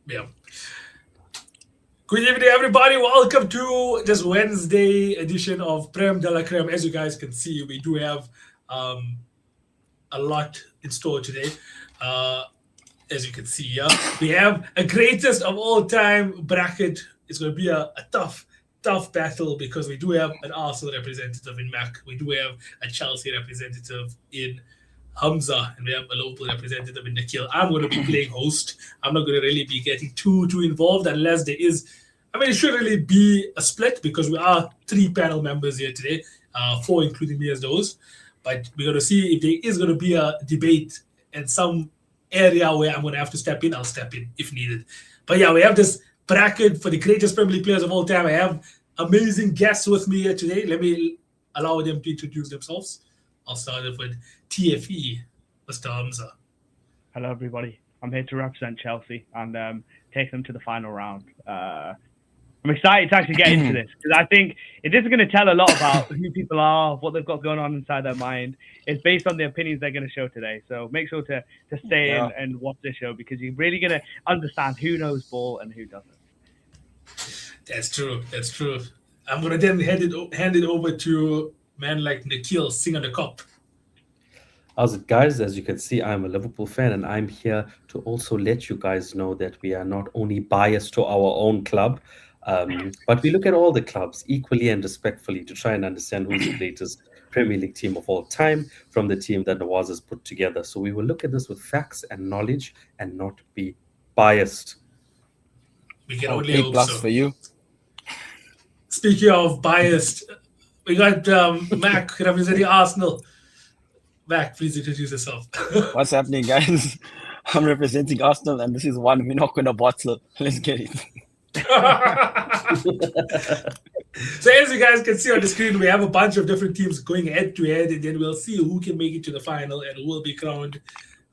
Yeah. Good evening, everybody. Welcome to this Wednesday edition of Prem de la Creme. As you guys can see, we do have um, a lot in store today. Uh, as you can see here, we have a greatest of all time bracket. It's going to be a tough battle because we do have an Arsenal representative in Mac. We do have a Chelsea representative in Hamza, and we have a local representative in Nikhil. I'm going to be playing host. I'm not going to really be getting too involved unless there is. I mean, it should really be a split because we are three panel members here today, four including me as those. But we're going to see if there is going to be a debate and some area where I'm going to have to step in. I'll step in if needed. But yeah, we have this bracket for the greatest Premier League players of all time. I have amazing guests with me here today. Let me allow them to introduce themselves. I'll start off with TFE, Mr. Hamza. Hello, everybody. I'm here to represent Chelsea and take them to the final round. I'm excited to actually get into this because I think this is going to tell a lot about who people are, what they've got going on inside their mind. It's based on the opinions they're going to show today. So make sure to stay in and watch this show because you're really going to understand who knows ball and who doesn't. That's true. That's true. I'm going to then hand it over to man like Nikhil, sing on the cup. How's it, guys? As you can see, I'm a Liverpool fan, and I'm here to also let you guys know that we are not only biased to our own club, but we look at all the clubs equally and respectfully to try and understand who's the greatest Premier League team of all time from the team that Nawaz has put together. So we will look at this with facts and knowledge and not be biased. We can only hope plus so. for you. Speaking of biased, we got Mac representing Arsenal. Mac, please introduce yourself. What's happening, guys? I'm representing Arsenal, and this is one we're not going to bottle. Let's get it. So as you guys can see on the screen, we have a bunch of different teams going head to head, and then we'll see who can make it to the final and who will be crowned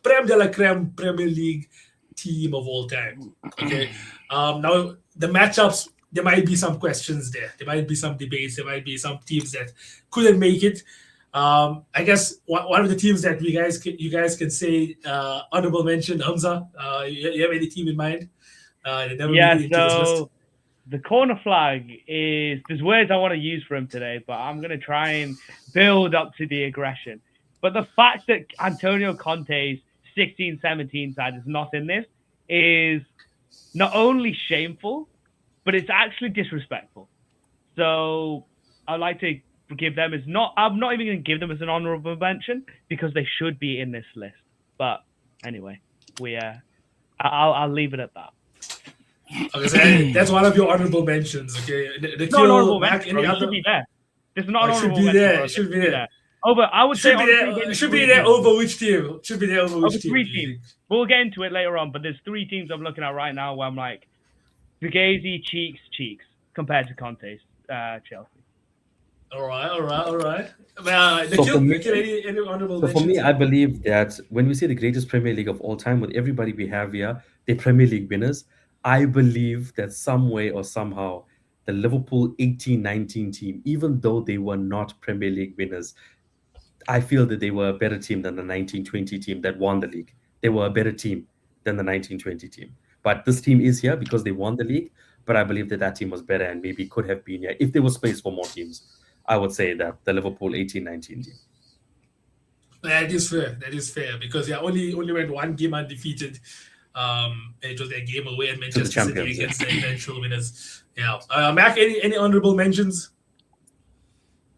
Prem de la Creme Premier League team of all time. Okay. Now the matchups, there might be some questions there. There might be some debates. There might be some teams that couldn't make it. I guess one of the teams that you guys can say honorable mention, Hamza. You have any team in mind? So the corner flag there's words I want to use for him today, but I'm going to try and build up to the aggression. But the fact that Antonio Conte's 16-17 side is not in this is not only shameful, but it's actually disrespectful. So I'd like to give them I'm not even going to give them as an honorable mention because they should be in this list. But anyway, I'll leave it at that. Okay, so that's one of your honorable mentions. Okay, No honorable mention. It should be there. There's not an honorable mention. It should be there. Over, I would say should be there over which team? Should be there over which team? Three teams. We'll get into it later on, but there's three teams I'm looking at right now where I'm like, Fugazi, cheeks compared to Conte's Chelsea. All right. Any honorable So for me, I believe that when we say the greatest Premier League of all time, with everybody we have here, they're Premier League winners. I believe that some way or somehow, the Liverpool 18-19 team, even though they were not Premier League winners, I feel that they were a better team than the 1920 team that won the league. They were a better team than the 1920 team. But this team is here because they won the league. But I believe that team was better and maybe could have been here if there was space for more teams. I would say that the Liverpool 18-19 team. That is fair because only went one game undefeated. It was their game away at Manchester City against the eventual winners. Yeah. Mac, any honorable mentions?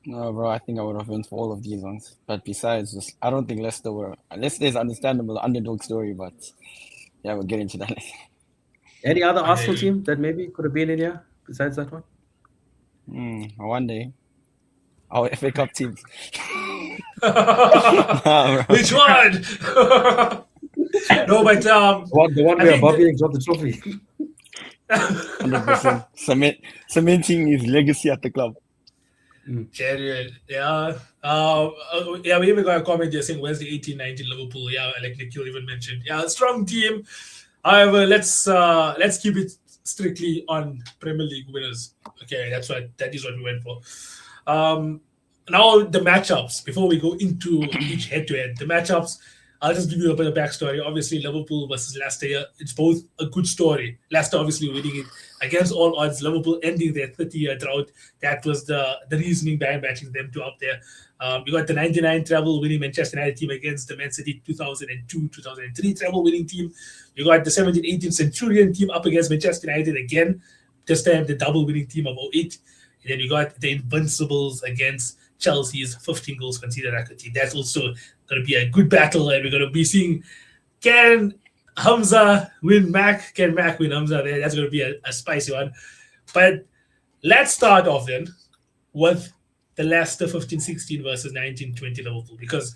No, bro, I think I would have went for all of these ones. But besides, I don't think Leicester's understandable underdog story, but yeah, we'll get into that. Any other Arsenal team that maybe could have been in here besides that one? One day. Our FA Cup teams. Which one? No, but the one where Bobby got the trophy. 100%. Cementing his legacy at the club. Genuine. Yeah. We even got a comment there saying where's the 18-19 Liverpool? Yeah, like Nikhil even mentioned. Yeah, strong team. However, let's keep it strictly on Premier League winners. Okay, that is what we went for. Now the matchups, before we go into each head-to-head, the matchups, I'll just give you a bit of backstory. Obviously, Liverpool versus Leicester, it's both a good story. Leicester obviously winning it against all odds. Liverpool ending their 30-year drought. That was the reasoning behind matching them two up there. You got the 99 treble winning Manchester United team against the Man City 2002, 2003 treble winning team. You got the 17-18 Centurion team up against Manchester United again. This time the double winning team of 08. And then you got the Invincibles against Chelsea's 15 goals conceded record team. That's also going to be a good battle, and we're going to be seeing can Hamza win Mac? Can Mac win Hamza? There, that's going to be a spicy one. But let's start off then with the Leicester 15-16 versus 19-20 Liverpool, because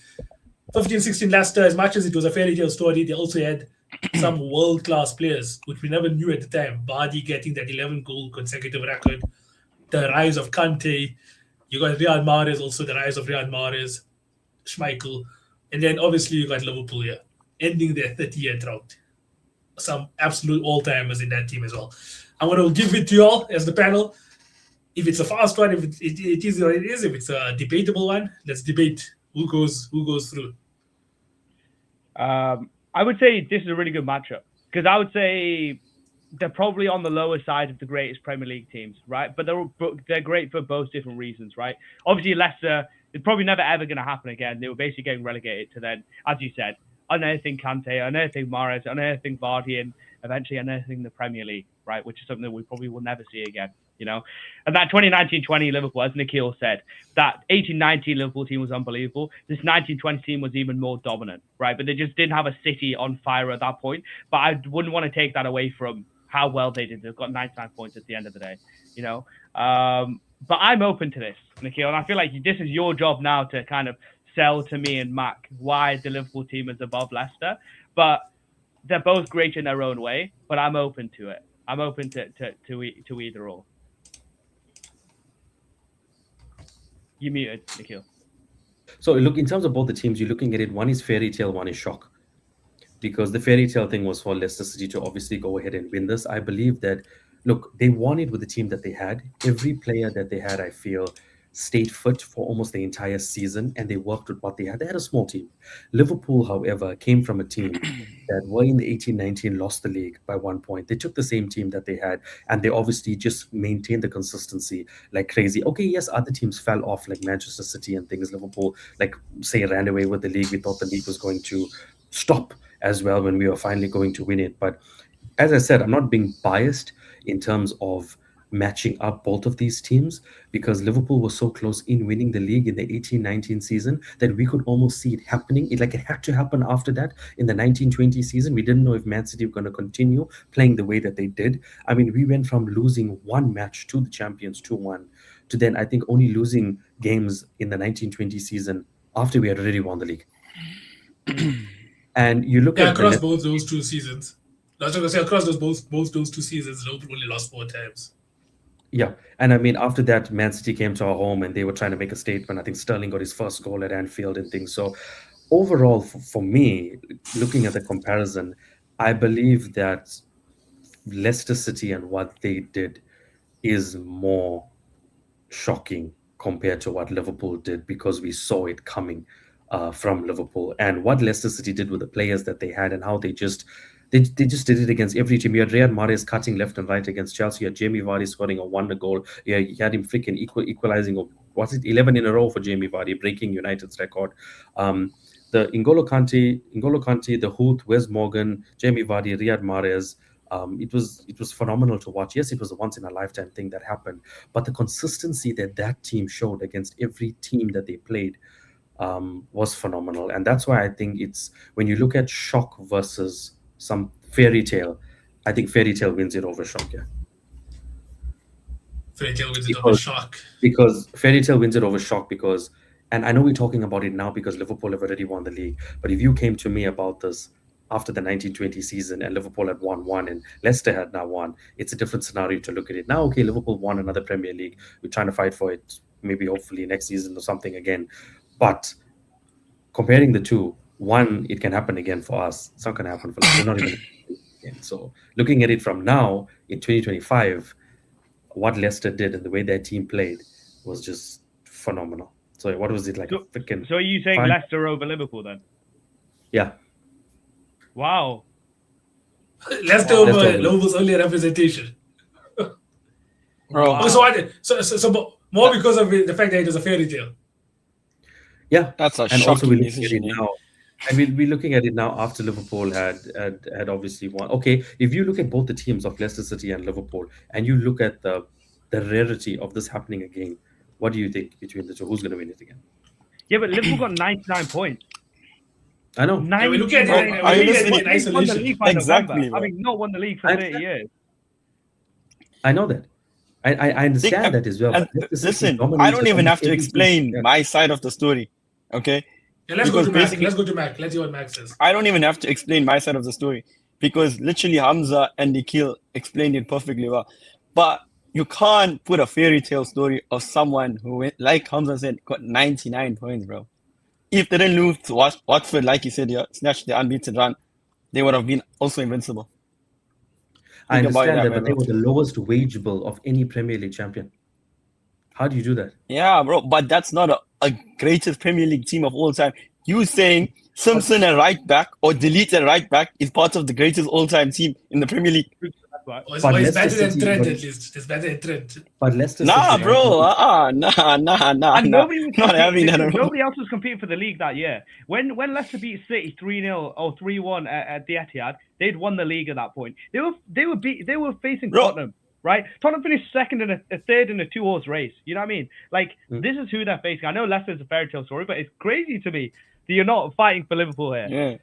15-16 Leicester, as much as it was a fairy tale story, they also had some world-class players, which we never knew at the time. Vardy getting that 11-goal consecutive record, the rise of Kante. You got Riyad Mahrez, also the rise of Riyad Mahrez, Schmeichel. And then obviously you got Liverpool here, ending their 30-year drought. Some absolute all-timers in that team as well. I'm going to give it to you all as the panel. If it's a fast one, if it is what it is, if it's a debatable one, let's debate who goes through. I would say this is a really good matchup, because I would say they're probably on the lower side of the greatest Premier League teams, right? But they're great for both different reasons, right? Obviously, Leicester, it's probably never ever going to happen again. They were basically getting relegated to then, as you said, unearthing Kante, unearthing Mahrez, unearthing Vardy, and eventually unearthing the Premier League, right? Which is something that we probably will never see again, you know? And that 2019-20 Liverpool, as Nikhil said, that 18-19 Liverpool team was unbelievable. This 19-20 team was even more dominant, right? But they just didn't have a City on fire at that point. But I wouldn't want to take that away from how well they did. They've got 99 points at the end of the day, you know? But I'm open to this, Nikhil, and I feel like this is your job now to kind of sell to me and Mac why the Liverpool team is above Leicester. But they're both great in their own way, but I'm open to it. I'm open to either or. You muted, Nikhil. So look, in terms of both the teams, you're looking at it, one is fairy tale, one is shock. Because the fairy tale thing was for Leicester City to obviously go ahead and win this. I believe that, look, they won it with the team that they had. Every player that they had, I feel, stayed fit for almost the entire season, and they worked with what they had. They had a small team. Liverpool, however, came from a team that were in the 18-19, lost the league by 1 point. They took the same team that they had, and they obviously just maintained the consistency like crazy. Okay, yes, other teams fell off, like Manchester City and things. Liverpool, like, say, ran away with the league. We thought the league was going to stop as well when we were finally going to win it. But as I said, I'm not being biased in terms of matching up both of these teams, because Liverpool was so close in winning the league in the 18-19 season that we could almost see it happening. It had to happen after that in the 19-20 season. We didn't know if Man City were going to continue playing the way that they did. I mean, we went from losing one match to the champions 2-1 to then I think only losing games in the 19-20 season after we had already won the league. And you look at across both those two seasons. I was going to say across both those two seasons, Liverpool only lost 4 times. Yeah, and I mean, after that, Man City came to our home and they were trying to make a statement. I think Sterling got his first goal at Anfield and things. So overall, for me, looking at the comparison, I believe that Leicester City and what they did is more shocking compared to what Liverpool did, because we saw it coming from Liverpool, and what Leicester City did with the players that they had and how they just did it against every team. You had Riyad Mahrez cutting left and right against Chelsea. You had Jamie Vardy scoring a wonder goal. Yeah, you had him freaking equalizing, or was it 11 in a row for Jamie Vardy, breaking United's record. The N'Golo Kante, the Huth, Wes Morgan, Jamie Vardy, Riyad Mahrez. It was phenomenal to watch. Yes, it was a once in a lifetime thing that happened, but the consistency that team showed against every team that they played was phenomenal. And that's why I think it's, when you look at shock versus some fairy tale, I think fairy tale wins it over shock. Yeah, fairy tale wins it over shock, because fairy tale wins it over shock because, and I know we're talking about it now because Liverpool have already won the league, but if you came to me about this after the 19-20 season and Liverpool had won one and Leicester had now won, it's a different scenario to look at it now. Okay, Liverpool won another Premier League, we're trying to fight for it maybe hopefully next season or something again. But comparing the two, one, it can happen again for us. It's not going to happen for us. We're not even again. So looking at it from now in 2025, what Leicester did and the way their team played was just phenomenal. So what was it like? So are you saying Leicester over Liverpool then? Yeah. Wow. Leicester Wow. over Leicester. Liverpool's only representation. Bro. Wow. So more because of the fact that it was a fairy tale. Yeah. That's a And also we're shocking looking at decision. it now. And we're looking at it now after Liverpool had obviously won. Okay, if you look at both the teams of Leicester City and Liverpool, and you look at the rarity of this happening again, what do you think between the two? Who's going to win it again? Yeah, but Liverpool got 99 points. I know. And we look at it, Bro, we are you look at it listening? in They've won the isolation. league by Exactly, November. bro. Having not won the league for 30 years. I know that. I understand that as well. And but Leicester City listen, I dominated don't even have almost to every explain game. my side of the story. Okay? Yeah, let's go Because to Mac. basically- Let's go to Mac. Let's see what Mac says. I don't even have to explain my side of the story because literally Hamza and Nikhil explained it perfectly well. But you can't put a fairy tale story of someone who, like Hamza said, got 99 points, bro. If they didn't lose to Watford, like he said, snatched the unbeaten run, they would have been also invincible. I Think about it understand that that, way, but they bro. were the lowest wage bill of any Premier League champion. How do you do that? Yeah, bro, but that's not a greatest Premier League team of all time. You saying Simpson at right back or Delete at right back is part of the greatest all-time team in the Premier League. That's right. Or it's But better Leicester than City Trent, was- at least. It's better than Trent. But Leicester Nah, City, bro, And nah. nobody was Not having competing, that. nobody else was competing for the league that year. When Leicester beat City 3-0 or 3-1 at the Etihad, they'd won the league at that point. They were facing Bro. Tottenham, right? Tottenham finished second and a third in a 2-horse race. You know what I mean? Like this is who they're facing. I know Leicester's a fairy tale story, but it's crazy to me that you're not fighting for Liverpool here. Yeah.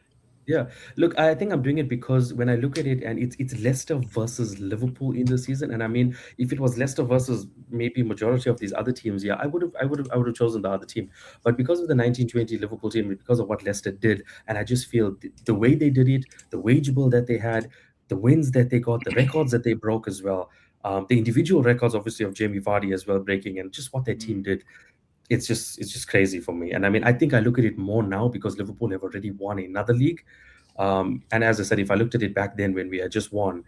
Yeah, look, I think I'm doing it because when I look at it, and it's Leicester versus Liverpool in the season, and I mean, if it was Leicester versus maybe majority of these other teams, yeah, I would have chosen the other team. But because of the 1920 Liverpool team, because of what Leicester did, and I just feel the way they did it, the wage bill that they had, the wins that they got, the records that they broke as well, the individual records obviously of Jamie Vardy as well breaking, and just what their team did. It's just crazy for me. And I mean, I think I look at it more now because Liverpool have already won another league. And as I said, if I looked at it back then when we had just won,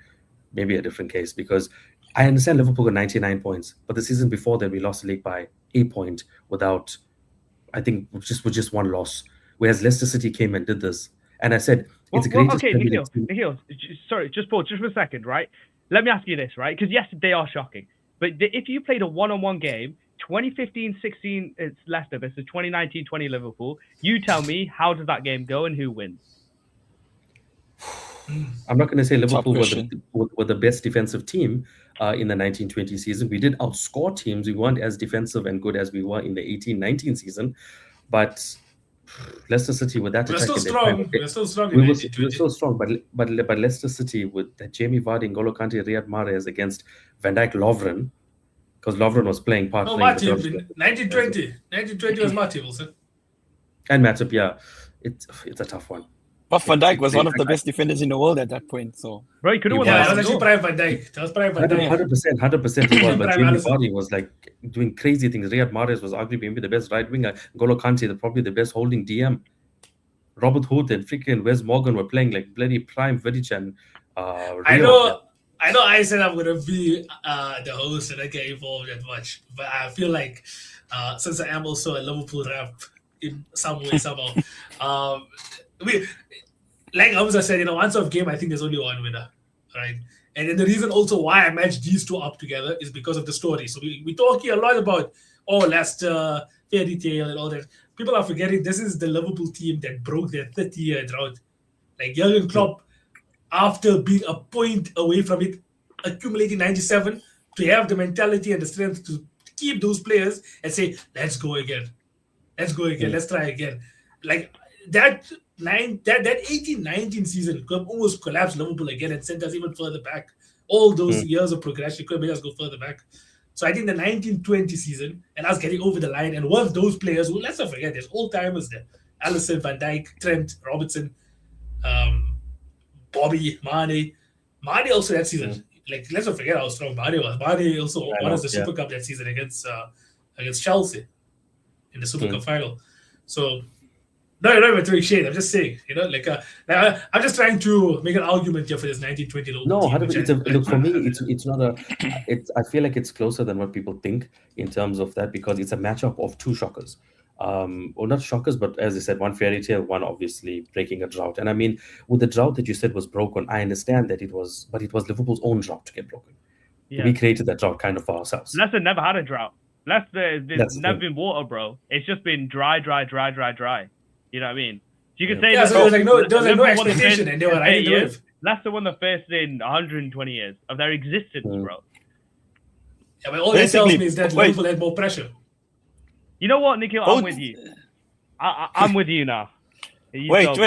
maybe a different case, because I understand Liverpool got 99 points, but the season before that we lost the league by a point without, I think, with just one loss. Whereas Leicester City came and did this. And I said, it's the greatest okay, Premier League team. Nikhil, sorry, just pause just for a second, right? Let me ask you this, right? Because yes, they are shocking. But if you played a one-on-one game, 2015-16 it's Leicester versus 2019-20 Liverpool, you tell me, how does that game go and who wins? I'm not going to say Liverpool question. were the best defensive team in the 1920 season. We did outscore teams. We weren't as defensive and good as we were in the 18-19 season. But Leicester City with that We're attack still in their strong. prime, We're still strong in we were 1920. still strong. But Leicester City with that Jamie Vardy, N'Golo Kante, Riyad Mahrez against Van Dijk, Lovren, because Lovren was playing part. No, playing Matip. majority of the- 1920. 1920 was Matip, also. And Matip, yeah, it's a tough one. But Van Dijk was one of the best defenders in the world at that point. So Bro, you could have won Yeah, that. that was actually Prime Van Dijk. That was Prime Van Dijk. 100% it was, but Prime Jamie Alisson. Vardy was like doing crazy things. Riyad Mahrez was arguably maybe the best right winger. N'Golo Kante, probably the best holding DM. Robert Hood and freaking Wes Morgan were playing like bloody prime Vidic and I Rio. know I said I'm gonna be the host and I get involved that much, but I feel like since I am also a Liverpool rep in some way somehow, we like Hamza said, once off game I think there's only one winner, right? And then the reason also why I matched these two up together is because of the story. So we talk here a lot about Leicester, fairy tale and all that. People are forgetting this is the Liverpool team that broke their 30-year drought. Like Jurgen Klopp, after being a point away from it, accumulating 97, to have the mentality and the strength to keep those players and say, let's go again. Let's try again. Like that 18-19 season could almost collapsed Liverpool again and sent us even further back. All those years of progression could have made us go further back. So I think the 1920 season and us getting over the line and one of those players who, let's not forget, there's old-timers there. Alisson, Van Dijk, Trent, Robertson, Bobby, Mane. Mane also that season. Like, let's not forget how strong Mane was. Mane also won us the Super Cup that season against Chelsea in the Super Cup final. So, no, you're not even throwing shade. I'm just saying, I'm just trying to make an argument here for this 1920 Liverpool No, team. look, for me, it's not a. I feel like it's closer than what people think in terms of that because it's a matchup of two shockers. or not shockers, but as I said, one fairy tale, one obviously breaking a drought. And I mean, with the drought that you said was broken, I understand that it was, but it was Liverpool's own drought to get broken. Yeah. We created that drought kind of for ourselves. Leicester never had a drought. Leicester, there's That's never true. been water, bro. It's just been dry. You know what I mean? You can Yeah. say Yeah, that so there was like no Liverpool won the expectation, first and they were in riding 8 the years. wave. Leicester won the first in 120 years of their existence, bro. Yeah, but all that tells Basically, me is that wait. Liverpool had more pressure. You know what, Nikhil? Oh, I'm with you. I'm with you now. You Wait. told me.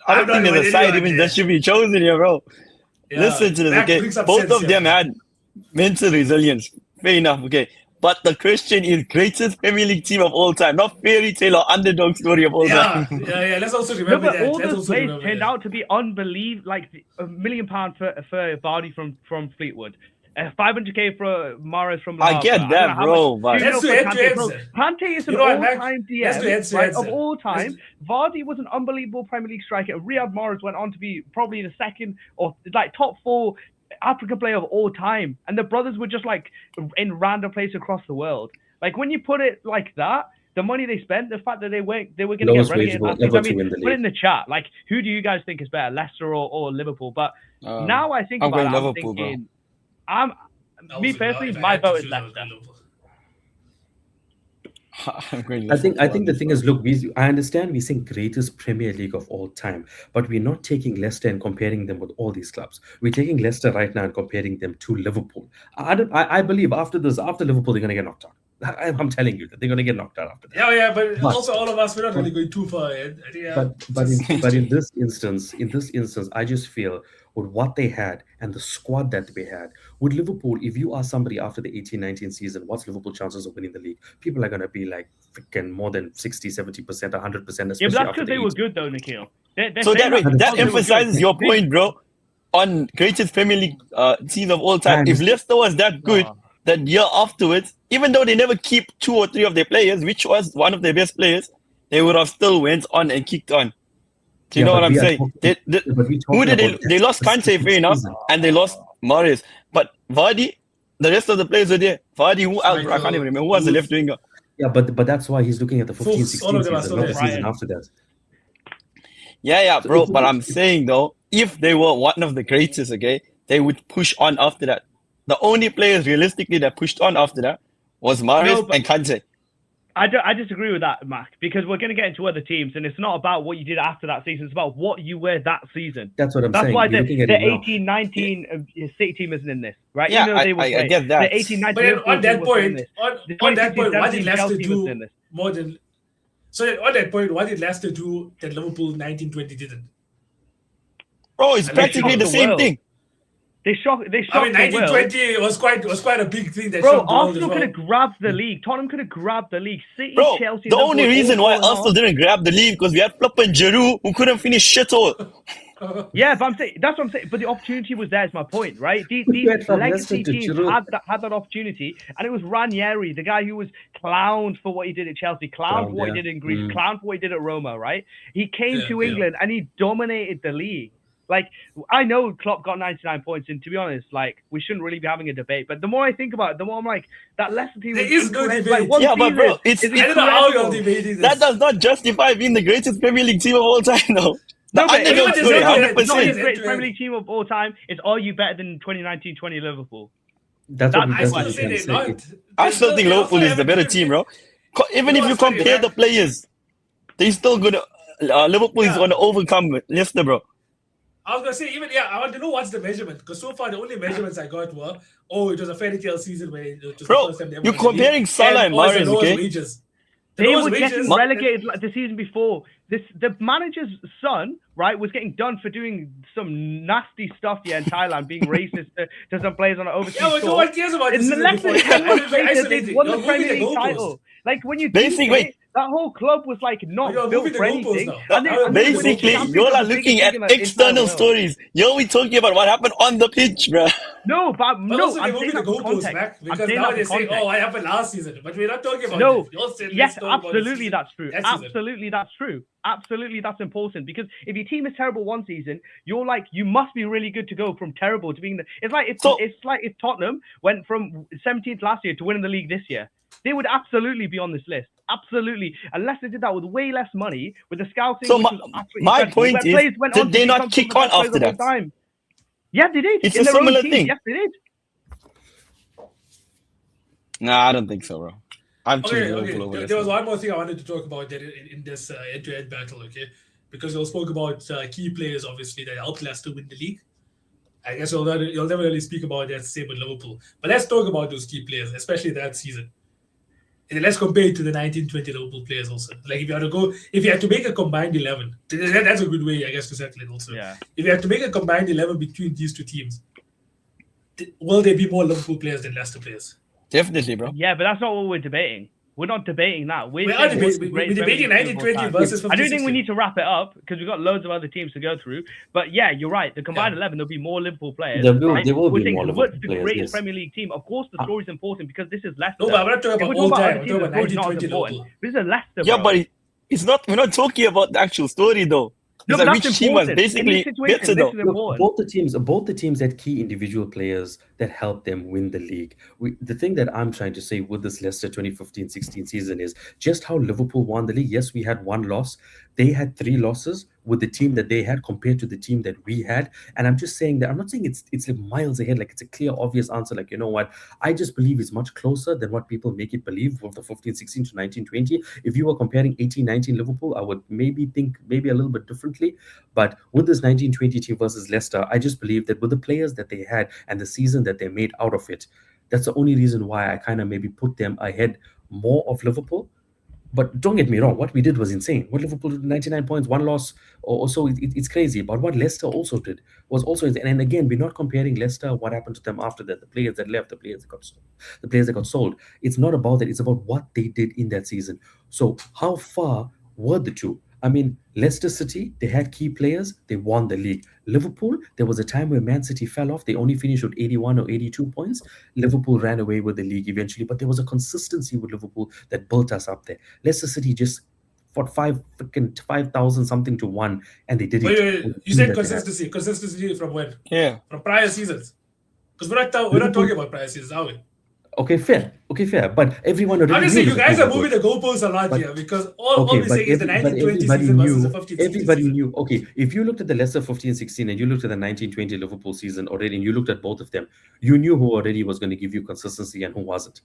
I don't I'm not think there's a with side anyone even there. that should be chosen here, bro. Yeah, Listen to this, Mac okay? brings up Both sense of here. them had mental resilience. Fair enough, okay? But the Christian is greatest Premier League team of all time, not fairy tale or underdog story of all Yeah, time. yeah. Let's also No, remember but that. all Let's those also plays remember turned that. out to be unbelievable. Like £1 million for Vardy from Fleetwood, 500k for Mahrez from. I get don't that, know how bro, much- but- you know Let's do for head-to-heads Kante, bro. then. Kante is an You know what, Mac? all-time Let's do DM, heads-to-heads right, of then. all time. Let's- Vardy was an unbelievable Premier League striker. Riyad Mahrez went on to be probably the second or like top 4 African player of all time, and the brothers were just like in random places across the world. Like when you put it like that, the money they spent, the fact that they were going to get Lowest relegated wageable last season. ever I to mean, win the put it league. in the chat. Like, who do you guys think is better, Leicester or Liverpool? But now I think I'm about it, going I'm Liverpool, bro. thinking, I me was- personally, if I my had to vote is choose, I would go Leicester. Liverpool. I'm going I think Liverpool the on thing this is, look, I understand we're saying greatest Premier League of all time, but we're not taking Leicester and comparing them with all these clubs. We're taking Leicester right now and comparing them to Liverpool. I believe after Liverpool, they're gonna get knocked out. I'm telling you that they're gonna get knocked out after that. Yeah, but But- also all of us, we're not really going too far ahead. I think, yeah, But in this instance, I just feel with what they had and the squad that they had, with Liverpool, if you are somebody after the 18-19 season, what's Liverpool chances of winning the league? People are gonna be like freaking more than 60, 70%, 100%, Yeah, but especially that's after because the they were 18. good, though, Nikhil. They're So saying that because that they were good. emphasizes your point, bro, on greatest Premier League team of all time. And- If Leicester was that good, that year afterwards, even though they never keep 2 or 3 of their players, which was one of their best players, they would have still went on and kicked on. Do you Yeah, know but what I'm we are saying? talking- but we're Who talking did about they that lost Kante, specific fair enough, season. and they lost Mahrez. But Vardy, the rest of the players were there. Vardy, who else? Bro? I can't even remember. Who was the left winger? Yeah, but that's why he's looking at the 15, Fuchs, all 16 of them are season, still not the there. season Brighton. after that. Yeah, So bro. it's- But I'm saying though, if they were one of the greatest, okay, they would push on after that. The only players realistically that pushed on after that was Mahrez No, but- and Kante. I disagree with that, Mac, because we're going to get into other teams, and it's not about what you did after that season. It's about what you were that season. That's what I'm That's saying. why You're the looking at it now. 18-19 City team isn't in this, right? Yeah, Even though they were I great. get that. The 18-19 But then Liverpool on that team wasn't in point, this. The on that point, why 2016-17 did Leicester Chelsea was in do this. more than? So then on that point, why did Leicester do that Liverpool 1920 didn't? Bro, it's I like practically shocked the the same world. thing. They shocked I mean, the world. 1920 was quite a big thing. That Bro, shocked the world as Arsenal well. could have grabbed the league. Tottenham could have grabbed the league. City, Bro, Chelsea. the Liverpool only all reason why going on. Arsenal didn't grab the lead because we had flippin' Giroud who couldn't finish shit all. Yeah, but I'm saying that's what I'm saying. But the opportunity was there. Is my point, right? These went from legacy Leicester to teams Giroud. had that opportunity, and it was Ranieri, the guy who was clowned for what he did at Chelsea, clowned for what he yeah. did in Greece, Mm. clowned for what he did at Roma, right? He came Yeah, to yeah. England and he dominated the league. Like, I know Klopp got 99 points, and to be honest, like, we shouldn't really be having a debate. But the more I think about it, the more I'm like, that Leicester team There was is no incredible. debate. Like, one Yeah, but bro, season it's- is I don't know how you're incredible. debating this. That does not justify being the greatest Premier League team of all time, though. The No, but underdog everyone story, deserves it. 100%. Not the It's greatest end-to-end. Premier League team of all time. It's are you better than 2019-20 Liverpool? That's what That's I that's still what say I'm they're saying. not. I still think Liverpool is the better team, bro. Even You if know you what's funny, compare man? the players, they still gonna Liverpool is Yeah. gonna overcome Leicester, bro. I was gonna say I want to know what's the measurement, because so far the only measurements I got were, it was a fairy tale season where it was Bro, the first time they ever you're won the league, comparing Salah and it's the Mahrez, lowest okay? wages. The They lowest were wages- getting relegated like the season before. The manager's son, right, was getting done for doing some nasty stuff here in Thailand, being racist to some players on an overseas Yeah, but no tour. one cares about this In the season Leicester, before. they won Isolated. they won the You're moving Premier the League goalposts. title. Like when you Basically, do it, that whole club was like not You're built moving for the goalposts anything. now. And they won the Basically, Champions you're League, not the looking biggest at league in the entire external world. stories. You're we talking about what happened on the pitch, bro. No, but But no, also I'm they're saying moving the that for goalposts context. back, I'm because saying now that they're for saying, context. what happened last season, but we're not talking about No, this. You're saying, yes, let's talk about this absolutely, season. that's true. That season. Absolutely, that's true. Absolutely, that's important because if your team is terrible one season, you're like you must be really good to go from terrible to being the. It's like if Tottenham went from 17th last year to winning the league this year. they would absolutely be on this list. Absolutely, unless they did that with way less money, with the scouting. So which my- was absolutely my incredible, point where is, players went did on to they not become some of kick the on best players after of all that? time. Yeah, they did. It's in a their own similar team. thing. Yes, they did. Nah, I don't think so, bro. I'm choosing Okay, Liverpool over there was Leicester. one more thing I wanted to talk about that in this head-to-head battle, okay? Because we spoke about key players, obviously, that helped Leicester win the league. I guess you'll never really speak about that same with Liverpool. But let's talk about those key players, especially that season. And let's compare it to the 1920 Liverpool players also. Like if you had to make a combined 11, that's a good way, I guess, to settle it also. Yeah. If you had to make a combined 11 between these two teams, will there be more Liverpool players than Leicester players? Definitely, bro. Yeah, but that's not what we're debating. We're not debating that. We are saying what's the debating greatest Premier League team of all 1920 time. versus I do think 50-60. we need to wrap it up because we've got loads of other teams to go through. But yeah, you're right. The combined 11, there'll be more Liverpool players. There will- right? there will We're be saying more what's Liverpool the players, greatest yes. Premier League team? Of course, the story is important because this is Leicester. No, but I'm not talking If about we're all talking time. other I'm teams, talking the about story's not as 1920 important. Liverpool. This is Leicester, Yeah, bro. but it's not. We're not talking about the actual story, though. No, It's but like that's which team was important. In basically this situation, better, this though. is Look, important. both the teams had key individual players that helped them win the league. The thing that I'm trying to say with this Leicester 2015-16 season is just how Liverpool won the league. Yes, we had one loss. They had 3 losses with the team that they had compared to the team that we had. And I'm just saying that I'm not saying it's like miles ahead, like it's a clear, obvious answer. Like, you know what? I just believe it's much closer than what people make it believe with the 15-16 to 19-20. If you were comparing 18-19 Liverpool, I would maybe think maybe a little bit differently. But with this 1920 team versus Leicester, I just believe that with the players that they had and the season that they made out of it, that's the only reason why I kind of maybe put them ahead more of Liverpool. But don't get me wrong, what we did was insane. What Liverpool did, 99 points, 1 loss, or so, it's crazy. But what Leicester also did was also insane. And again, we're not comparing Leicester, what happened to them after that, the players that left, the players that got sold. It's not about that. It's about what they did in that season. So how far were the two? I mean, Leicester City, they had key players, they won the league. Liverpool, there was a time where Man City fell off. They only finished with 81 or 82 points. Liverpool ran away with the league eventually, but there was a consistency with Liverpool that built us up there. Leicester City just fought 5,000 something to 1, and they did Wait, it. you said consistency. Consistency from when? Yeah. From prior seasons. Because we're not talking about prior seasons, are we? Okay, fair. But everyone already Honestly, knew you guys Liverpool are was moving the goalposts a lot But- here because all Okay, we're but saying is the but 1920 everybody season versus knew. the 15-16 Everybody season. knew. Okay, if you looked at the Leicester 15-16 and you looked at the 1920 Liverpool season already, and you looked at both of them, you knew who already was going to give you consistency and who wasn't.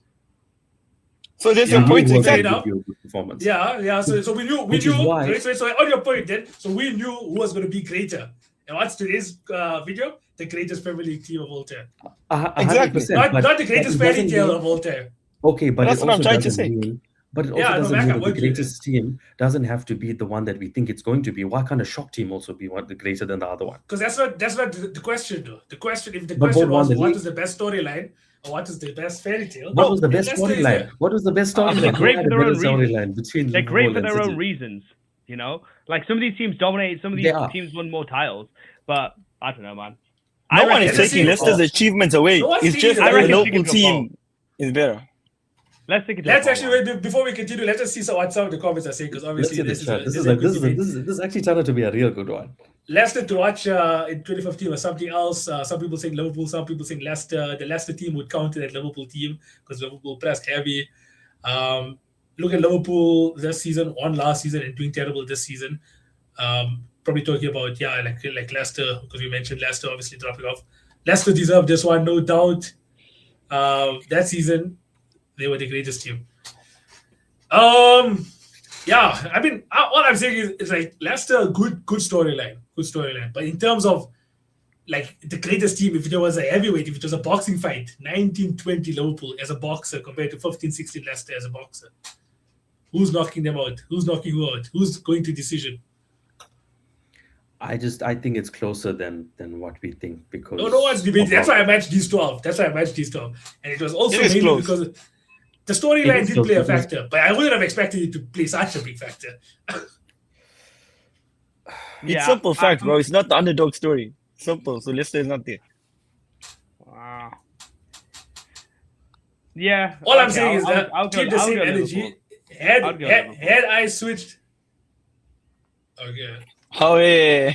So there's Yeah, your You point knew who was exactly. going exactly. to give you a good performance. Yeah. So we knew. Which is why- So on your point, then. So we knew who was going to be greater. And what's today's video? The greatest Premier League team of all time. 100%, Not but the greatest it fairy doesn't tale mean- of all time. Okay, but That's it what I'm also trying to doesn't say. mean. But it also Yeah, no, doesn't Mac, mean I'm that the with you. greatest team doesn't have to be the one that we think it's going to be. Why can't a shock team also be the greater than the other one? Because that's not the question, though. The question, if the But question both won was the what league. is the best storyline or what is the best fairy tale, What was the best Leicester is storyline? there. What was the best storyline? They're great Who had for a their better own reasons. storyline between They're great Liverpool for and their own City? reasons, you know? Like some of these teams dominate, some of these They are. teams won more titles, but I don't know, man. No I one is reckon- Let's taking see. Leicester's achievements away. No one's It's taking just it that away. the I local reckon team is better. Let's take it to Let's the actually bottom. wait before we continue. Let's just see what some of the comments are saying because Let's obviously see the this is chat. a This good debate. is actually turned out to be a real good one. Leicester to watch in 2015 or something else. Some people saying Liverpool, some people saying Leicester. The Leicester team would counter that Liverpool team because Liverpool pressed heavy. Look at Liverpool this season, won last season and doing terrible this season. Probably talking about like Leicester because we mentioned Leicester obviously dropping off. Leicester deserved this one, no doubt. That season they were the greatest team. Yeah, I mean, all I'm saying is it's like Leicester, good storyline. But in terms of like the greatest team, if it was a heavyweight, if it was a boxing fight, 1920 Liverpool as a boxer compared to 15-16 Leicester as a boxer, who's knocking them out? Who's knocking who out? Who's going to decision? I think it's closer than what we think because No one's debating. That's of why I matched these 12. And it was also It is mainly close. because the storyline is did close play a because- factor, but I wouldn't have expected it to play such a big factor. It's simple fact, bro. It's not the underdog story. Simple. So Leicester is not there. Wow. Yeah. All I'm okay, saying is that I'll keep the I'll same go energy. Liverpool. I'll go Liverpool. Had I switched, okay. Oh yeah.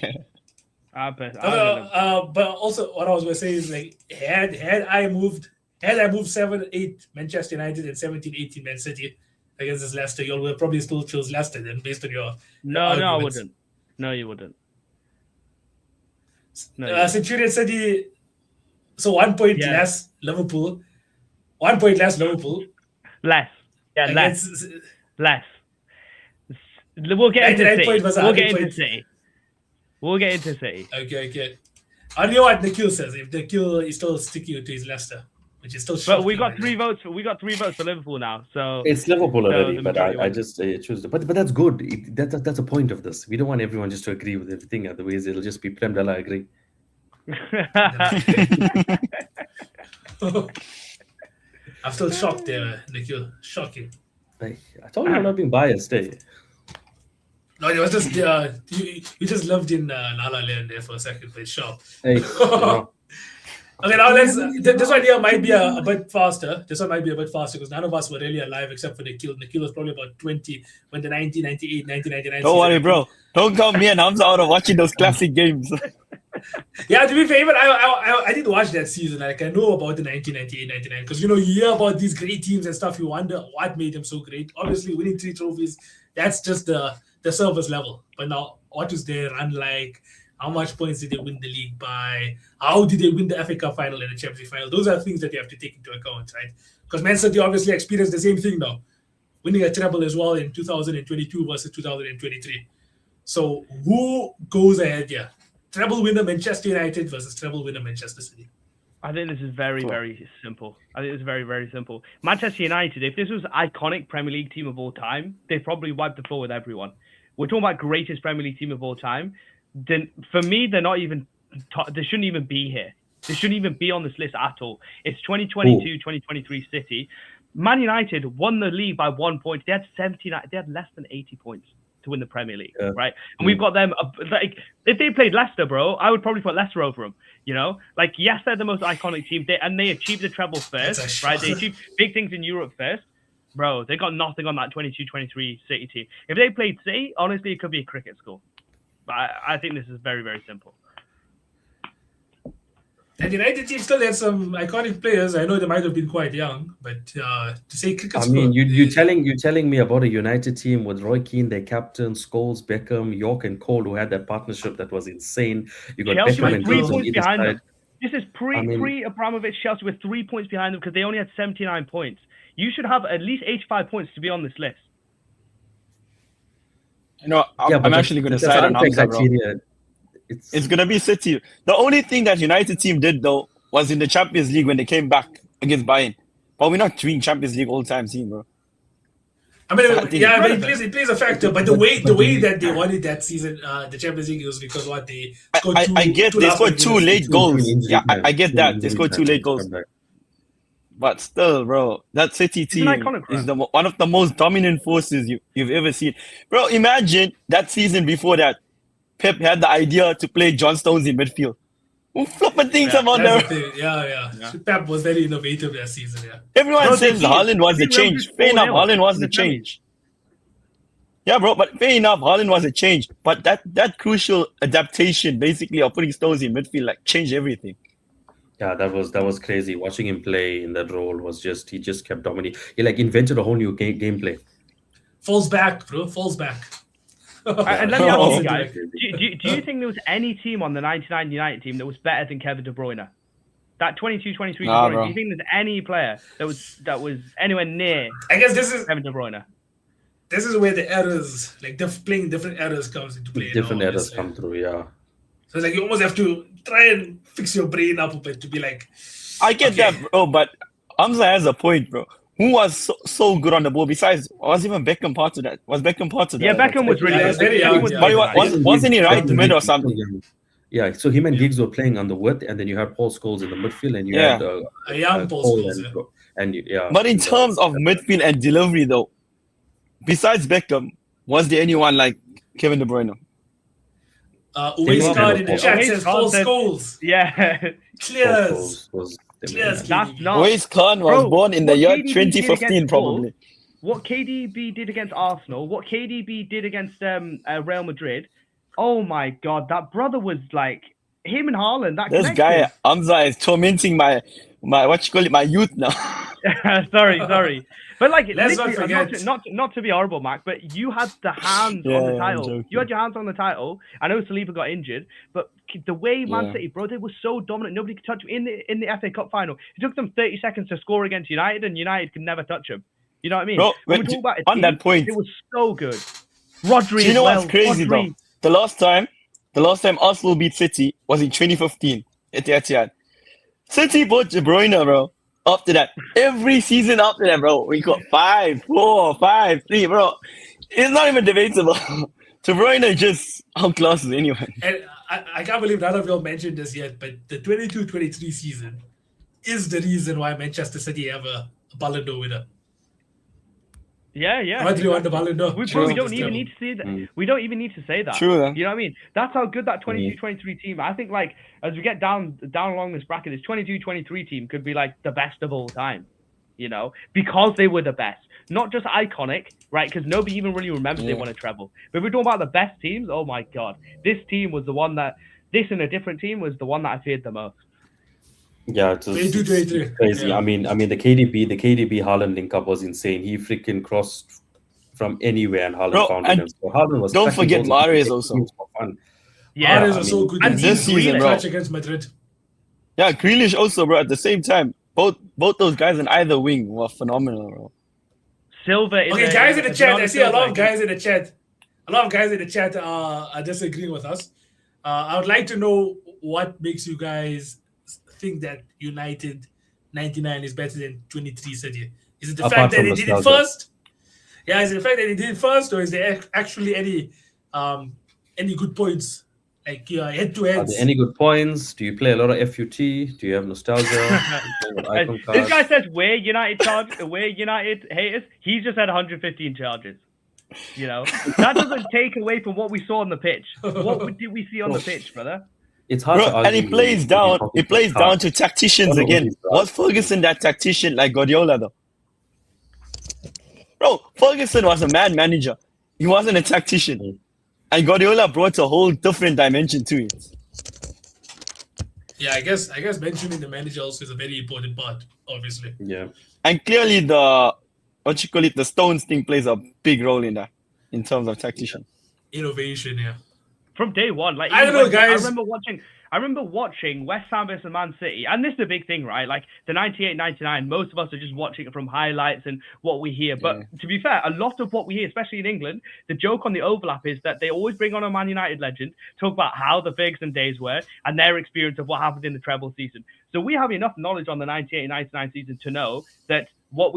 I'll go Liverpool. But also, what I was going to say is like, had I moved Had I moved 7-8 Manchester United and 17-18 Man City against this Leicester, you will probably still choose Leicester then, based on your No, I arguments. wouldn't. No, you wouldn't. No, Centurion City, so 1 point less Liverpool. 1 point less Liverpool. Less. Yeah, Against- less. We'll get into 99 City. point versus We'll 100 get into points. City. We'll get into City. Okay. I know what Nikhil says. If Nikhil is still sticking to his Leicester, which is still But shocking we got right 3 now. votes. We got 3 votes for Liverpool now. So It's Liverpool already, the but majority I won. just choose. But that's good. That's a point of this. We don't want everyone just to agree with everything. Otherwise, it'll just be Prem Dala agree. I'm still shocked there, Nikhil. Shocking. I told you I'm not being biased. Eh? No, it was just you just lived in La La Land there for a second, but sure. Hey, Okay, now let's. This one here might be a bit faster. This one might be a bit faster because none of us were really alive except for Nikhil. Nikhil was probably about 20 when the 1998, 1999. Don't worry, bro. Don't count me and Hamza out of watching those classic games. Yeah, to be fair, even I did watch that season. Like, I know about the 1998, 99 because you hear about these great teams and stuff. You wonder what made them so great. Obviously, winning 3 trophies, that's just the surface level. But now, what is their run like? How much points did they win the league by? How did they win the FA Cup final and the Champions League final? Those are things that you have to take into account, right? Because Man City obviously experienced the same thing now, winning a treble as well in 2022 versus 2023. So who goes ahead here? Treble winner Manchester United versus treble winner Manchester City. I think this is very, very simple. I think it's very, very simple. Manchester United, if this was iconic Premier League team of all time, they probably wiped the floor with everyone. We're talking about greatest Premier League team of all time. Then for me, they're not even. They shouldn't even be here. They shouldn't even be on this list at all. It's 2022, 2023 City. Man United won the league by 1 point. They had 79. They had less than 80 points to win the Premier League, right? And we've got them. Like, if they played Leicester, bro, I would probably put Leicester over them. Like, yes, they're the most iconic team, they achieved the treble first, right? They achieved big things in Europe first, bro. They got nothing on that 22-23 City team. If they played City, honestly, it could be a cricket score. But I think this is very, very simple. And the United team still had some iconic players. I know they might have been quite young, but to say cricket I score, mean, you're telling me about a United team with Roy Keane, their captain, Scholes, Beckham, York, and Cole, who had that partnership that was insane. You got Chelsea Beckham with and 3 Giggs on points either behind side. them. This is pre Abramovich Chelsea with 3 points behind them because they only had 79 points. You should have at least 85 points to be on this list. I'm actually going to side on Hamza, bro. It's going to be City. The only thing that United team did, though, was in the Champions League when they came back against Bayern. But we're not doing Champions League all-time team, bro. I mean, but it plays a factor. But the way that they won it that season, the Champions League, was because what they scored I get they scored 2 late goals. Yeah, I get that. They scored 2 late goals. But still, bro, that City team is one of the most dominant forces you've ever seen. Bro, imagine that season before that, Pep had the idea to play John Stones in midfield. Who flopping things about there? Yeah. Pep was very innovative that season, yeah. Everyone says Haaland was the change. Fair enough, Haaland was the change. Yeah, bro, but fair enough, Haaland was a change. But that crucial adaptation, basically, of putting Stones in midfield, like, changed everything. Yeah, that was crazy. Watching him play in that role was he just kept dominating. He invented a whole new gameplay. Falls back, bro. Falls back. And let me ask you guys: do you think there was any team on the 99 United team that was better than Kevin De Bruyne? That 22-23 De Bruyne. Do you think there's any player that was anywhere near? I guess this is Kevin De Bruyne. This is where the errors, playing different errors, comes into play. Different errors come through, yeah. So it's you almost have to try and fix your brain up a bit to be like. I get that, bro, but Hamza has a point, bro. Who was so good on the ball? Besides, was even Beckham part of that? Was Beckham part of that? Yeah, Beckham was really good. Very young, wasn't he right mid or something? Yeah, so him and Giggs were playing on the width, and then you had Paul Scholes in the midfield, and you had a young Paul Scholes. But in terms of midfield and delivery, though, besides Beckham, was there anyone like Kevin De Bruyne? Uwais in the chat says Paul Scholes. Yeah. Clears. That's not. Uwais Khan was born in the year 2015, probably. What KDB did against Arsenal, what KDB did against Real Madrid, oh my God, that brother was like him and Haaland. This guy Hamza is tormenting my my youth now. sorry. But like, Let's not literally, forget. not to be horrible, Mac, but you had the hands on the I'm title. joking. You had your hands on the title. I know Saliba got injured, but the way Man Yeah. City, bro, they were so dominant. Nobody could touch him in the FA Cup final. It took them 30 seconds to score against United, and United could never touch him. You know what I mean? Bro, when we talk about a on team, that point, it was so good. Rodri, do you know as well. what's crazy Rodri. though? The last time Arsenal beat City was in 2015 at the Etihad. City bought De Bruyne, bro. After that, every season after that, bro, we got 5, 4, 5, 3, bro. It's not even debatable. De Bruyne just outclasses anyone. And I can't believe none of y'all mentioned this yet, but the 22-23 season is the reason why Manchester City have a Ballon d'Or winner. Yeah. Rodri won the Ballon d'Or. We True. don't even need to say that. Mm. We don't even need to say that. True, then. You know what I mean? That's how good that 22-23 team. I think like as we get down along this bracket, this 22-23 team could be like the best of all time. You know, because they were the best, not just iconic, right? Because nobody even really remembers they won a treble. But if we're talking about the best teams, oh my god, this team was the one that and a different team was the one that I feared the most. Yeah, it's 22-23. crazy. Yeah. I mean, the KDB Haaland link up was insane. He freaking crossed from anywhere, and Haaland Bro, found and him. So Haaland was. don't cracking forget goals Mahrez against also. teams for fun. Yeah, Mahrez I was so mean, good. and that this season, bro. clutch against Madrid. Yeah, Grealish also, bro. At the same time, both those guys in either wing were phenomenal, bro. Silva. Okay, guys in the chat. I see a lot of guys. guys in the chat. A lot of guys in the chat are disagreeing with us. I would like to know what makes you guys think that United 99 is better than 23 City. Is it the Apart fact that from they did it nostalgia. first? Yeah, is it the fact that they did it first, or is there actually any good points? Like head to Are heads? there any good points? Do you play a lot of FUT? Do you have nostalgia? Do you play with icon This cards? guy says we're United haters. He's just had 115 charges. You know, that doesn't take away from what we saw on the pitch. What did we see on the pitch, brother? It's hard to Bro, argue. and it plays down. It plays down to tacticians Oh, no, again. he's not. Was Ferguson that tactician like Guardiola though? Bro, Ferguson was a mad manager. He wasn't a tactician, and Guardiola brought a whole different dimension to it. Yeah, I guess mentioning the manager also is a very important part, obviously. Yeah. And clearly, the Stones thing plays a big role in that, in terms of tactician. Innovation, yeah. From day one, like I don't know, guys. I remember watching West Ham versus Man City, and this is a big thing, right? Like the 98-99, most of us are just watching it from highlights and what we hear. But to be fair, a lot of what we hear, especially in England, the joke on the overlap is that they always bring on a Man United legend, talk about how the Ferguson days were and their experience of what happened in the treble season. So we have enough knowledge on the 98-99 season to know that what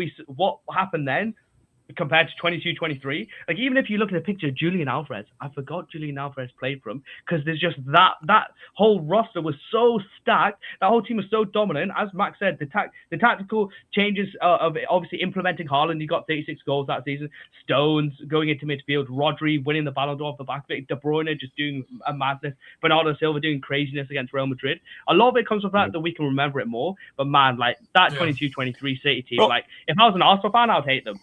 happened then compared to 22-23, like even if you look at a picture of Julian Alvarez, I forgot Julian Alvarez played for him because there's just that whole roster was so stacked, that whole team was so dominant. As Max said, the tactical changes of obviously implementing Haaland, he got 36 goals that season, Stones going into midfield, Rodri winning the Ballon d'Or off the back of it, De Bruyne just doing a madness, Bernardo Silva doing craziness against Real Madrid. A lot of it comes from that we can remember it more, but man, like that 22-23 City team, Bro. like if I was an Arsenal fan, I'd hate them.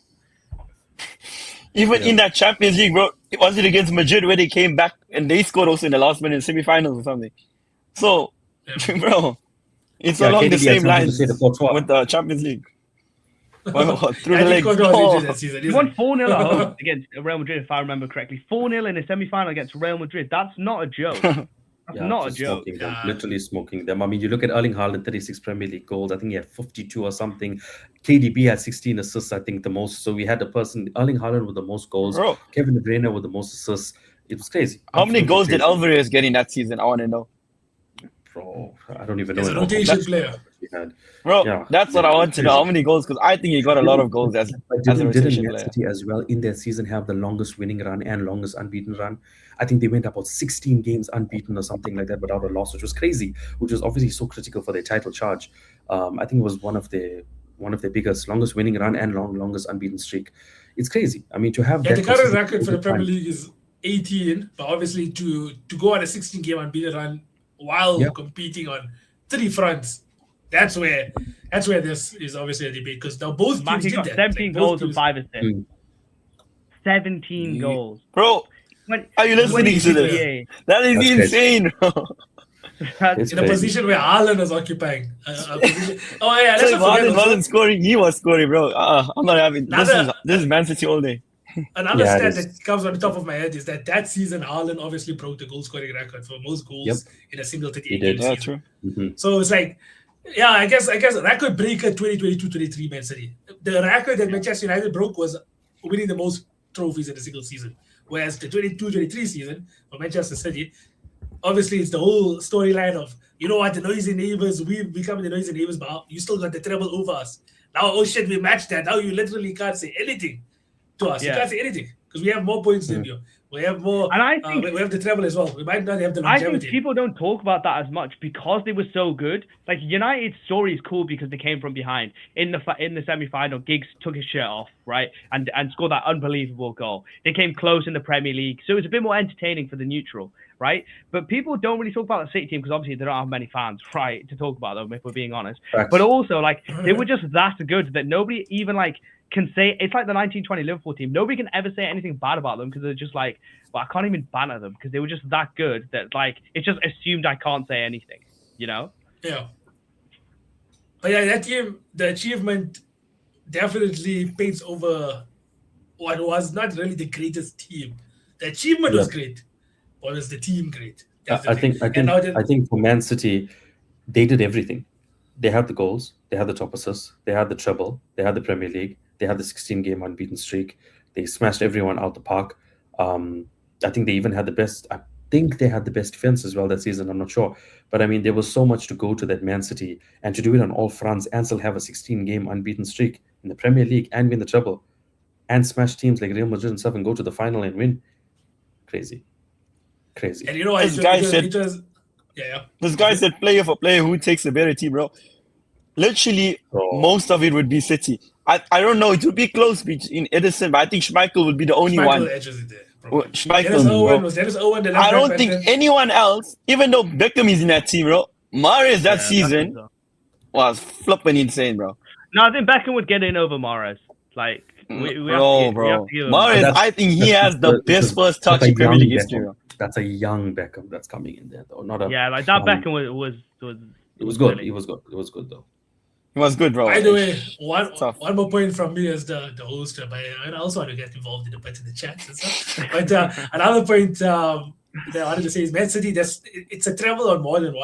Even in that Champions League, bro, was it against Madrid where they came back and they scored also in the last minute in semi-finals or something? So, bro, it's along KDB the had same something to lines say to Courtois. with the Champions League. Through I the think legs. Courtois was injured that season. He won 4-0 at home against Real Madrid, if I remember correctly. 4-0 in a semi-final against Real Madrid. That's not a joke. That's not a just joke. smoking them, literally smoking them. I mean, you look at Erling Haaland, 36 Premier League goals. I think he had 52 or something. KDB had 16 assists, I think the most. So we had the person, Erling Haaland with the most goals. Bro. Kevin De Bruyne with the most assists. It was crazy. How many Absolutely goals did crazy. Alvarez get in that season? I want to know. Bro, I don't even know. He's a what rotation player. he had. Bro, Yeah. that's what I want to know. How many goals? Because I think he got a lot of goals as a Didn't rotation Man player. City as well in their season have the longest winning run and longest unbeaten run? I think they went about 16 games unbeaten or something like that without a loss, which was crazy, which was obviously so critical for their title charge. I think it was one of their biggest, longest winning run and longest unbeaten streak. It's crazy. I mean, to have Yeah, that the current consistent record for the over time- Premier League is 18, but obviously to go on a 16-game unbeaten run while competing on 3 fronts, that's where this is obviously a debate, because now both Mark, teams he did got that. 17 Like, both goals and teams- 5 assists. Mm. 17 goals. Bro, When, are you listening to this? Yeah. That is That's crazy. insane, bro. It's in a crazy. position where Haaland is occupying. A position. Oh yeah, let's So not forget Haaland also, wasn't scoring, he was scoring, bro. I'm not having Another- this is Man City all day. another Yeah, it stat is. that comes on the top of my head is that season Haaland obviously broke the goal scoring record for most goals in a single 38 did. game Yeah, season. true. Mhm. So it's like, yeah, I guess record breaker 2022-23 Man City. The record that Manchester United broke was winning the most trophies in a single season. Whereas the 22-23 season for Manchester City, obviously it's the whole storyline of, you know what, the noisy neighbors, we become the noisy neighbors, but you still got the treble over us. Now, oh shit, we matched that. Now you literally can't say anything to us. You Yeah. can't say anything because we have more points than you. We have more. And I think- we have the treble as well. We might not have the I longevity. think people don't talk about that as much because they were so good. Like United's story is cool because they came from behind in the semi-final. Giggs took his shirt off, right, and scored that unbelievable goal. They came close in the Premier League, so it was a bit more entertaining for the neutral, right? But people don't really talk about the City team because obviously they don't have many fans, right, to talk about them if we're being honest. Facts. But also like they were just that good that nobody even like can say it's like the 1920 Liverpool team. Nobody can ever say anything bad about them because they're just like, well, I can't even banter them because they were just that good that like it's just assumed I can't say anything, you know? Yeah. But yeah, that team, the achievement definitely paints over what was not really the greatest team. The achievement was great, but was the team great? That's the I thing. think And now that- I think for Man City, they did everything. They had the goals, they had the top assists, they had the treble, they had the Premier League, they had the 16-game unbeaten streak. They smashed everyone out the park. I think they even had the best. I think they had the best defense as well that season. I'm not sure, but I mean, there was so much to go to that Man City, and to do it on all fronts and still have a 16-game unbeaten streak in the Premier League and win the treble, and smash teams like Real Madrid and stuff and go to the final and win. Crazy. and you know what? This guy said- it was yeah. This guy said player for player, who takes the better team, bro. Literally, Oh. most of it would be City. I don't know. It would be close between Edison, but I think Schmeichel would be the only Michael one. edges it there. Well, Dennis Schmeichel, Owen bro. was Dennis Owen. The left I don't back think then. anyone else, even though Beckham is in that team, bro. Mahrez that season was flipping insane, bro. No, I think Beckham would get in over Mahrez. Like we have Bro. to give him Mahrez, That's- I think he has the best first touch That's a in Premier young League history, Beckham. bro. That's a young Beckham that's coming in there, though. Not a Yeah, like that young- Beckham was It was good. really- It was good. It was good though. He was good, bro. By the way, one Tough. more point from me as the host, but I also want to get involved in the chat and stuff. But another point that I wanted to say is Man City. It's a treble on more than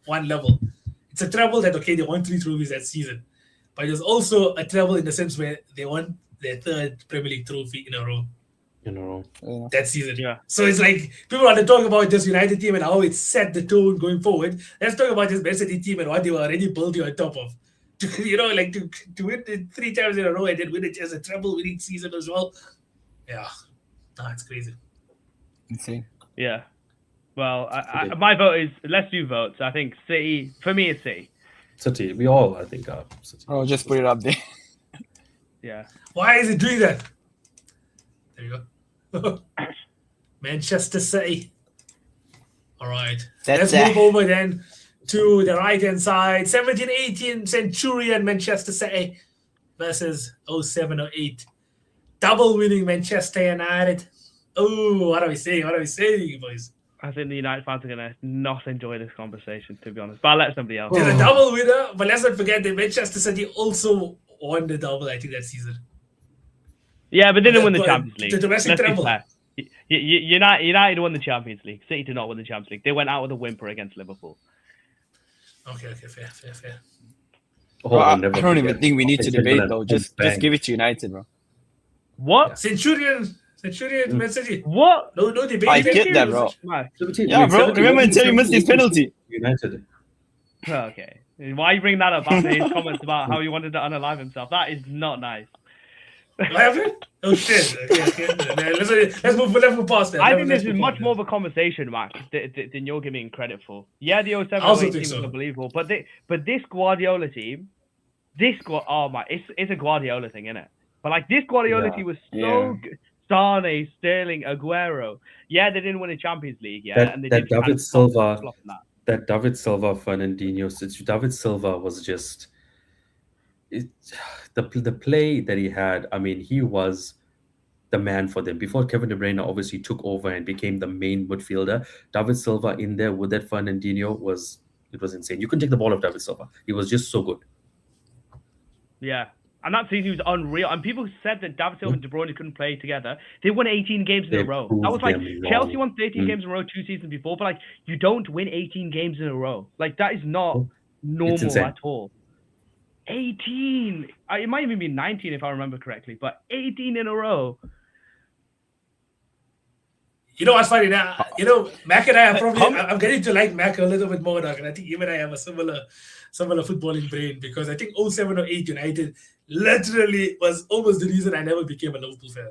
one level. It's a treble that they won 3 trophies that season, but there's also a treble in the sense where they won their 3rd Premier League trophy in a row You know. that season. Yeah. So it's like people want to talk about this United team and how it set the tone going forward. Let's talk about this Man City team and what they were already building on top of. You know, like to win it 3 times in a row and then win it as a treble winning season as well. Yeah, it's crazy. Insane. Yeah. Well, my vote is let's do votes. I think City for me is City. City. We all, I think, are City. Oh, just put it up there. Yeah. Why is it doing that? There you go. Manchester City. All right. That's Let's move it. over then to the right-hand side. 17-18 Centurion Manchester City versus 07-08. Double winning Manchester United. Oh, what are we saying? What are we saying, boys? I think the United fans are gonna not enjoy this conversation, to be honest. But I'll let somebody else. They're a double winner, but let's not forget that Manchester City also won the double, I think, that season. Yeah, but they didn't win the The Champions League. domestic Let's be treble. fair. United won the Champions League. City did not win the Champions League. They went out with a whimper against Liverpool. Okay, fair. Oh, Bro, I'll I never don't even forget. think we need to debate, Sunderland though. Just bang. give it to United, bro. What? Centurion, Man City. What? No debate. I get that, bro. Man. 17, Yeah, bro. 17, Remember until he 17, missed his penalty. United. Okay. Why are you bringing that up after his comments about how he wanted to unalive himself? That is not nice. What happened? Oh shit! Okay. Let's move past that. I think Let's this is move much on. more of a conversation, Max, than you're giving credit for. Yeah, the 07 I also 08 team think was so. unbelievable, but this Guardiola team, oh my, it's a Guardiola thing, isn't it? But like this Guardiola Yeah. team was so Yeah. good. Sane, Sterling, Aguero. Yeah, they didn't win a Champions League, yeah, That- and they that did kind David of flop Silva- in that. That David Silva, Fernandinho, David Silva was just the play that he had. I mean, he was the man for them. Before Kevin De Bruyne obviously took over and became the main midfielder, David Silva in there with that Fernandinho was insane. You couldn't take the ball off David Silva. He was just so good. Yeah. And that season was unreal. And people said that David Silva and De Bruyne couldn't play together. They won 18 games in a row. That was like Chelsea won 13 games in a row 2 seasons before, but like you don't win 18 games in a row. Like that is not normal at all. 18. It might even be 19 if I remember correctly, but 18 in a row. You know what's funny now? You know, Mac and I are probably. I'm getting to like Mac a little bit more now, and I think even I have a similar footballing brain because I think 07 or 08 United literally was almost the reason I never became a Liverpool fan.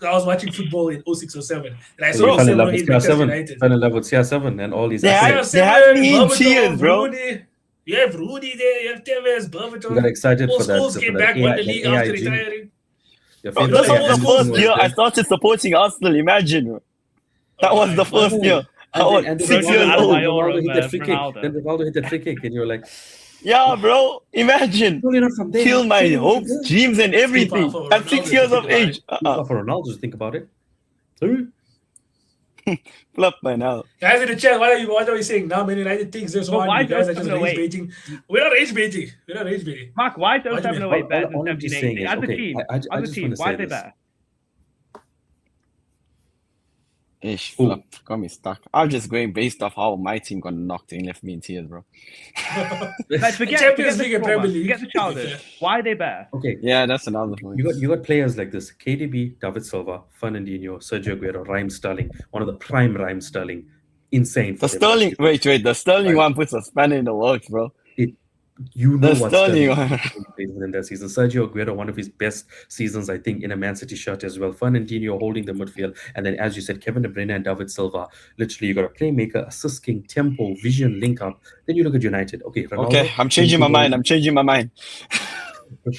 I was watching football in 06 or 07, and I saw 07 or 8 Manchester United. Fell in love with CR7 and all these. They had me in tears, bro. You have Rooney there, you have Tevez, Berbatov. You got excited for that. Scholes came back, won the league after retiring. That was the first year I started supporting Arsenal, imagine. That was the first year. I was 6 years old. Ronaldo hit that free kick. Then Ronaldo hit that free kick, and you're like, yeah, bro, imagine. Kill my hopes, dreams, and everything at 6 years of age. For Ronaldo to think about it. Flop by now. Guys in the chat, what are we saying? Now Man United thinks there's one. You guys are just rage baiting. We're not rage baiting. Mark, why is 0708 better than all I'm just saying 17 is, as a team? Why are they better? Ish, flop, got me stuck. I'm just going based off how my team got knocked and left me in tears, bro. Like, forget the childhood. Why are they better? Okay. Yeah, that's another point. You got players like this: KDB, David Silva, Fernandinho, Sergio Aguero, Raheem Sterling, one of the prime Raheem Sterling. Insane. The Sterling, wait, the Sterling one puts a spanner in the works, bro. You know what Sterling in that season. Sergio Aguero, one of his best seasons, I think, in a Man City shirt as well. Fernandinho holding the midfield. And then, as you said, Kevin De Bruyne and David Silva. Literally, you got a playmaker, assist king, tempo, vision, link up. Then you look at United. Okay, Ronaldo, I'm changing my mind.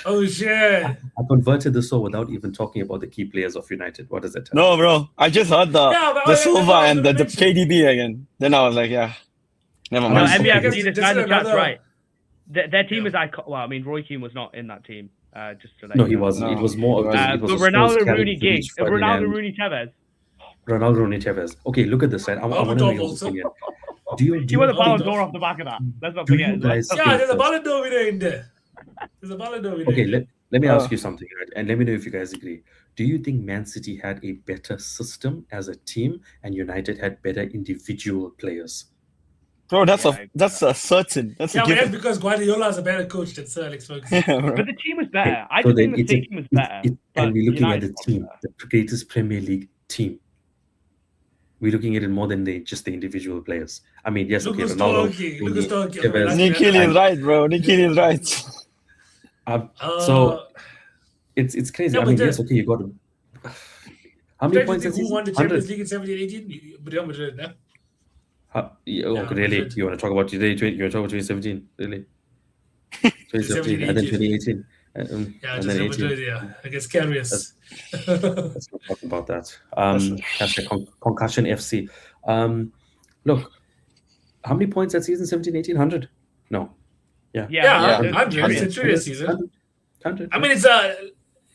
Oh, shit. I converted this all without even talking about the key players of United. What does that tell No, bro. I just heard the Silva and the KDB again. Then I was like, yeah, never mind. No, MBFC, that's right. Their team is iconic. Well, I mean, Roy Keane was not in that team. Just to no, he wasn't. It was more of just. But Ronaldo, Rooney, gig. Ronaldo, Rooney, Tevez. Ronaldo, Rooney, Tevez. Okay, look at this side. I want to know your opinion. You want the Ballon d'Or off the back of that? Let's not forget. There's a Ballon d'Or winner in there. Okay, let me ask you something, right? And let me know if you guys agree. Do you think Man City had a better system as a team and United had better individual players? Bro, that's a certain. That's that's because Guardiola is a better coach than Sir Alex Ferguson. But the team was better. I just think the team was better. And we're looking at the team, the greatest Premier League team. We're looking at it more than just the individual players. I mean, yes, okay, Ronaldo. Nikhil is right, bro. Nikhil is right. So it's crazy. I mean, yes, okay, you got to. How many points? Who won the Champions League in 17-18? Real Madrid, no? Really? You want to talk about today? You want to talk about 2017? Really? 2017 and then 2018. And then 18. Against Carriers. Let's not talk about that. Hashtag Concussion FC. Look, how many points that season? 17-18? 100? No. Yeah. 100. It's a serious season. 100. I mean,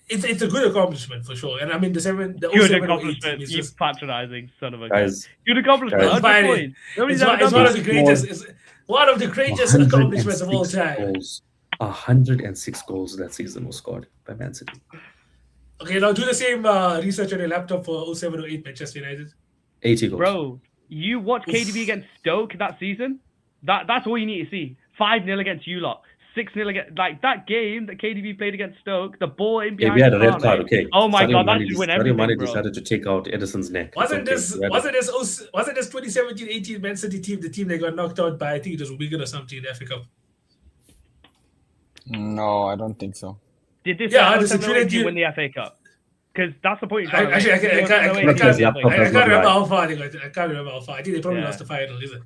it's a good accomplishment for sure. And I mean, the good accomplishment. You patronizing son of a guys. Good accomplishment. It's one of the greatest. It's one of the greatest accomplishments of all time. 106 goals that season was scored by Man City. Okay, now do the same research on your laptop for 07-08 Manchester United. 80 goals. Bro, you watch KDB against Stoke that season? That's all you need to see. 5-0 against you lot. 6-0 against, like that game that KDB played against Stoke, the ball in behind. We had a red card, okay. Oh my God, that should win everything, Mane bro. decided to take out Edison's neck. Wasn't this 2017-18 Man City team the team that got knocked out by, I think it was Wigan or something in the FA Cup? No, I don't think so. Did this team win the FA Cup? Because that's the point. I can't remember how far they got. I can't remember how far. I think they probably lost the final, is it?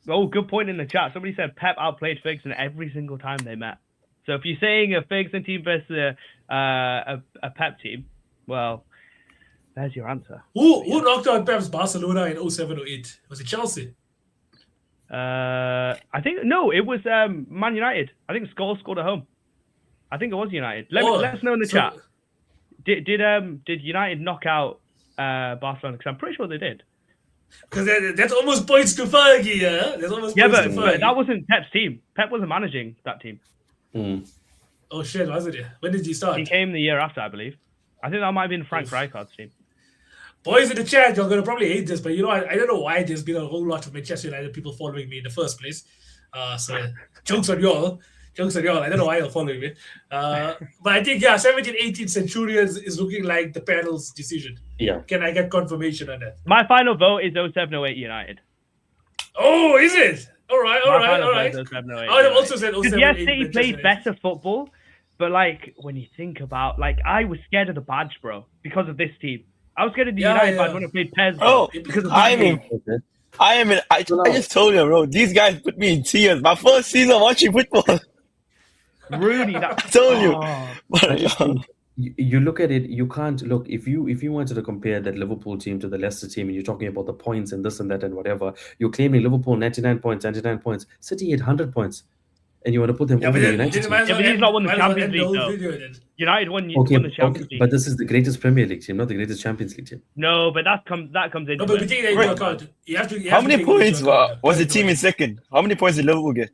Oh, good point in the chat. Somebody said Pep outplayed Ferguson every single time they met. So if you're saying a Ferguson team versus a Pep team, well, there's your answer. Who knocked out Pep's Barcelona in 07-08? Was it Chelsea? I think no, it was Man United. I think Scholes scored at home. I think it was United. Let us know in the chat. Did United knock out Barcelona? Because I'm pretty sure they did. Because that's almost points to Fergie, yeah? That's almost points to Fergie. But that wasn't Pep's team. Pep wasn't managing that team. Oh shit, wasn't it? When did he start? He came the year after, I believe. I think that might have been Frank Rijkaard's team. Boys in the chat, you're gonna probably hate this, but you know, I don't know why there's been a whole lot of Manchester United people following me in the first place. So jokes on y'all. I don't know why you're following me. But I think 17-18 Centurions is looking like the panel's decision. Yeah. Can I get confirmation on that? My final vote is 07-08 United. Oh, is it? All right. I would have also said 07-08. Yes, City played better football, but like when you think about, like, I was scared of the badge, bro, because of this team. I was scared of the United badge when I played PES. Oh, because of I just told you, bro. These guys put me in tears. My first season watching football. Rooney, I told you. You look at it, you can't look if you wanted to compare that Liverpool team to the Leicester team and you're talking about the points and this and that and whatever, you're claiming Liverpool 99 points, City 800 points, and you want to put them over the United team. But he's not won the Champions League though. United won the Champions League. But this is the greatest Premier League team, not the greatest Champions League team. No, but that comes into No, but we take that into account. You have to How many points was the team in second? How many points did Liverpool get?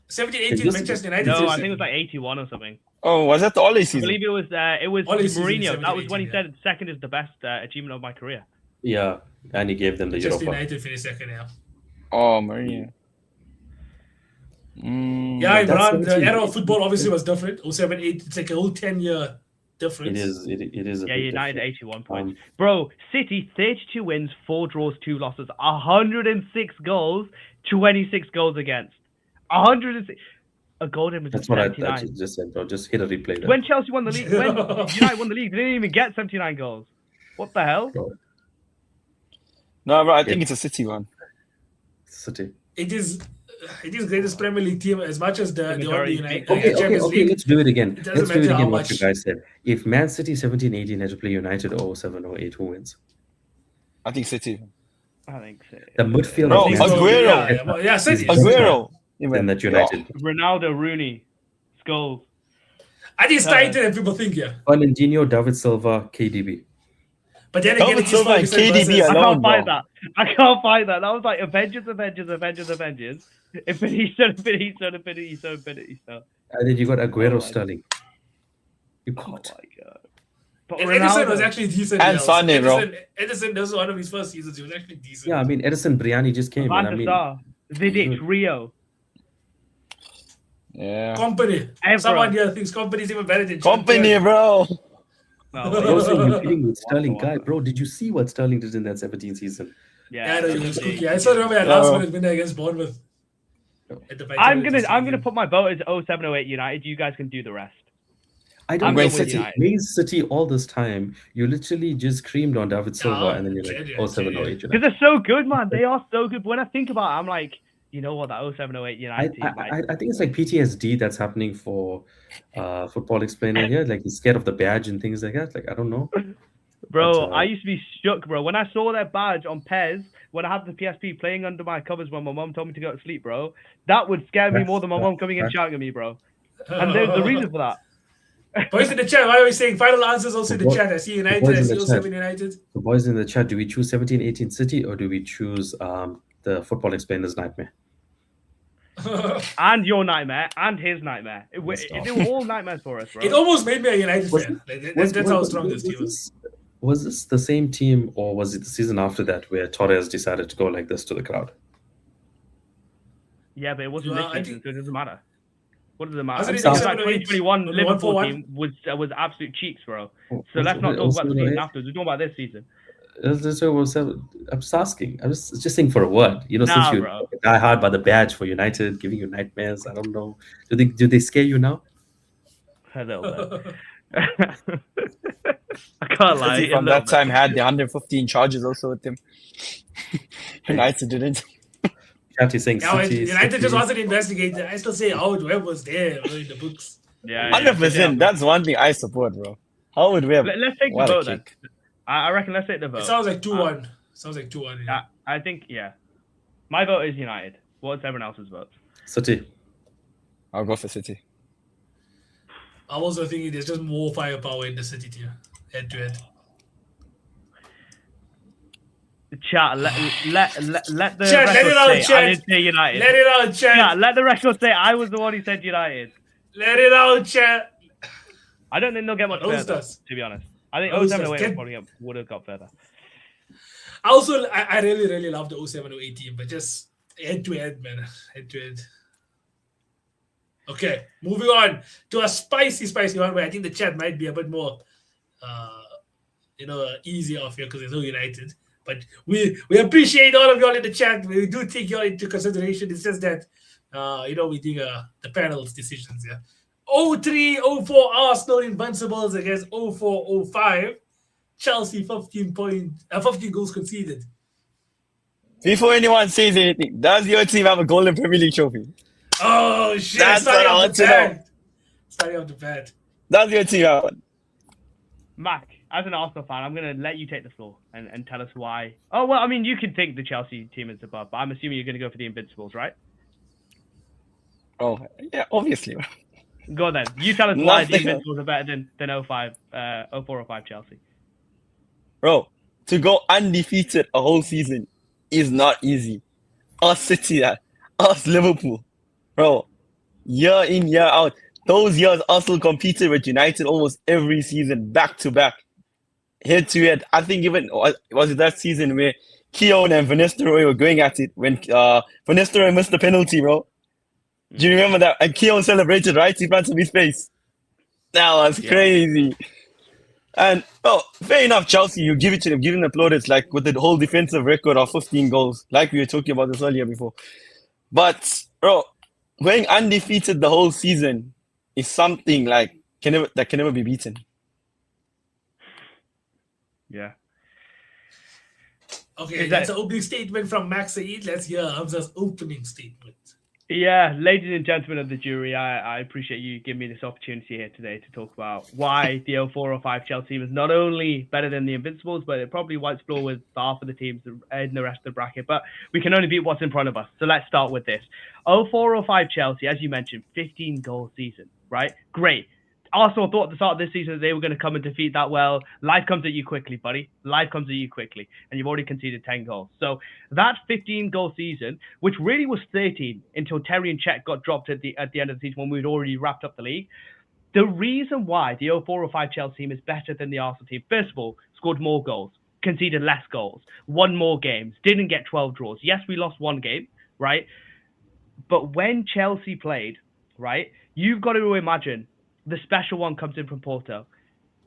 17-18 Manchester United. No, I think it was like 81 or something. Oh, was that the Ole I season? believe it was Mourinho. That was when he 17-18, said second is the best achievement of my career. Yeah, and he gave them the Manchester Europa. United finished second, yeah. Oh, Mourinho. Yeah, Imran, the era of football obviously was different. 07-8, it's like a whole 10-year difference. It is. Yeah, United 81 points. Bro, City 32 wins, 4 draws, 2 losses, 106 goals, 26 goals against. 106. A goal difference. That's what I just said, bro. Just hit a replay there. When Chelsea won the league, when United won the league, they didn't even get 79 goals. What the hell? Bro. No, bro, I think it's a City one. City. It is greatest Premier League team as much as the only United. Okay, let's do it again. It doesn't Let's do it matter how again what much. you guys said. If Man City 17-18 had to play United 07-08, who wins? I think City. I think so. The midfield Bro, of Man City Aguero. Yeah, City. Aguero. in that United. Ronaldo, Rooney, Scholes. I think it's tighter than people think, yeah. Fernandinho, David Silva, KDB. But then again, David it's Silva and Ferguson KDB versus- I alone. can't fight bro. that. I can't fight that. That was like Avengers. Infinity. And then you got Aguero, Oh my- Sterling. You Oh can't. my god. But And Edison was Ronaldo, actually decent. And Nels. Sane, bro. Edison, this was one of his first seasons. He was actually decent. Yeah, I mean, Edison Briani just came in. I Banter mean, Star, Vidic, Rio. Yeah. Company. Evra. Someone here thinks Company is even better than Company, bro. No, also, you're dealing with Sterling. Wonder. Guy, bro, did you see what Sterling did in that 17 season? Yeah, yeah. no, he was cookie. I still remember that last minute winner against Bournemouth. At the I'm Vitality gonna season. put my vote as 07-08 United. You guys can do the rest. I I'm don't going know. with City. United. Main City all this time. You literally just creamed on David Silva and then you're like, yeah, 07 yeah. 08 Because United. they're so good, man. They are so good. But when I think about it, I'm like, you know what, that 07-08 United team. I think it's like PTSD that's happening for Football Explainer here. Like he's scared of the badge and things like that. Like, I don't know. Bro, But, I used to be shook, bro. When I saw that badge on PES, when I had the PSP playing under my covers when my mom told me to go to sleep, bro, that would scare me more than my mom coming and shouting at me, bro. And there's the reason for that. Boys in the chat, why are we saying final answers also in the boy- chat? I see United, boys I in see the 07 United. The boys in the chat, do we choose 17-18 City or do we choose the Football Explainer's nightmare? And your nightmare, and his nightmare. They were all nightmares for us, bro. It almost made me a United Was- fan. Like, that's how strong this team was. Was this the same team or was it the season after that where Torres decided to go like this to the crowd? Yeah, but it wasn't Well, this I season, think- so it doesn't matter. What does it matter? Wasn't it Because 07 that or 08? 2021 Was it Liverpool 1-4-1? team was absolute cheeks, bro. Oh, So let's not talk about the 07 or season 08? afterwards. We're talking about this season. I'm just asking. I'm just saying for a word. You know, Nah, since you bro. die hard by the badge for United, giving you nightmares. I don't know. Do they scare you now? A little bit. I can't lie. City a from little that bit. time had the 115 charges also with them. United didn't. Chat is saying Yeah, well, City. United City. just wasn't investigated. I still say Howard Webb was there in the books. Yeah, 100%. That's one thing I support, bro. How would we have? Let's take the What a vote then. kick. I reckon let's take the vote. It sounds like 2-1. Sounds like 2-1. Yeah. I think, yeah. My vote is United. What's everyone else's vote? City. I'll go for City. I'm also thinking there's just more firepower in the City team, head to head. Chat, let the Chat, let record it out, say I chat. didn't say United. Let it out, chat. Chat, let the record say I was the one who said United. Let it out, chat. I don't think they'll get much Roast further, us. to be honest. I think Roast 07 us. away Get- probably would have got further. I really love the 07-08 team, but just head to head, man. Head to head. Okay, moving on to a spicy one where I think the chat might be a bit more, easier off here because there's no United. But we appreciate all of y'all in the chat. We do take y'all into consideration. It's just that, we think the panel's decisions here. 03-04 Arsenal Invincibles against 04-05 Chelsea 15 goals conceded. Before anyone says anything, does your team have a golden Premier League trophy? Oh shit! That's what I want to know. Starting off the bat. Does your team have one? Mac, as an Arsenal fan, I'm going to let you take the floor and tell us why. Oh, well, I mean, you can think the Chelsea team is above, but I'm assuming you're going to go for the Invincibles, right? Oh, yeah, obviously. Go on then. You tell us why the Nothing. Invincibles are better than 04-05 Chelsea. Bro, to go undefeated a whole season is not easy. Us City, us Liverpool. Bro, year in, year out. Those years Arsenal competed with United almost every season, back to back. Head to head. I think even, was it that season where Keown and Van Nistelrooy were going at it when Van Nistelrooy missed the penalty, bro? Do you remember that? And Keown celebrated right in front of his face. That was crazy. And, fair enough, Chelsea, you give it to them, give them the plaudits, like with the whole defensive record of 15 goals, like we were talking about this earlier before. But, bro, going undefeated the whole season is something like that can never be beaten. Yeah. Okay, that's an opening statement from Max Saeed. Let's hear Hamza's opening statement. Yeah, ladies and gentlemen of the jury, I appreciate you giving me this opportunity here today to talk about why the 04-05 Chelsea team is not only better than the Invincibles, but it probably wipes floor with half of the teams in the rest of the bracket. But we can only beat what's in front of us. So let's start with this. 04-05 Chelsea, as you mentioned, 15-goal season, right? Great. Arsenal thought at the start of this season that they were going to come and defeat that well. Life comes at you quickly, buddy. Life comes at you quickly. And you've already conceded 10 goals. So that 15-goal season, which really was 13 until Terry and Cech got dropped at the end of the season when we'd already wrapped up the league. The reason why the 04-05 Chelsea team is better than the Arsenal team, first of all, scored more goals, conceded less goals, won more games, didn't get 12 draws. Yes, we lost one game, right? But when Chelsea played, right, you've got to imagine the special one comes in from Porto.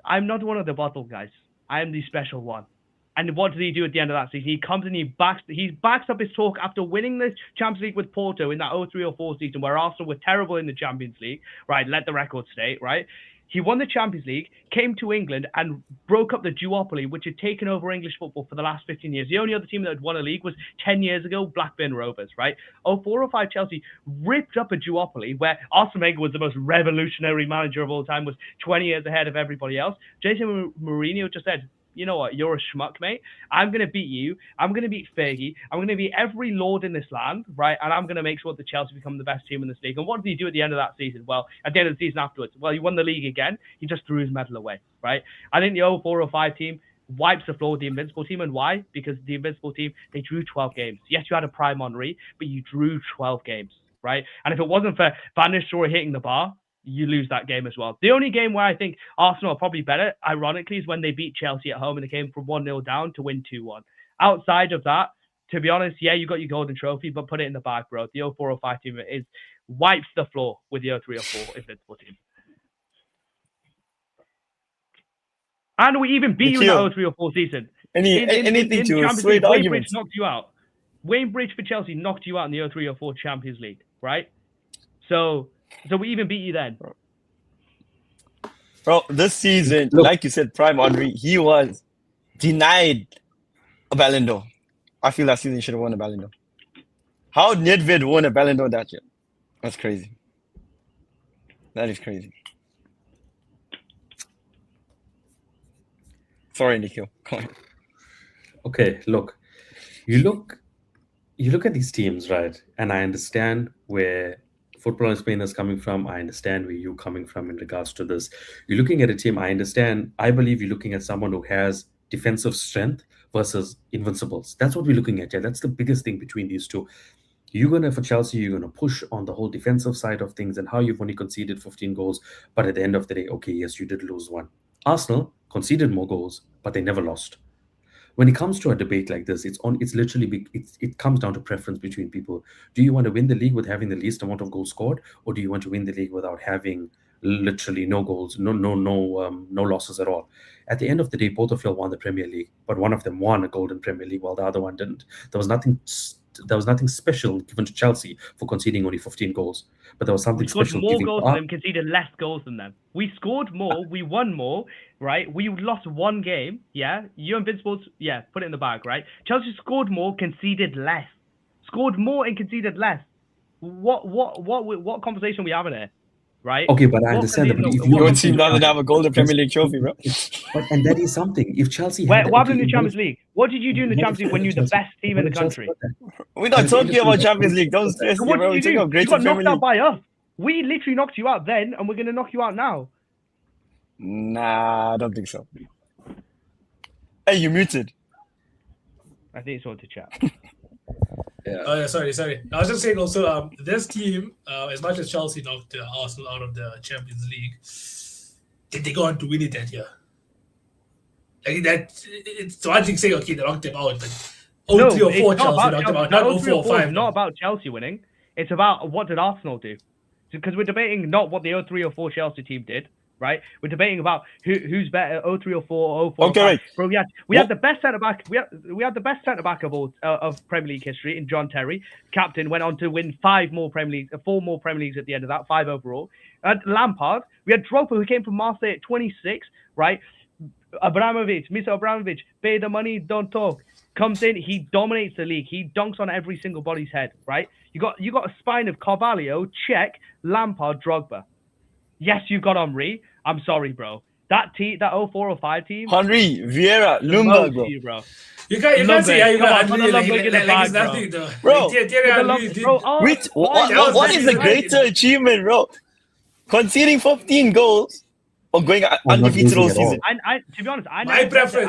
I'm not one of the bottle guys. I am the special one. And what does he do at the end of that season? He comes and he backs up his talk after winning the Champions League with Porto in that 03-04 season where Arsenal were terrible in the Champions League. Right, let the record state, right? He won the Champions League, came to England and broke up the duopoly, which had taken over English football for the last 15 years. The only other team that had won a league was 10 years ago, Blackburn Rovers, right? 04-05 Chelsea ripped up a duopoly where Arsene Wenger was the most revolutionary manager of all time, was 20 years ahead of everybody else. Jason Mourinho just said, you know what, you're a schmuck, mate. I'm going to beat you. I'm going to beat Fergie. I'm going to beat every lord in this land, right? And I'm going to make sure that Chelsea become the best team in this league. And what did he do at the end of that season? Well, at the end of the season afterwards, well, he won the league again. He just threw his medal away, right? I think the 04-05 team wipes the floor with the Invincible team. And why? Because the Invincible team, they drew 12 games. Yes, you had a prime Henry, but you drew 12 games, right? And if it wasn't for Van Nistelrooy hitting the bar, you lose that game as well. The only game where I think Arsenal are probably better, ironically, is when they beat Chelsea at home and they came from 1-0 down to win 2-1. Outside of that, to be honest, yeah, you got your golden trophy, but put it in the bag, bro. The 04-05 team wipes the floor with the 03-04 Invincible team. And we even beat you in the 03-04 season. Anything to Champions sway League, the Wayne argument. Bridge knocked you out. Wayne Bridge for Chelsea knocked you out in the 03-04 Champions League, right? So we even beat you then. Bro, this season, like you said, Prime Henry, he was denied a Ballon d'Or. I feel that season he should have won a Ballon d'Or. How Nedved won a Ballon d'Or that year? That's crazy. That is crazy. Sorry, Nikhil. Come on. Okay, look. You look at these teams, right? And I understand where football in Spain is coming from. I understand where you're coming from in regards to this. You're looking at a team. I understand. I believe you're looking at someone who has defensive strength versus invincibles. That's what we're looking at. Yeah, that's the biggest thing between these two. You're gonna for Chelsea, you're gonna push on the whole defensive side of things and how you've only conceded 15 goals, but at the end of the day, okay, yes, you did lose one. Arsenal conceded more goals, but they never lost. When it comes to a debate like this, it's literally it comes down to preference between people. Do you want to win the league with having the least amount of goals scored, or do you want to win the league without having literally no goals, no losses at all? At the end of the day, both of you won the Premier League, but one of them won a golden Premier League while the other one didn't. There was nothing special given to Chelsea for conceding only 15 goals, but there was something We scored special more giving goals than them, conceded less goals than them. We scored more, we won more, right? We lost one game, yeah? You Invincibles, yeah, put it in the bag, right? Chelsea scored more, conceded less. Scored more and conceded less. What conversation are we having here? Right? Okay, but I understand that. But if your team doesn't have a golden Premier League trophy, bro. And that is something. If Chelsea, what happened in the Champions League? What did you do in the Champions League when you were the best team in the country? We're not talking about Champions League. Don't stress, so what bro. did you do? You got knocked out by us. We literally knocked you out then, and we're gonna knock you out now. Nah, I don't think so. Hey, you muted. I think it's all to chat. Yeah. Oh yeah, sorry. I was just saying also, this team, as much as Chelsea knocked Arsenal out of the Champions League, did they go on to win it that year? Like that, it's one thing saying okay, they knocked them out, but 03 or 4 Chelsea knocked them out, not 04 or 5. It's not about Chelsea winning. It's about what did Arsenal do? Because we're debating not what the 03 or 4 Chelsea team did. Right, we're debating about who's better, 03 or 4 or 04. Okay, right. Bro, we had the best centre back. We had the best centre back of Premier League history in John Terry. Captain went on to win 4 more Premier Leagues at the end of that, 5 overall. Lampard. We had Drogba, who came from Marseille at 26. Right, Mr. Abramovich, pay the money, don't talk. Comes in, he dominates the league. He dunks on every single body's head. Right, you got a spine of Carvalho, Cech, Lampard, Drogba. Yes, you've got Henry. I'm sorry, bro. That 04 or 5 team. Henry, Vieira, Lumba, bro. You can't say you got Henry like it's nothing, though. Bro, what is the great greater achievement, bro? Conceding 15 goals or going undefeated all season? To be honest, I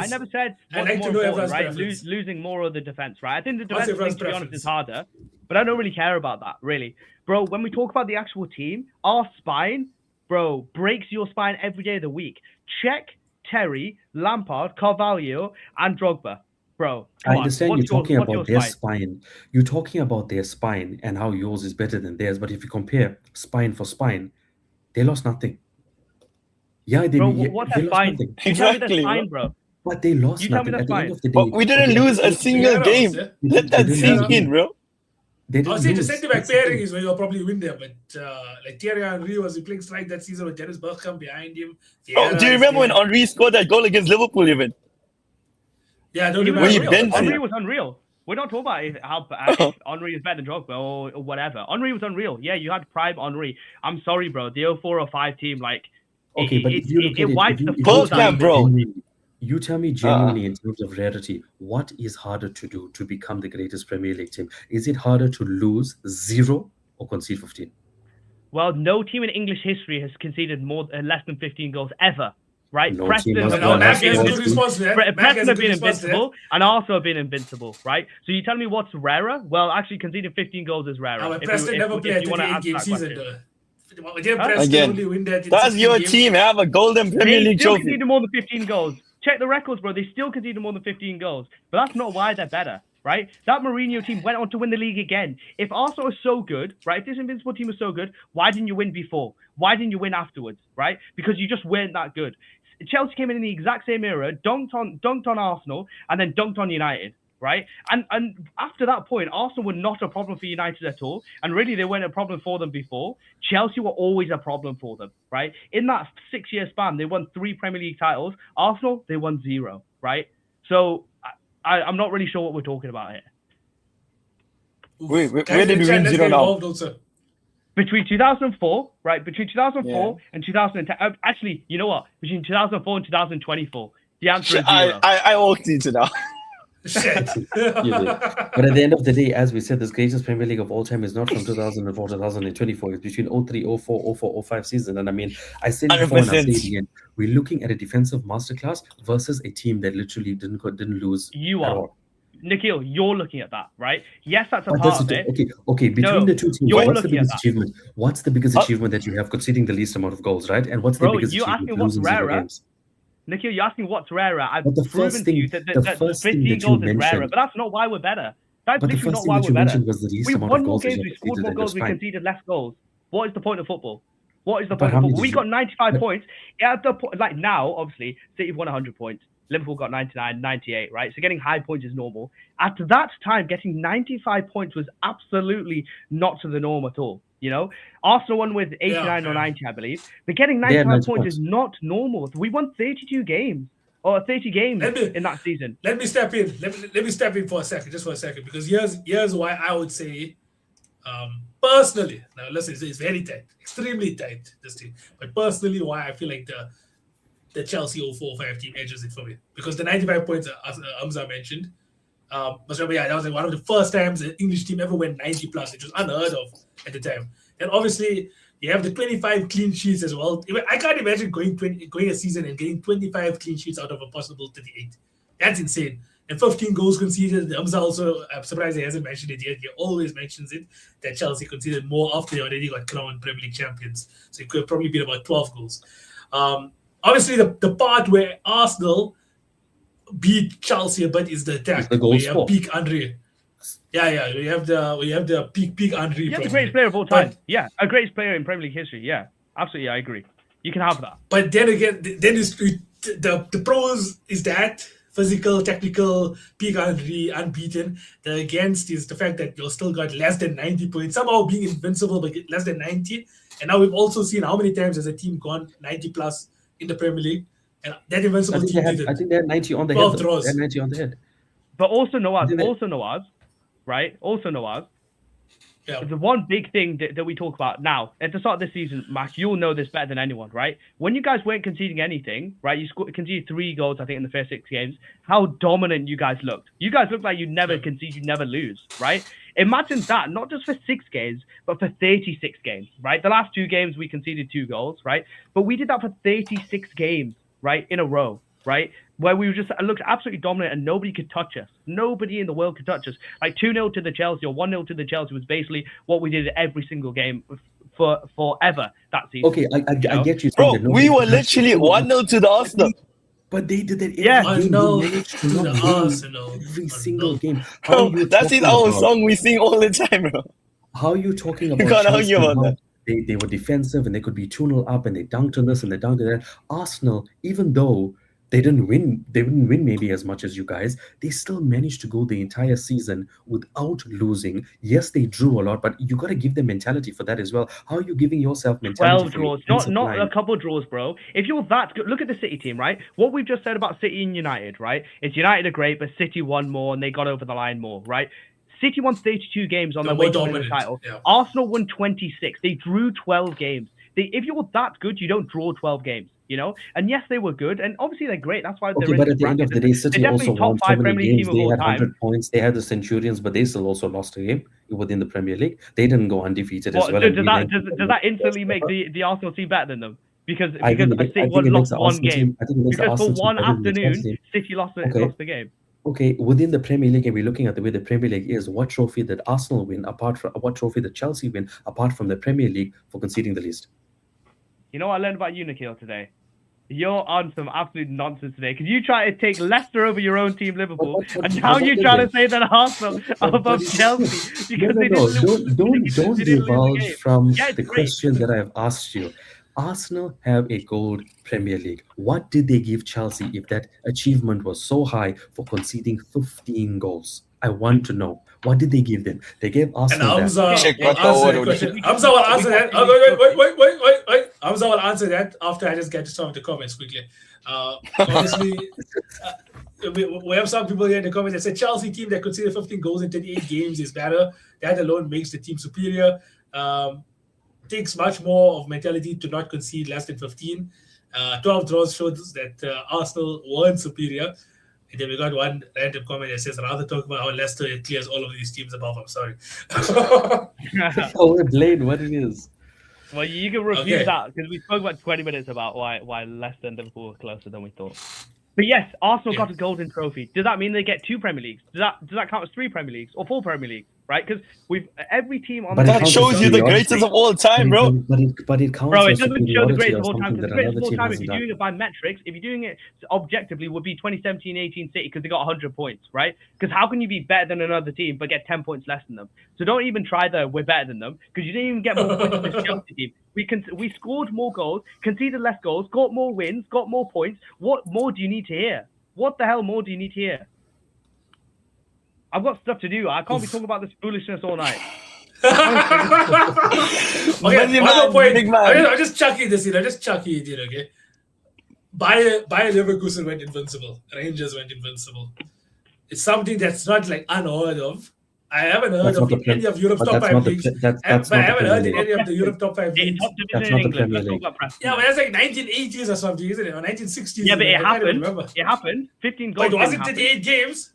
never said what's more important, right? Losing more of the defense, right? I think the defense, to be honest, is harder, but I don't really care about that, really. Bro, when we talk about the actual team, our spine, bro, breaks your spine every day of the week. Cech, Terry, Lampard, Carvalho, and Drogba. Bro, I understand you're talking about their spine. You're talking about their spine and how yours is better than theirs. But if you compare spine for spine, they lost nothing. Yeah, they, what's they that lost spine? nothing. Exactly, spine, bro. But they lost nothing. At the end of the day, but we didn't lose a single game. Let that sink in, bro. I'll say the centre-back pairing is where you'll probably win there, but like Thierry Henry was playing strike that season with Dennis Bergkamp behind him. Oh, do you remember when Henry scored that goal against Liverpool even? Yeah, I don't remember. Henry was unreal. We're not talking about if Henry is better than Drogba or whatever. Henry was unreal. Yeah, you had prime Henry. I'm sorry, bro. The 04 or 5 team, like, okay, but if you look at wipes the Bergkamp, bro. You tell me genuinely, in terms of rarity, what is harder to do to become the greatest Premier League team? Is it harder to lose 0 or concede 15? Well, no team in English history has conceded less than 15 goals ever, right? No Preston team have been invincible and also have been invincible, right? So you tell me what's rarer? Well, actually, conceding 15 goals is rarer. Preston never played a 38-game season, though. Again, does your team have a golden Premier League trophy? They still conceded more than 15 goals. Check the records, bro. They still conceded more than 15 goals. But that's not why they're better, right? That Mourinho team went on to win the league again. If Arsenal is so good, right? If this Invincible team is so good, why didn't you win before? Why didn't you win afterwards, right? Because you just weren't that good. Chelsea came in the exact same era, dunked on Arsenal, and then dunked on United, right? And after that point, Arsenal were not a problem for United at all. And really, they weren't a problem for them before. Chelsea were always a problem for them, right? In that 6-year span, they won 3 Premier League titles. Arsenal, they won 0, right? So I'm not really sure what we're talking about here. Wait, where did we win 0 now? Between 2004, right? Between 2004 and 2010. Actually, you know what? Between 2004 and 2024. The answer is 0. I walked into that. Shit. But at the end of the day, as we said, this greatest Premier League of all time is not from 2004 2024. It's between 03, 04, 04, 05 season. And I mean, I said it before and I'll say it 100%. again. We're looking at a defensive masterclass versus a team that literally didn't lose You at are. all. Nikhil, you're looking at that, right? Yes, that's a But part of it. okay. Between the two teams, you're what's the looking at biggest that. achievement? What's the biggest achievement that you have, conceding the least amount of goals, right? And what's the Bro, biggest you achievement? asking what's Losing 0 rarer? games. Nikhil, you're asking what's rarer. I've But the proven first to you thing- that, the that first thing 15 that you goals is rarer, mentioned- but that's not why we're better. That's But the literally first not thing why that we're you better. mentioned was the least We amount won of more goals that games, you we have scored conceded, more and goals, that's we fine. conceded less goals. What is the point of football? What is the But point how of many football? did We you- got 95 but- points. At the point, like now, obviously, City have won 100 points. Liverpool got 99, 98, right? So getting high points is normal. At that time, getting 95 points was absolutely not to the norm at all. You know, Arsenal won with 89 or 90, I believe. But getting They had 95 90 points points. is not normal. We won 32 games or 30 games in that season. Let me step in. Let me step in for a second, just for a second, because here's why I would say, personally, now listen, it's very tight, extremely tight, this team. But personally, why I feel like the Chelsea 04-05 team edges it for me, because the 95 points as Hamza mentioned. But remember, yeah, that was like one of the first times an English team ever went 90 plus, which was unheard of at the time. And obviously, you have the 25 clean sheets as well. I can't imagine going a season and getting 25 clean sheets out of a possible 38. That's insane. And 15 goals conceded. Hamza also, I'm surprised he hasn't mentioned it yet. He always mentions it, that Chelsea conceded more after they already got crowned Premier League champions. So it could have probably been about 12 goals. Obviously, the part where Arsenal beat Chelsea a bit is the attack. It's the goal we score. have peak Andre. Yeah. We have the peak Andre. Yeah, the probably. greatest player of all time. But- Yeah, a greatest player in Premier League history. Yeah, absolutely, I agree. You can have that. But then again, the pros is that physical, technical, peak Andre, unbeaten. The against is the fact that you've still got less than 90 points, somehow being invincible, but less than 90. And now we've also seen how many times has a team gone 90 plus in the Premier League. And that invincible team did I it. think they had 90 on the 12 head. draws. They had 90 on the head. But also Nawaz, Didn't right? Also Nawaz. Yeah. The one big thing that we talk about now, at the start of this season, Max, you'll know this better than anyone, right? When you guys weren't conceding anything, right? You conceded 3 goals, I think, in the first 6 games. How dominant you guys looked. You guys looked like you never concede, you never lose, right? Imagine that, not just for 6 games, but for 36 games, right? The last 2 games, we conceded 2 goals, right? But we did that for 36 games, right? In a row, right? Where we just looked absolutely dominant and nobody could touch us. Nobody in the world could touch us. Like 2-0 to the Chelsea or 1-0 to the Chelsea was basically what we did every single game for forever that season. Okay, I get you. saying Bro, that we nobody were can- literally 1-0 to the Arsenal. But they did that every Yeah. game. Arsenal They managed to to not the win Arsenal. every Arsenal. single game. How Bro, are you that is talking our about- song we sing all the time, bro. How are you talking about can't Chelsea argue about how that. They were defensive and they could be 2-0 up and they dunked on this and they dunked on that. Arsenal, even though they didn't win maybe as much as you guys, they still managed to go the entire season without losing. Yes, they drew a lot, but you got to give them mentality for that as well. How are you giving yourself mentality 12 for your draws, not defensive line? a couple draws, bro. If you're that good, look at the City team, right? What we've just said about City and United, right? It's United are great, but City won more and they got over the line more, right? City won 32 games on They're their way more to winning the dominant, title. yeah. Arsenal won 26. They drew 12 games. If you're that good, you don't draw 12 games, you know? And yes, they were good, and obviously they're great. That's why they're Okay, in but this at the end of bracket. the day, They're City also definitely won top so 5 many Premier League games. team of They all had time. 100 points. They had the Centurions, but they still also lost a game within the Premier League. They didn't go undefeated as What, well. does, and that, we does that instantly make the Arsenal team better than them? Because I think City it makes lost the one Arsenal game. team- I think it makes the Because for Arsenal team one better than the afternoon, Chelsea team. City lost Okay. the game. Okay, within the Premier League, and we're looking at the way the Premier League is, what trophy did Arsenal win apart from what trophy did Chelsea win apart from the Premier League for conceding the least? You know what I learned about you, Nikhil, today? You're on some absolute nonsense today. Because you try to take Leicester over your own team, Liverpool, and now you're trying to say that Arsenal are above Chelsea because they didn't lose. Don't they didn't lose the divulge game. from Yeah, it's the great. question that I have asked you. Arsenal have a gold Premier League. What did they give Chelsea if that achievement was so high for conceding 15 goals? I want to know. What did they give them? They gave And Arsenal that. Hamza Check will what answer the that word question. is. Hamza will answer that. Wait. Hamza will answer that after I just get to some of the comments quickly. Obviously, we have some people here in the comments that said Chelsea team that conceded 15 goals in 38 games is better. That alone makes the team superior. Takes much more of mentality to not concede less than 15. 12 draws shows that Arsenal weren't superior. And then we got one random comment that says, rather talk about how Leicester clears all of these teams above. I'm sorry. Oh, Blaine, what it is? Well, you can refuse Okay. that because we spoke about 20 minutes about why Leicester and Liverpool were closer than we thought. But yes, Arsenal Yeah. got a golden trophy. Does that mean they get 2 Premier Leagues? Does that count as 3 Premier Leagues or 4 Premier Leagues? Right? Because every team on But it the That counts league as shows you the superiority. greatest of all time, bro. But it counts Bro, it as doesn't show the superiority greatest or of all time something because the that greatest of another all team time, if hasn't you're done. doing it by metrics, if you're doing it objectively, would be 2017-18 City because they got 100 points, right? Because how can you be better than another team but get 10 points less than them? So don't even try the we're better than them because you didn't even get more points than this Chelsea team. We scored more goals, conceded less goals, got more wins, got more points. What more do you need to hear? What the hell more do you need to hear? I've got stuff to do. I can't be talking about this foolishness all night. Okay, Busy one more man, point. big man. I'm just chucking this in. I'm just chucking it in, okay? Bayer Leverkusen went invincible. Rangers went invincible. It's something that's not like unheard of. I haven't heard That's of not the in any of Europe's but top that's 5 not the leagues. that's But I not the haven't heard Premier in League. any of the Europe top 5 It's leagues. top division That's in not the England. Premier Let's talk League. about Preston. Yeah, but that's like 1980s or something, isn't it? Or 1960s. Yeah, but even. it I can't even happened. remember. It happened. 15 But goals it didn't wasn't happen. 38 games.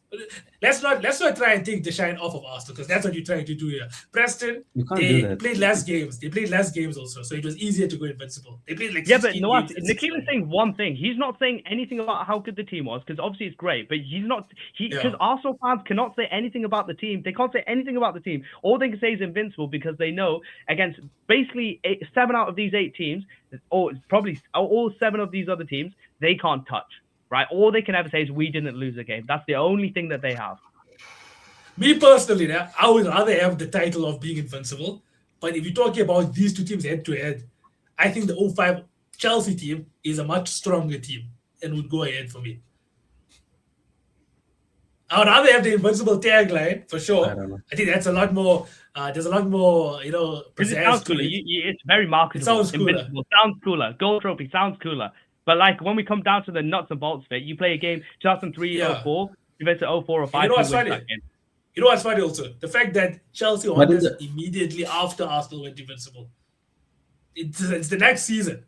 Let's not try and take the shine off of Arsenal because that's what you're trying to do here. Preston, You can't do they that. played less games. They played less games also, so it was easier to go invincible. They played like Yeah, but 16 no, games. Nikhil is saying one thing. He's not saying anything about how good the team was because obviously it's great. But he's not. Because Arsenal fans cannot say anything about the team. They can't say anything about the team. All they can say is invincible because they know against basically 7 out of these 8 teams, or probably all 7 of these other teams, they can't touch. Right? All they can ever say is we didn't lose a game. That's the only thing that they have. Me personally, I would rather have the title of being invincible. But if you're talking about these two teams head to head, I think the 05 Chelsea team is a much stronger team and would go ahead for me. I would rather have the invincible tagline for sure. I don't know. I think that's a lot more. There's a lot more, Because it pizzazz sounds to cooler. it. It's very marketable. It sounds cooler. Invincible sounds cooler. Gold trophy sounds cooler. But like when we come down to the nuts and bolts of it, you play a game 2003, Yeah. 04, you versus 04 or 05. You know what's who wins funny? that game? You know what's funny also? The fact that Chelsea won But in this the- immediately after Arsenal went invincible. It's the next season.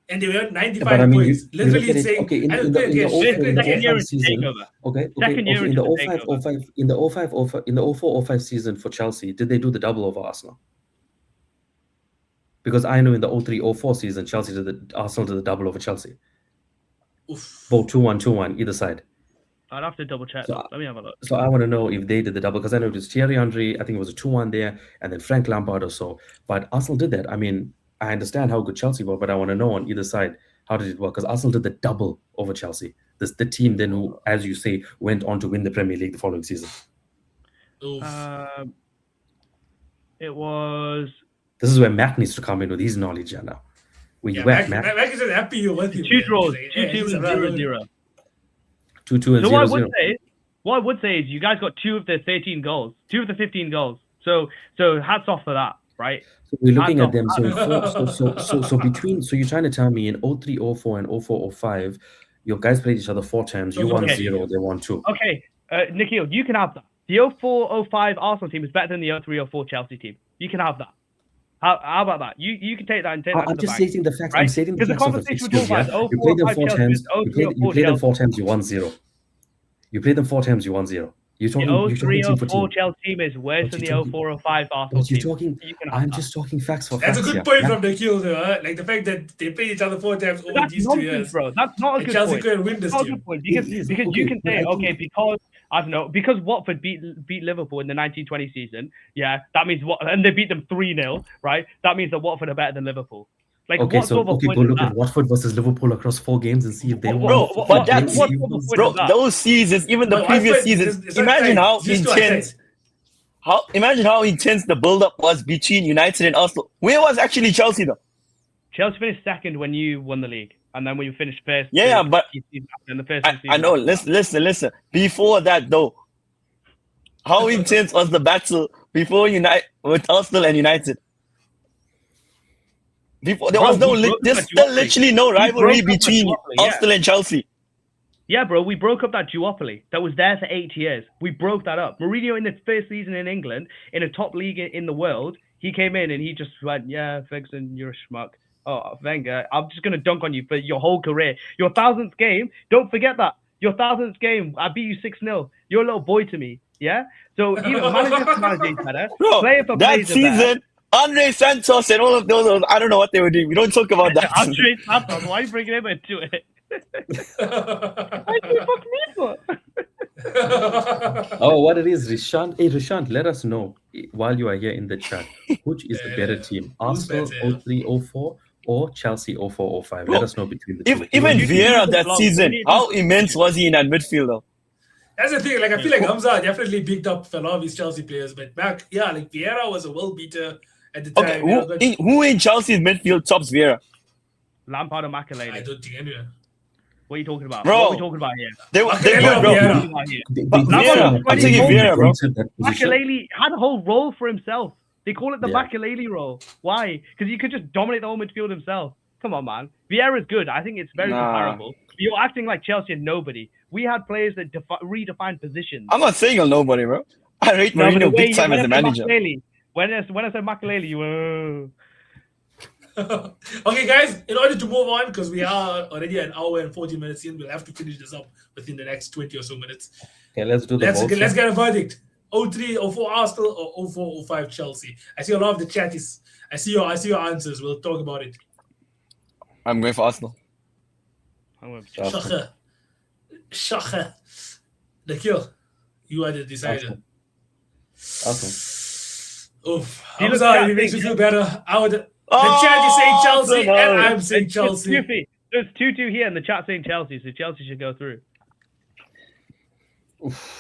And they were 95 But I mean, points. you Literally look at it, saying, okay, in I the don't think in the again, 05 shit, in the Second year 05 into season, takeover. okay, Second year in into the the 05 takeover. 05 in the 05 in the 04 05 season for Chelsea, did they do the double over Arsenal? Because I know in the 03 04 season, Arsenal did the double over Chelsea. Oof. Both 2-1, 2-1, either side. I'd have to double check. So- Let me have a look. So I want to know if they did the double because I know it was Thierry Henry. I think it was a 2-1 there, and then Frank Lampard or so. But Arsenal did that. I mean, I understand how good Chelsea were, but I want to know on either side how did it work? Because Arsenal did the double over Chelsea. The team then who, as you say, went on to win the Premier League the following season. Oof. It was This is where Matt needs to come in with his knowledge here now. Where you at, Matt? Mac is just happy you're with him. 2 man. draws, He's 2-2 like, and he's around. 0-0. 2-2 and So what 0-0. I would say is you guys got 2 of the 13 goals, 2 of the 15 goals. So hats off for that, right? So we're looking Hats at them. off. So between, so you're trying to tell me in 03 04 and 04 05, your guys played each other 4 times. You won Okay. 0, they won 2. Okay, Nikhil, you can have that. The 04-05 Arsenal team is better than the 03-04 Chelsea team. You can have that. How about that? You can take that and take that to I'm the just bank. stating the facts. right? I'm stating the Because the facts of the conversation fixtures. we're Yeah? talking about You played them 04-05 4 Chelsea times. versus You played them 03-04 4 times. You won 0. You played them 4 times. You won 0. You're talking. The You're talking team for 03-04 team. Chelsea team is worse But than the you're talking- 04-05 Arsenal But you're team. talking. You can have I'm that. just talking facts for That's facts. a good yeah. point Matt, from the kill, though. Huh? Like the fact that they played each other 4 times over That's these 2 nonsense, years. bro. That's not a And good Chelsea point. couldn't win this That's not a team. good point It because is. you Okay, can but say I think- because I don't know because Watford beat Liverpool in the 1920 season. Yeah, that means and they beat them 3-0. Right, that means that Watford are better than Liverpool. Like Okay, what so sort of okay, point go is look that? at Watford versus Liverpool across 4 games and see if they won. Bro, What- but what- that's what sort of point bro. is that? Those seasons, even the But previous Watford, seasons. it's not Imagine tight. how It's just too intense. tight. Imagine how intense the build-up was between United and Arsenal. Where was actually Chelsea though? Chelsea finished second when you won the league, and then when you finished first. Yeah, but in the first I season know. after that. Listen. Before that though, how intense was the battle before with Arsenal and United? Before there Bro, was no, we broke there's that still duopoly. literally no We rivalry broke up that between duopoly, yeah. Arsenal and Chelsea. Yeah, bro, we broke up that duopoly that was there for 8 years. We broke that up. Mourinho in the first season in England, in a top league in the world, he came in and he just went, yeah, Ferguson, you're a schmuck. Oh, Wenger, I'm just going to dunk on you for your whole career. Your 1000th game, don't forget that. Your 1000th game, I beat you 6-0. You're a little boy to me. Yeah. So even manager to manager is better. Bro, Player for that players are better. season, Andre Santos and all of those, I don't know what they were doing. We don't talk about that. Andre Santos, why are you bringing him into it? Why do you fuck me for? Oh, what it is, Rishant. Hey, Rishant, let us know while you are here in the chat. Which is the better team? Who's Arsenal better? 03-04 or Chelsea 04-05? Let us know between the two. Even You Vieira need that to vlog. season, You need how to- immense was he in that midfield though? That's the thing. Like, I feel like Hamza definitely picked up a lot of his Chelsea players, but back, yeah, like Vieira was a world beater at the time. Okay, you know, but who in Chelsea's midfield tops Vieira? Lampard and I Makelele. don't think anyway. What are you talking about? Bro. What are we talking about here? Makelele or bro, Vieira? What are we talking about here? But Vieira, I'm taking Vieira, bro. Makelele had a whole role for himself. They call it the Yeah. Makelele role. Why? Because he could just dominate the whole midfield himself. Come on, man. Vieira's good. I think it's very Nah. comparable. You're acting like Chelsea and nobody. We had players that redefined positions. I'm not saying you're nobody, bro. I rate No, but the Mourinho way big you- time when as I a said manager. Makelele, when I said Makelele, you were... Okay, guys, in order to move on, because we are already an hour and 40 minutes in, we'll have to finish this up within the next 20 or so minutes. Okay, let's do the Let's votes. get a verdict. 03-04 Arsenal or 04-05 Chelsea. I see a lot of the chat is. I see your answers. We'll talk about it. I'm going for Arsenal. I'm going to Arsenal. Shacha. The kill. You are the decider. Arsenal. Oof. You look Hamza, at it makes me things- feel better. The chat is saying Chelsea, and I'm saying Chelsea. There's 2-2 here, and the chat saying Chelsea, so Chelsea should go through.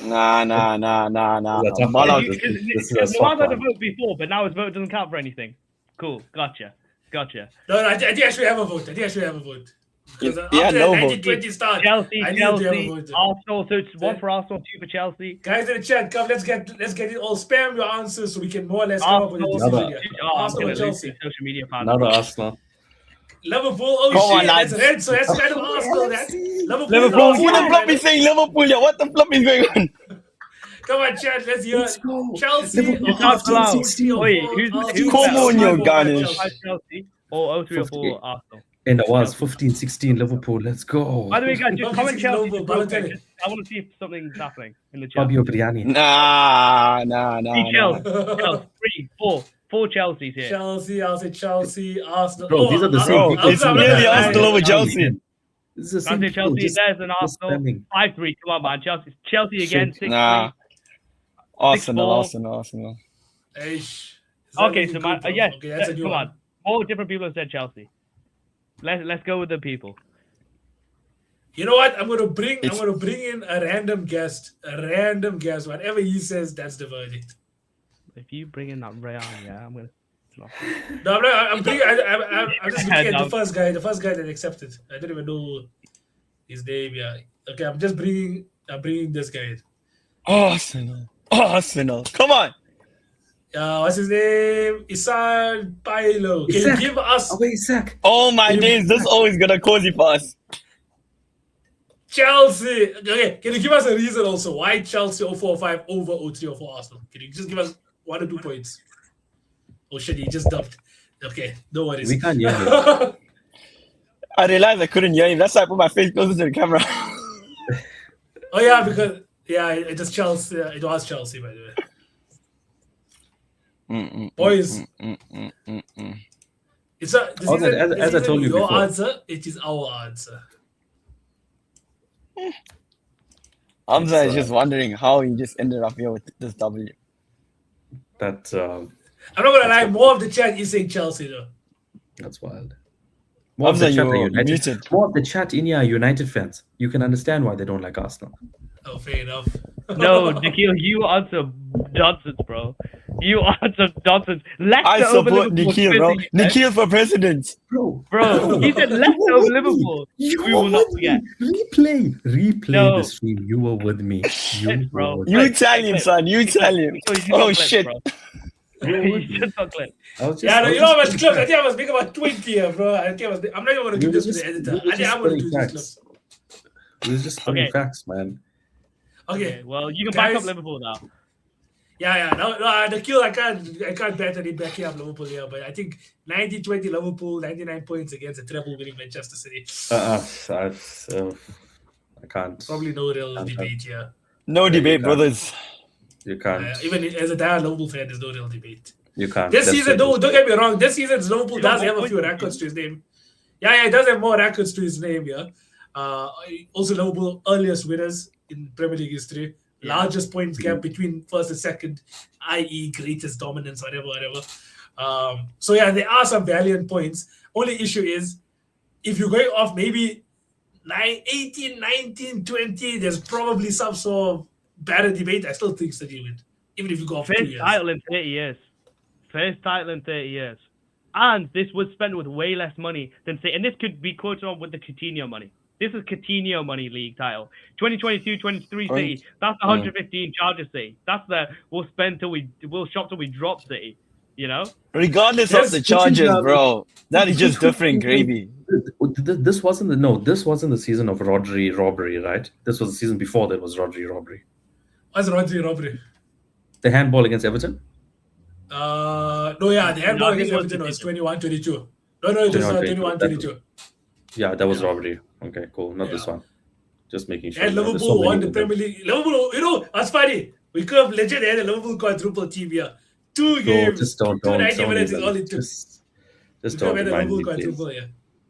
Nah. That's a Ball tough out. one. This is a The soft ones had to one. vote before, but now his vote doesn't count for anything. Cool, gotcha. No, I think I should have a vote. Because Yeah, after no the vote. 1920 start, Chelsea, I need to have a Chelsea, vote. Arsenal. So it's 1 for Arsenal, 2 for Chelsea. Guys in the chat, come, let's get it all. Spam your answers so we can more or less come up with a Arsenal. decision. Another- here. Oh, I'm Arsenal gonna or lose Chelsea. to social media fans. Another Arsenal. Liverpool, oh Come on, shit, lads. that's red. So that's kind of Arsenal. That's Liverpool. Liverpool, oh, Who the yeah, flop is saying Liverpool? Yeah, what the flop is going on? Come on, chat. Let's hear Let's go. Chelsea Liverpool, or 15, Arsenal. 16. Wait, who's Come on, you Garnish. Chelsea or 03 or 4 Arsenal? And it was 15-16 Liverpool. Let's go. By the way, guys, just comment Chelsea. Liverpool, real quick. Balotelli. I want to see if something's happening in the chat. Fabio Briani. Nah. See Chelsea. 3, 4 Chelsea's here. Chelsea, I'll say Chelsea, Arsenal. Bro, these are the same Bro, people. it's nearly Arsenal over Chelsea. This is the I same say people. Chelsea. Just- There's an just Arsenal. spamming. 5-3. Come on, man. Chelsea again. 6-3. Nah. Arsenal. 6-4. Eish. Is that Okay, really so good, man, bro? yes. Okay, that's a new Come one. on. All different people have said Chelsea. Let's go with the people. You know what? I'm gonna bring in a random guest. Whatever he says, that's the verdict. If you bring in that Real, yeah, I'm gonna. No, I'm just looking at the first guy that accepted. I don't even know his name. Yeah. Okay, I'm bringing this guy in. Arsenal. Come on. What's his name? Isan Pailo. Can you Isaac. give us Oh, wait, Isaac. Oh my days, this is always gonna cause it for us. Chelsea? Okay, can you give us a reason also why Chelsea 04-05 over 03-04 Arsenal? Can you just give us 1 or 2 points? Oh shit, he just dumped. Okay, no worries. We can't hear him. I realized I couldn't hear him. That's why I put my face closer to the camera. Oh yeah, because it was Chelsea. It was Chelsea, by the way. Boys, it's As I told you your before. answer. It is our answer. Hamza is just wondering how he just ended up here with this W. That I'm not gonna lie. More of the chat is saying Chelsea though. that's wild. More of the Hamza, chat are you're United. muted. More of the chat in here are United fans. You can understand why they don't like Arsenal. Oh, fair enough. No, Nikhil, you answer nonsense, bro. You answer nonsense. I Leicester over support Liverpool. Nikhil, bro. First thing you said. Nikhil for president. Bro, he said Leicester over Liverpool. We will not forget. Replay No. the stream. You were with me. You bro. were with You me. tell him, son. You tell him. Oh shit. He's just not clip. I was just, Yeah, I no, was you know how much just- clips? I think I was making about 20 here, bro. I'm not even gonna You do were this just- to the you editor. were I think just I'm gonna do spitting these facts. clips. It was just spitting Okay. facts, man. Okay. Well, you can back Guys. up Liverpool now. Yeah. No, the kill. I can't bet any backing up Liverpool here, but I think 90-20 Liverpool, 99 points against a treble winning Manchester City. I can't. Probably no real Can't. debate here. No you debate, can't. brothers. You can't. Even as a dire Liverpool fan, there's no real debate. You can't. This That's season, so don't get me wrong. This season, Liverpool He got does more have a points few than records you. to his name. Yeah, he does have more records to his name. Yeah. Also, Liverpool earliest winners in Premier League history. Yeah. Largest points gap between first and second, i.e., greatest dominance, whatever. So yeah, there are some valiant points. Only issue is if you're going off maybe 18, 19, 20, there's probably some sort of better debate. I still think City win, even if you go off 2 First years. title in 30 years. First title in 30 years. And this was spent with way less money than City. And this could be quoted on with the Coutinho money. This is Coutinho money league title. 2022-23 City. That's 115 Chargers City. That's the we'll shop till we drop City. You know? Regardless Yes, of the charges, bro, that is just different gravy. This wasn't the season of Rodri robbery, right? This was the season before that was Rodri robbery. What's Rodri robbery? The handball against Everton. No, yeah, the handball I think against it was Everton was the 21-22. No, it was 21-22. Yeah, that was robbery. Okay, cool. Not this one. Just making sure. And There's so Liverpool many won the of them. Premier League. Liverpool, that's funny. We could have legit had a Liverpool quadruple team here. 2 Bro, games, just don't 90 minutes is even- all it took. Just We could don't have had a remind Liverpool me, please. quadruple, yeah.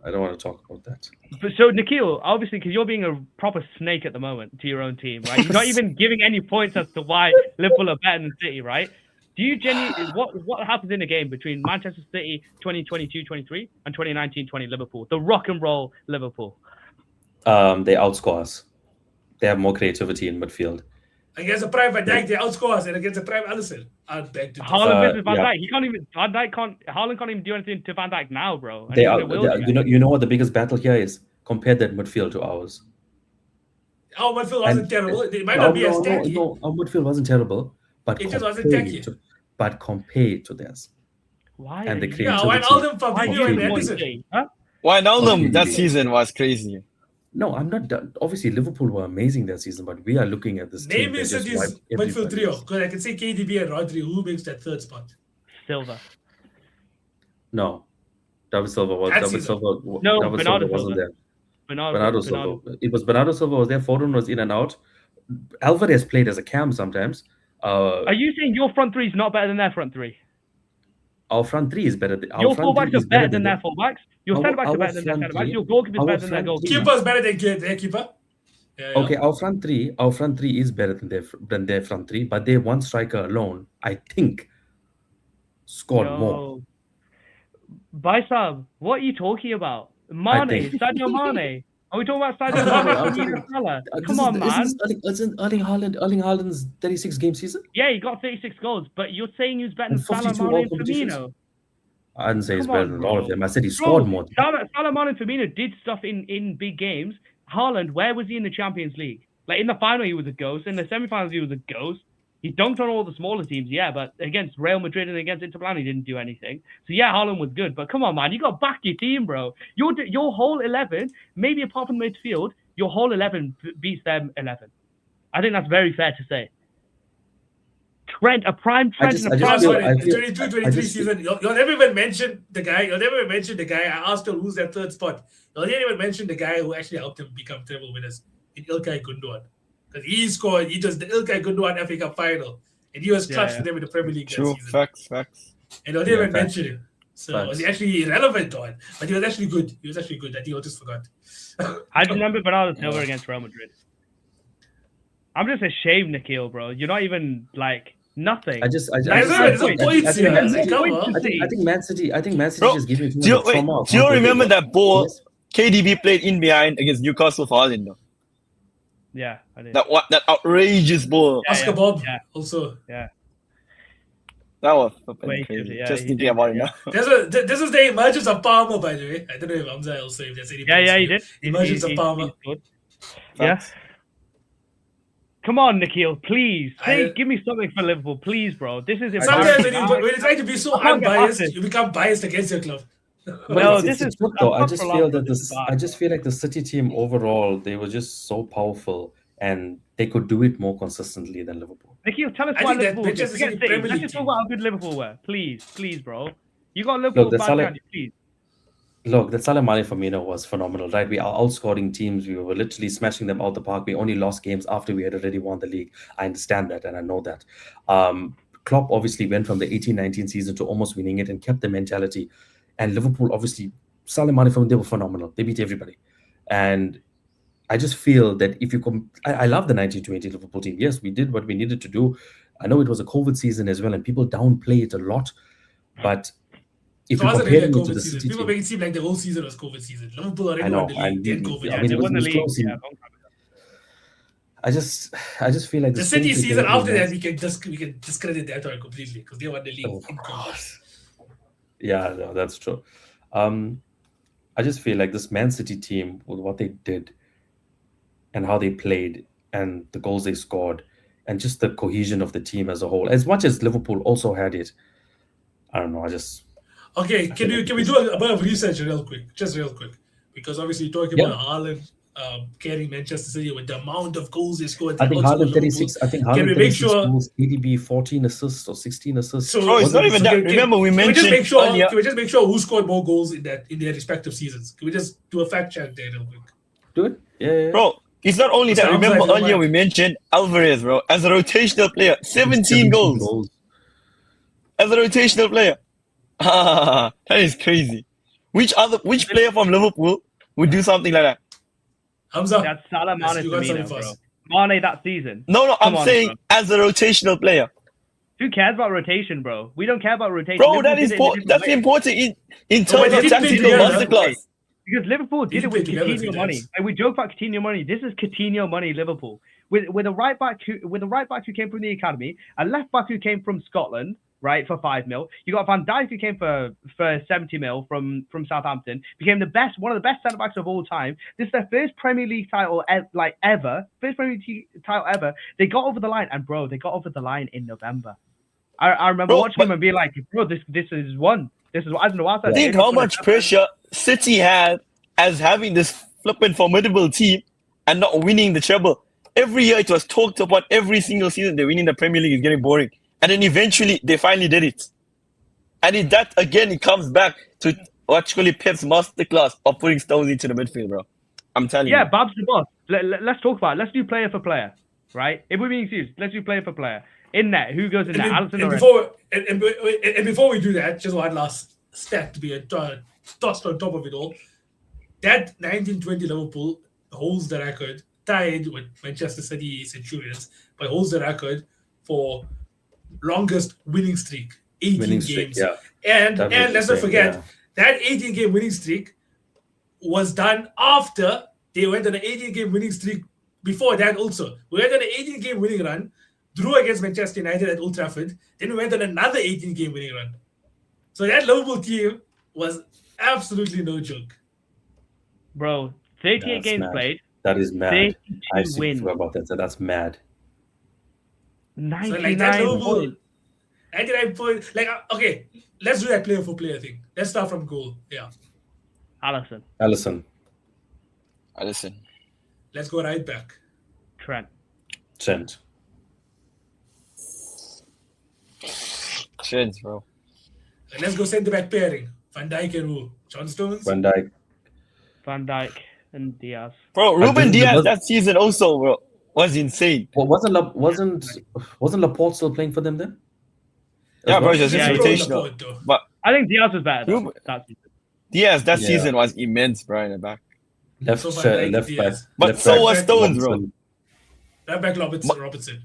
I don't want to talk about that. But so, Nikhil, obviously, because you're being a proper snake at the moment to your own team, right? You're not even giving any points as to why Liverpool are better than City, right? Do you genuinely what happens in a game between Manchester City 2022-23 and 2019-20 Liverpool, the rock and roll Liverpool? They outscore us. They have more creativity in midfield. Against a Prime Van Dijk, they outscore us, and against a Prime Alisson, I'd beg to differ. Haaland versus Van yeah. Dijk. Haaland can't even do anything to Van Dijk now, bro. And They he are, will they are- do. you know what the biggest battle here is? Compare that midfield to ours. Our midfield wasn't And- terrible. It might not be as tacky. No, our midfield wasn't terrible, but It just wasn't compare tacky. but compare to theirs. Why? And the are you- Yeah, creativity. Wijnaldum, Why are Fabinho, you and Okay. Henderson. Huh? Wijnaldum Okay. that season was crazy. No, I'm not done. Obviously, Liverpool were amazing that season, but we are looking at this team. Name me that just City's wiped midfield everybody trio. else. Because I can say KDB and Rodri. Who makes that third spot? Silva. No, David Silva was. That David season. Silva. No, David Bernardo Silva wasn't Silva. there. Bernardo Bernardo Silva. It was Bernardo Silva was there. Foden was in and out. Alvarez played as a cam sometimes. Are you saying your front three is not better than their front three? Our front three is better. Your fullbacks are better than their fullbacks. Your Our- centre backs are our better than their front centre backs. three- Your goalkeeper is our better than their front goalkeeper. three- Keeper's better than their keeper. Yeah. Okay, our front three is better than their front three, but their one striker alone, I think, scored more. Baisab, what are you talking about? I Mane, think- Sadio Mane. Are we talking about Sadio I'm Mane? talking- Firmino, Salah? This Come is- on, man. Isn't Erling Haaland's 36 game season? Yeah, he got 36 goals, but you're saying he was better than And Salah, 52 Mane, all and competitions. Firmino. I didn't say he's Come better on, than bro. all of them. I said he scored more. Salah, Mane, and Firmino did stuff in big games. Haaland, where was he in the Champions League? Like in the final, he was a ghost. In the semi-finals, he was a ghost. He dunked on all the smaller teams, yeah, but against Real Madrid and against Inter Milan, he didn't do anything. So yeah, Haaland was good, but come on, man, you got to back your team, bro. Your whole 11, maybe apart from midfield, your whole 11 beats them 11. I think that's very fair to say. A prime Trent and a I No, prime. just feel- sorry, I the feel- 22-23 I just- season, you'll never even mention the guy. You'll never even mention the guy. I asked him who's that third spot. You'll never even mention the guy who actually helped him become treble winners in Ilkay Gundogan. Because he does the Ilkay Gundogan FA Cup final. And he was clutch Yeah. for them in the Premier League True, that season. facts. And you'll never even facts. mention him. So Facts. was he actually irrelevant on? But he was actually good. I think I just forgot. I remember Bernardo Silva against Real Madrid. I'm just ashamed, Nikhil, bro. You're not even like nothing. There's no points here. I think Man City Bro, just gave me too Do you, much wait, trauma of do you how good they remember were. that ball Yes. KDB played in behind against Newcastle for Haaland? Though? Yeah, I did. That outrageous ball. Yeah, Oscar Bob yeah. also. That was fucking Wait, crazy. yeah, Just he thinking did, about it yeah. now. This is the emergence of Palmer, by the way. I don't know if Hamza also if there's any Yeah, points he here. did. Emergence of Palmer. he's good. Yeah. Facts. Come on, Nikhil, please. I- Give me something for Liverpool, please, bro. This is Sometimes embarrassing. when you try to be so I can't get past unbiased, it. you become biased against your club. No, It's this is good though. I I'm just not feel for that this is bad, I just feel like the City team overall, they were just so powerful and they could do it more consistently than Liverpool. Nikhil, tell us I why think that Liverpool. Manchester Forget City City. Premier Let's League just talk team. about how good Liverpool were. Please, bro. You got Liverpool the back Salah- behind you, please. Look, that Salah Mane Firmino was phenomenal, right? We are outscoring teams. We were literally smashing them out the park. We only lost games after we had already won the league. I understand that and I know that. Klopp obviously went from the 18-19 season to almost winning it and kept the mentality. And Liverpool, obviously, Salah Mane Firmino, they were phenomenal. They beat everybody. And I just feel that if you I love the 1920 Liverpool team. Yes, we did what we needed to do. I know it was a COVID season as well, and people downplay it a lot. But if So you was it compare really a it to COVID the season? City People team, make it seem like the whole season was COVID season. Liverpool already I know, won the league, then COVID. I mean, they it was, won the it was league. close. Yeah, long time ago. I just feel like The strength City you're season getting after from that, we can discredit that one completely because they won the league Of in COVID. course. Yeah, no, that's true. I just feel like this Man City team, with what they did and how they played and the goals they scored and just the cohesion of the team as a whole, as much as Liverpool also had it, I don't know. Okay, I feel like can we do a bit of research real quick, just real quick, because obviously you're talking Yeah. about Haaland carrying Manchester City with the amount of goals they scored. I They think outscored Haaland Liverpool. 36. I think Can Haaland we make 36 sure? goals, KDB 14 assists or 16 assists. So Bro, it's not even that. Remember, we can we just mentioned make sure? earlier. Can we just make sure who scored more goals in their respective seasons? Can we just do a fact check there real quick? Do it. Yeah. Bro, it's not only that. Sounds Remember like you earlier might- we mentioned Alvarez, bro, as a rotational player, 17 goals. As a rotational player. That is crazy. Which player from Liverpool would do something like that? Hamza, That's Salah, yes, Mane, you got something Firmino, for bro. us. Mane that season. No, Come I'm on, saying bro. as a rotational player. Who cares about rotation, bro? We don't care about rotation. Bro, Liverpool that is did it in a different that's way. important in No, but terms they of didn't play tactical together. masterclass. Because Liverpool They did it play with together Coutinho 3 money. times. And we joke about Coutinho money. This is Coutinho money, Liverpool. With a right back who came from the academy, a left back who came from Scotland, right, for 5 mil. You got Van Dijk who came for 70 mil from Southampton, became one of the best centre backs of all time. This is their first Premier League title ever. First Premier League title ever. They got over the line, and bro, they got over the line in November. I remember Bro, watching but- him and being like, bro, this is one. This is I don't know what I said. Think how much pressure City had as having this flippin' formidable team and not winning the treble. Every year it was talked about. Every single season they're winning the Premier League is getting boring. And then eventually they finally did it. And it comes back to what you call it, Pep's masterclass of putting stones into the midfield, bro. I'm telling you. Yeah, Bab's the boss. Let's talk about it. Let's do player for player, right? If we're being serious, let's do player for player. In net, who goes in net? Alisson or And before we do that, just one last stat to be tossed on top of it all. That 1920 Liverpool holds the record, tied with Manchester City Centurions, but holds the record for longest winning streak, 18 Winning games. streak, yeah. And That was let's not insane, forget, yeah. that 18-game winning streak was done after they went on an 18-game winning streak. Before that also, we went on an 18-game winning run, drew against Manchester United at Old Trafford, then we went on another 18-game winning run. So that Liverpool team was absolutely no joke. Bro, 38 That's games mad. played, That is mad. 32 I see wins, about that. So that's mad. So 99 like that Liverpool, points. 99 points. Like, okay, let's do that player for player thing. Let's start from goal. Yeah. Alisson, Alisson, Listen. Let's go right back. Trent. Trent. Trent, bro. And let's go centre back pairing. Van Dijk and who? John Stones? Van Dijk. Van Dijk and Diaz. Bro, And Ruben there Diaz was- that season also, bro, was insane. Well, wasn't Laporte still playing for them then? Yeah, As bro, well? it's just Yeah, rotational. Laporte, though. But I think Diaz was better. Ruben- That season. Diaz that Yeah. season was immense, bro, in the back. Left, So Van Dijk, left back. Diaz. But left so back, was Stones, bro. Robertson, Right back Robertson.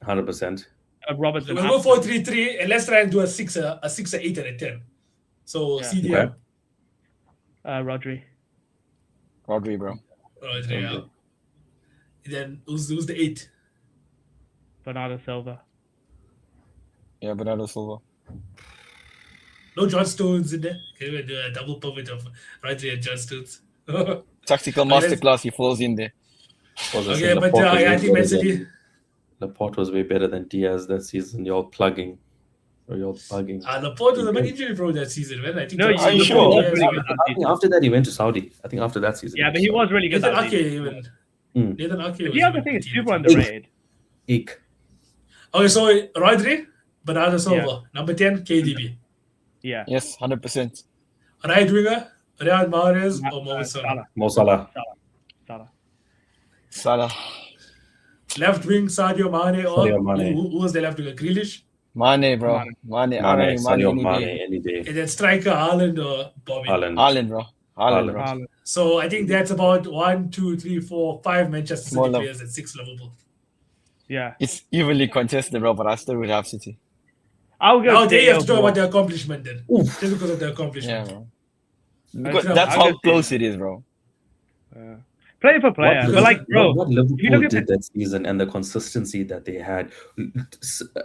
100%. Robertson. We'll go 4-3-3 and let's try and do a 6, a 8, and a 10. So Yeah. CDM. Okay. Rodri. Rodri, bro. Right, yeah. Then who's the 8? Bernardo Silva. Yeah, Bernardo Silva. No John Stones in there. Can we do a double pivot of Rodri and John Stones? Tactical Okay, let's- masterclass, he falls in there. Was I Okay, saying but Laporte was yeah, I way think Man better than- City. Laporte was way better than Diaz that season. You're plugging. Or you're plugging. Laporte was a bit injury prone that season, man. I think. No, John are you Stones- sure? was Yeah, really good that I think season. after that he went to Saudi. I think after that season. Yeah, but he was really good Nathan that Ake season. even. Mm. Nathan Ake was. Diaz, I even think, is team. super underrated. Eek. Okay, so Rodri, Bernardo Silva, number 10, KDB. Yeah. Yes, 100%. Right winger, Riyad Mahrez or Mohamed Salah? Mo Salah. Salah. Left wing Sadio Mane or Sadio Mane. who was the left winger? Grealish? Mane, bro. Mane. I'm Mane, having Sadio Mane any day. Mane, any day. And then striker Haaland or Bobby? Haaland. Haaland, bro. Haaland, bro. Haaland. So I think that's about 1, 2, 3, 4, 5 Manchester City Small love. players and 6 Liverpool. Yeah. It's evenly contested, bro, but I still would have City. I'll go Now they City have to talk overall. about their accomplishment then. Oof. Just because of their Yeah, accomplishment. bro. I'll Because go- that's I'll how go close it is, bro. Player for player. What- But like, bro, what if you Liverpool look at did that season and the consistency that they had,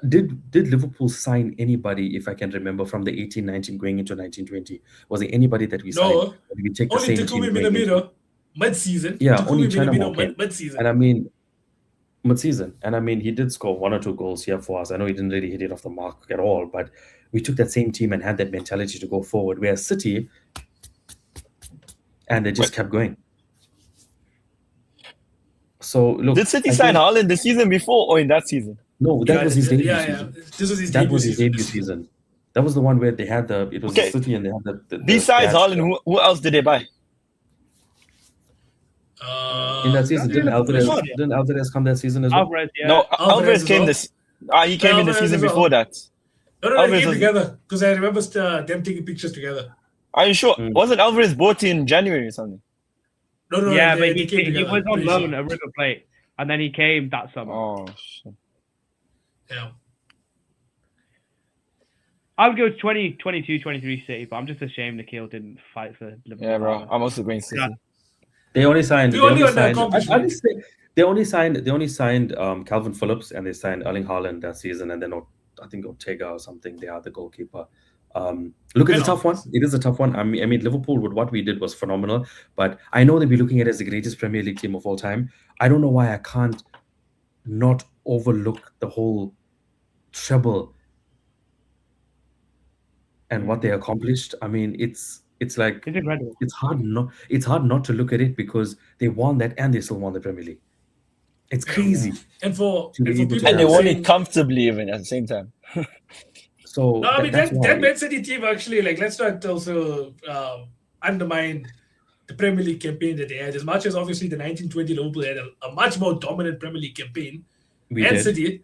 did Liverpool sign anybody, if I can remember, from the 18-19 going into 19-20? Was there anybody that we signed? No. Or did we take the Only same team Takumi going into- Minamino mid-season. Yeah, Takumi only China Minamino came. mid-season. And I mean, mid-season. And I mean, he did score 1 or 2 goals here for us. I know he didn't really hit it off the mark at all, but we took that same team and had that mentality to go forward. Whereas City, and they just kept going. So look, Did City I sign think- Haaland the season before or in that season? No, that was his debut yeah. season. This was his That debut was his season. debut season. That was the one where they had it was Okay. City and they had the Besides they had- Haaland, who else did they buy? in that season, That's didn't Alvarez come that season as well? Alvarez, yeah. No, Alvarez Alvarez as came well. this. He came in the Alvarez season as well. before that. No, they Alvarez came was- together because I remember them taking pictures together. Are you sure? Mm. Wasn't Alvarez bought in January or something? No, yeah, they, but they he came together. was on pretty loan sure. at River Plate, and then he came that summer. Oh, shit. Yeah. I would go 22, 23 City, but I'm just ashamed Nikhil didn't fight for Liverpool. Yeah, bro. I'm also going City. Yeah. They only signed. The They only only on the signed. accomplishment. They only signed Calvin Phillips and they signed Erling Haaland that season, and then I think Ortega or something. They are the goalkeeper. Look, it's a tough one. It is a tough one. I mean, Liverpool with what we did was phenomenal, but I know they'll be looking at it as the greatest Premier League team of all time. I don't know why I can't not overlook the whole treble and what they accomplished. I mean, it's like It's incredible. it's hard not to look at it because they won that and they still won the Premier League. It's crazy. And for To be able to people And they Yeah. won saying- it comfortably even at the same time. So No, I mean that's that why. Man City team actually, like, let's not also undermine the Premier League campaign that they had. As much as obviously the 1920 Liverpool had a much more dominant Premier League campaign, We Man did. City.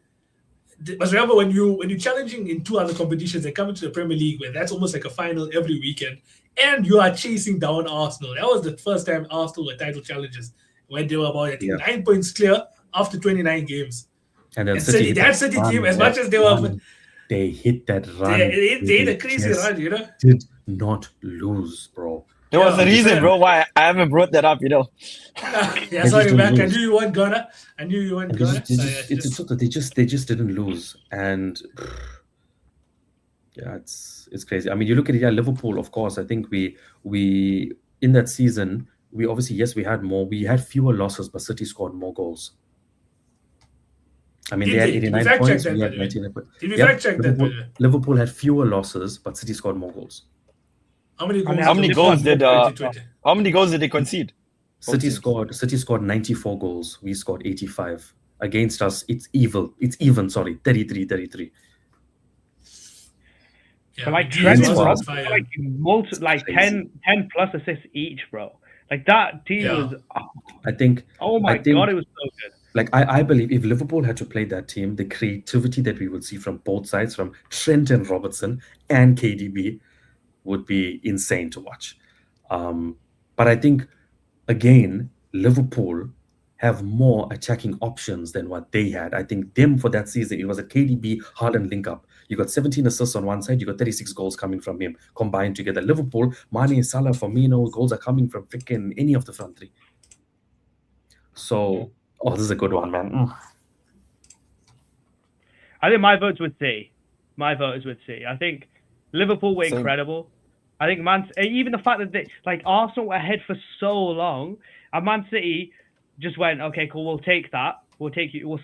But remember, when you're challenging in 2 other competitions and coming to the Premier League, where that's almost like a final every weekend, and you are chasing down Arsenal. That was the first time Arsenal were title challengers when they were about, I think, Yeah. 9 points clear after 29 games. And then And City, hit that City run, team, as that much as they were, run, they hit that run. they had a crazy just run, you know. Did not lose, bro. There was a Yeah. reason, bro, why I haven't brought that up, Yeah, They sorry, just Mac. I didn't knew you weren't gonna. I knew you weren't And gonna. they So, just, yeah, it's just that they just didn't lose, and yeah, it's crazy. I mean, you look at it, yeah, Liverpool, of course. I think we in that season we obviously we had fewer losses, but City scored more goals. I mean, they had Did we 89 fact points. check We that, had by the way? 99 points. Did we Yeah, fact check that? by the way? Liverpool had fewer losses, but City scored more goals. How many goals? How many did goals did, 2020? How many goals did they concede? City teams. scored 94 goals. We scored 85. Against us, it's even, sorry, 33. Yeah, But like these Trent was and on Robson, fire. like 10 plus assists each, bro. Like that team Yeah. was. I think Oh my I think- god, it was so good. like I believe if Liverpool had to play that team, the creativity that we would see from both sides, from Trent and Robertson and KDB, would be insane to watch. But I think again, Liverpool have more attacking options than what they had. I think them for that season, it was a KDB Haaland link up. You got 17 assists on one side, you got 36 goals coming from him combined together. Liverpool, Mane, Salah, Firmino, goals are coming from freaking any of the front three. So, this is a good one, man. I think my vote's with C. My vote is with C. I think Liverpool were Same. incredible. I think even the fact that they, like, Arsenal were ahead for so long, and Man City just went, okay, cool, we'll take that. We'll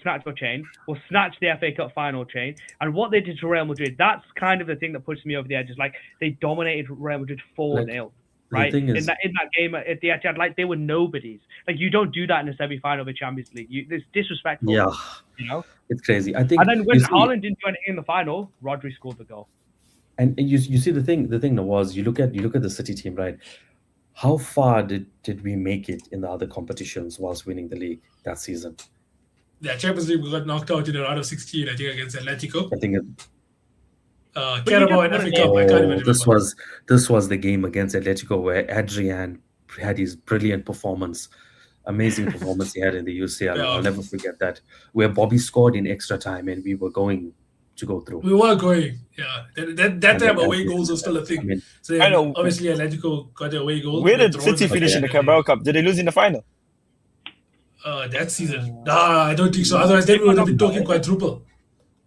snatch your chain. We'll snatch the FA Cup final chain. And what they did to Real Madrid, that's kind of the thing that pushes me over the edge. Is like they dominated Real Madrid 4-0. Right? thing is- in that game at the Etihad, like they were nobodies. Like you don't do that in a semi-final of a Champions League. It's disrespectful. Yeah, You know? it's crazy. I think. And then when you see- Haaland didn't do anything in the final, Rodri scored the goal. and you see the thing was you look at the City team, right? How far did we make it in the other competitions whilst winning the league that season? Yeah, Champions League, we got knocked out in a round of 16, I think, against Atletico. I think Carabao and FA Cup, I can't even remember. this was the game against Atletico where Adrian had his brilliant performance, amazing performance he had in the UCL. Yeah. I'll never forget that. Where Bobby scored in extra time and we were going to go through. We were going, yeah. That time away goals was still a thing. I mean, So I know. obviously Atletico got the away goal. Where They did drawn City with finish in the Atletico. Carabao Cup? Did they lose in the final? That season? Nah, I don't think so. Otherwise, then we would have been talking quadruple.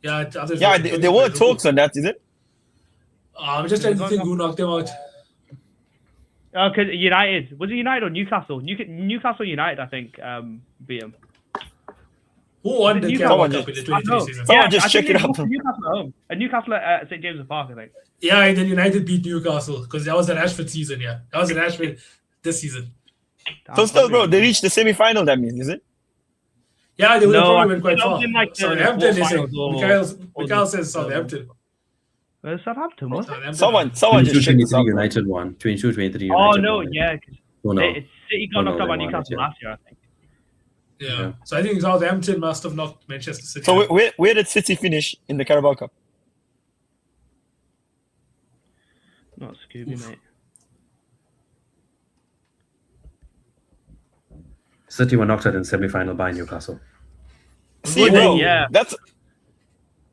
Yeah, Yeah, there were talks on that, is it? I'm just trying to think who knocked them out. Because United, was it United or Newcastle? Newcastle United, I think, beat them. Who won the Carabao Cup in the 23 season? Someone just check it out. Newcastle at home. Newcastle at St. James's Park, I think. Yeah, and then United beat Newcastle because that was the Rashford season, yeah. That was the Rashford this season. So still, bro, they reached the semi-final, that means, is it? Yeah, they would have No, probably went quite I far. think like the Southampton, they say. quarterfinals or Mikhail says Southampton. Southampton, what? Southampton. Someone 22, just check this 23 out. United won. 22, 23 United Oh, no, won. yeah. 'Cause Oh, no. City got knocked No, out by they won it, Newcastle yeah. last year, I think. Yeah. So I think Southampton must have knocked Manchester City. So out. where did City finish in the Carabao Cup? Not Scooby, mate. City were knocked out in semi-final by Newcastle. See, Well, bro, yeah.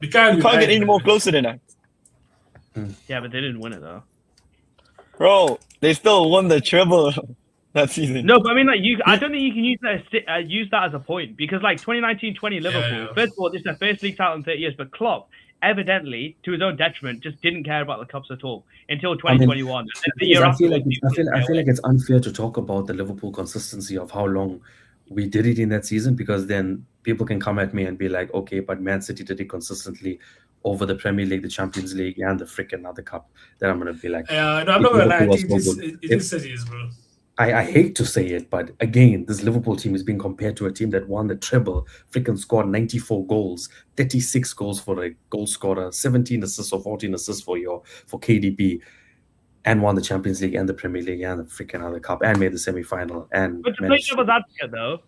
We can't you can't get any more closer than that. Yeah, but they didn't win it, though. Bro, they still won the treble that season. No, but I mean, like, I don't think you can use that as a point because, like, 2019-20 Liverpool, Yeah. first of all, this is their first league title in 30 years, but Klopp, evidently, to his own detriment, just didn't care about the cups at all until 2021. And then the year I after, feel like it's unfair to talk about the Liverpool consistency of how long we did it in that season because then people can come at me and be like, okay, but Man City did it consistently over the Premier League, the Champions League, and the freaking other cup. Then I'm gonna be like, no, I'm not gonna lie. I Liverpool think was so it good. is City's, bro. I hate to say it, but again, this Liverpool team is being compared to a team that won the treble, freaking scored 94 goals, 36 goals for a goal scorer, 17 assists or 14 assists for KDB, and won the Champions League and the Premier League and the freaking other cup and made the semi-final. And But to play devil's advocate, though,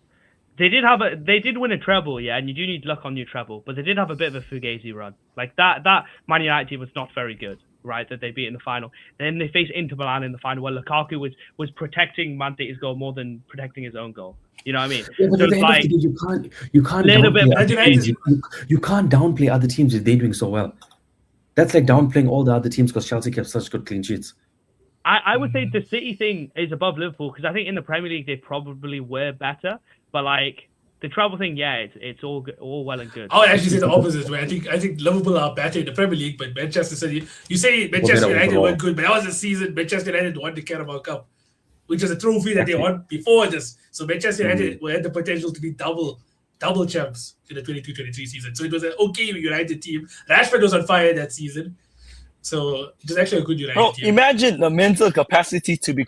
they did win a treble, yeah, and you do need luck on your treble, but they did have a bit of a fugazi run. Like that Man United team was not very good, right? That they beat in the final. Then they faced Inter Milan in the final, where Lukaku was protecting Man City's goal more than protecting his own goal. You know what I mean? Yeah, but So at the it's end like of the day, you can't little bit downplay of other United- teams. You can't downplay other teams if they're doing so well. That's like downplaying all the other teams because Chelsea kept such good clean sheets. I would say the City thing is above Liverpool because I think in the Premier League they probably were better, but like the treble thing, yeah, it's all well and good. I would actually say the opposite way. I think Liverpool are better in the Premier League, but Manchester City. You say Manchester better United overall. were good, but that was the season Manchester United won the Carabao Cup, which is a trophy that they won before this. So Manchester United had the potential to be double champs in the 22-23 season. So it was an okay United team. Rashford was on fire that season. So it was actually a good United Bro, team. imagine the mental capacity to be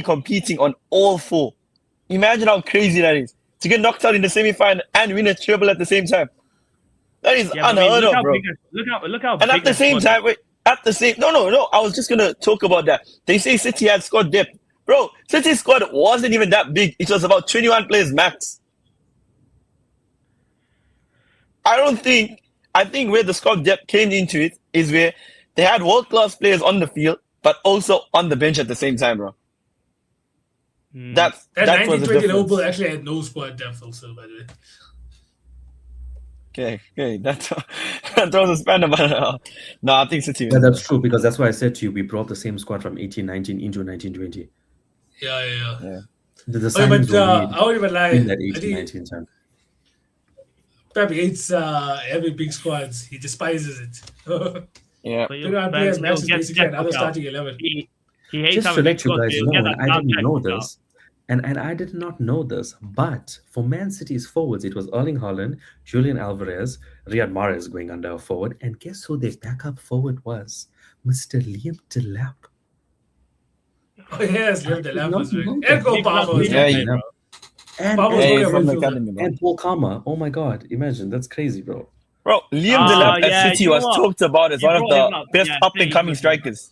competing on all four. Imagine how crazy that is. To get knocked out in the semi-final and win a treble at the same time. That is Yeah, but I mean, unheard of, bro. Look how And big at the same time, no, I was just gonna talk about that. They say City had squad depth. Bro, City's squad wasn't even that big. It was about 21 players max. I think where the squad depth came into it is where they had world-class players on the field, but also on the bench at the same time, bro. That was the 1920 difference. Liverpool actually had no squad depth also, by the way. Okay, that throws a spanner, but no, I think City. Yeah, that's true because that's why I said to you, we brought the same squad from 18-19 into 19-20. Yeah. The Okay, signings but were I won't even lie. made in that I think 18-19 time. Pep hates having big squads. He despises it. Yeah. But Players he'll matches get basically another knocked out. starting 11. He hates Just to having let big you squads, guys he'll know, get and that I didn't knocked know out. this, and I did not know this, but for Man City's forwards, it was Erling Haaland, Julian Alvarez, Riyad Mahrez going under a forward, and guess who their backup forward was? Mr. Liam Delap. Oh yes, Liam Delap was Not- doing. not And Cole big Palmer club, was yeah, doing. yeah. And, Palmer was Yeah, doing he's a from the midfielder. academy, bro. and Paul Kalmer. Oh my God, imagine, that's crazy, bro. Bro, Liam Ah, Delap yeah, at City you know was what? talked about as You one of brought him the up. best Yeah, up-and-coming City was- strikers.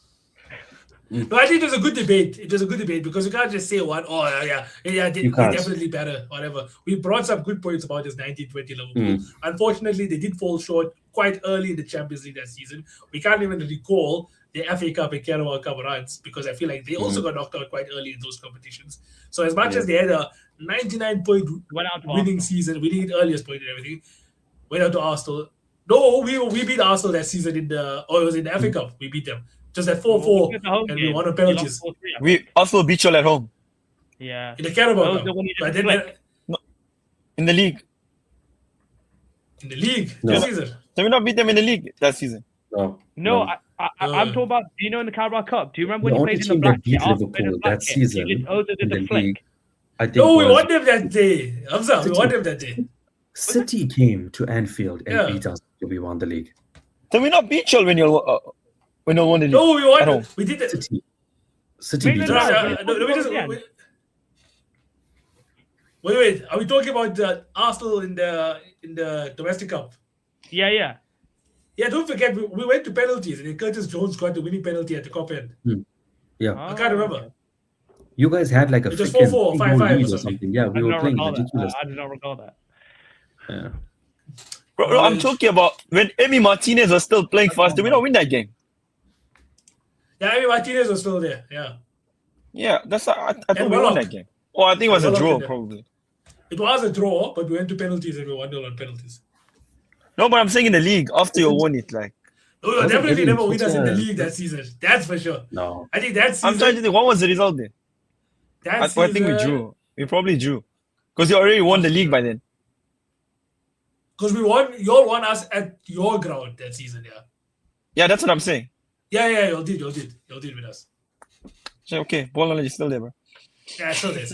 No, I think it was a good debate. It was a good debate because you can't just say one. Oh yeah, they're definitely better. Whatever. We brought some good points about this 1920 Liverpool. Unfortunately, they did fall short quite early in the Champions League that season. We can't even recall the FA Cup and Carabao Cup runs because I feel like they also got knocked out quite early in those competitions. So as much as they had a 99-point winning season, winning it earliest point and everything, went out to Arsenal. No, we beat Arsenal that season it was in the FA Cup. We beat them. Just at 4-4 and we won on penalties. We also beat you at home. Yeah. In the Carabao Cup. In the league. In the league this season. So we not beat them in the league that season. No, I'm talking about, do you know in the Carabao Cup? Do you remember when you played in the black kit? Liverpool that season in the league, I think we won them that day. Hamza, we won them that day. City came to Anfield and beat us. We won the league. Then we not beat you when you won the league. No, we won. We did that. City beat us. Wait. Are we talking about Arsenal in the domestic cup? Yeah. Yeah, don't forget we went to penalties and Curtis Jones got the winning penalty at the Cop end. Yeah, I can't remember. You guys had like a 4-4, 5-5 or something. Yeah, we were playing ridiculous. I do not recall that. Yeah. Bro, I'm talking about when Emi Martinez was still playing for us. Did we not win that game? Yeah, Emi Martinez was still there. Yeah. Yeah, that's I thought we won that game. Oh, I think it was a draw, probably. It was a draw, but we went to penalties and we won on penalties. No, but I'm saying in the league after you won it, like. No, definitely never win us in the league that season. That's for sure. No. I think that season. I'm trying to think, what was the result then? I think we drew. We probably drew. Because you already won the league by then. Because y'all won us at your ground that season, yeah. Yeah, that's what I'm saying. Yeah, y'all did with us. So, okay, ball knowledge is still there, bro. Yeah, still there.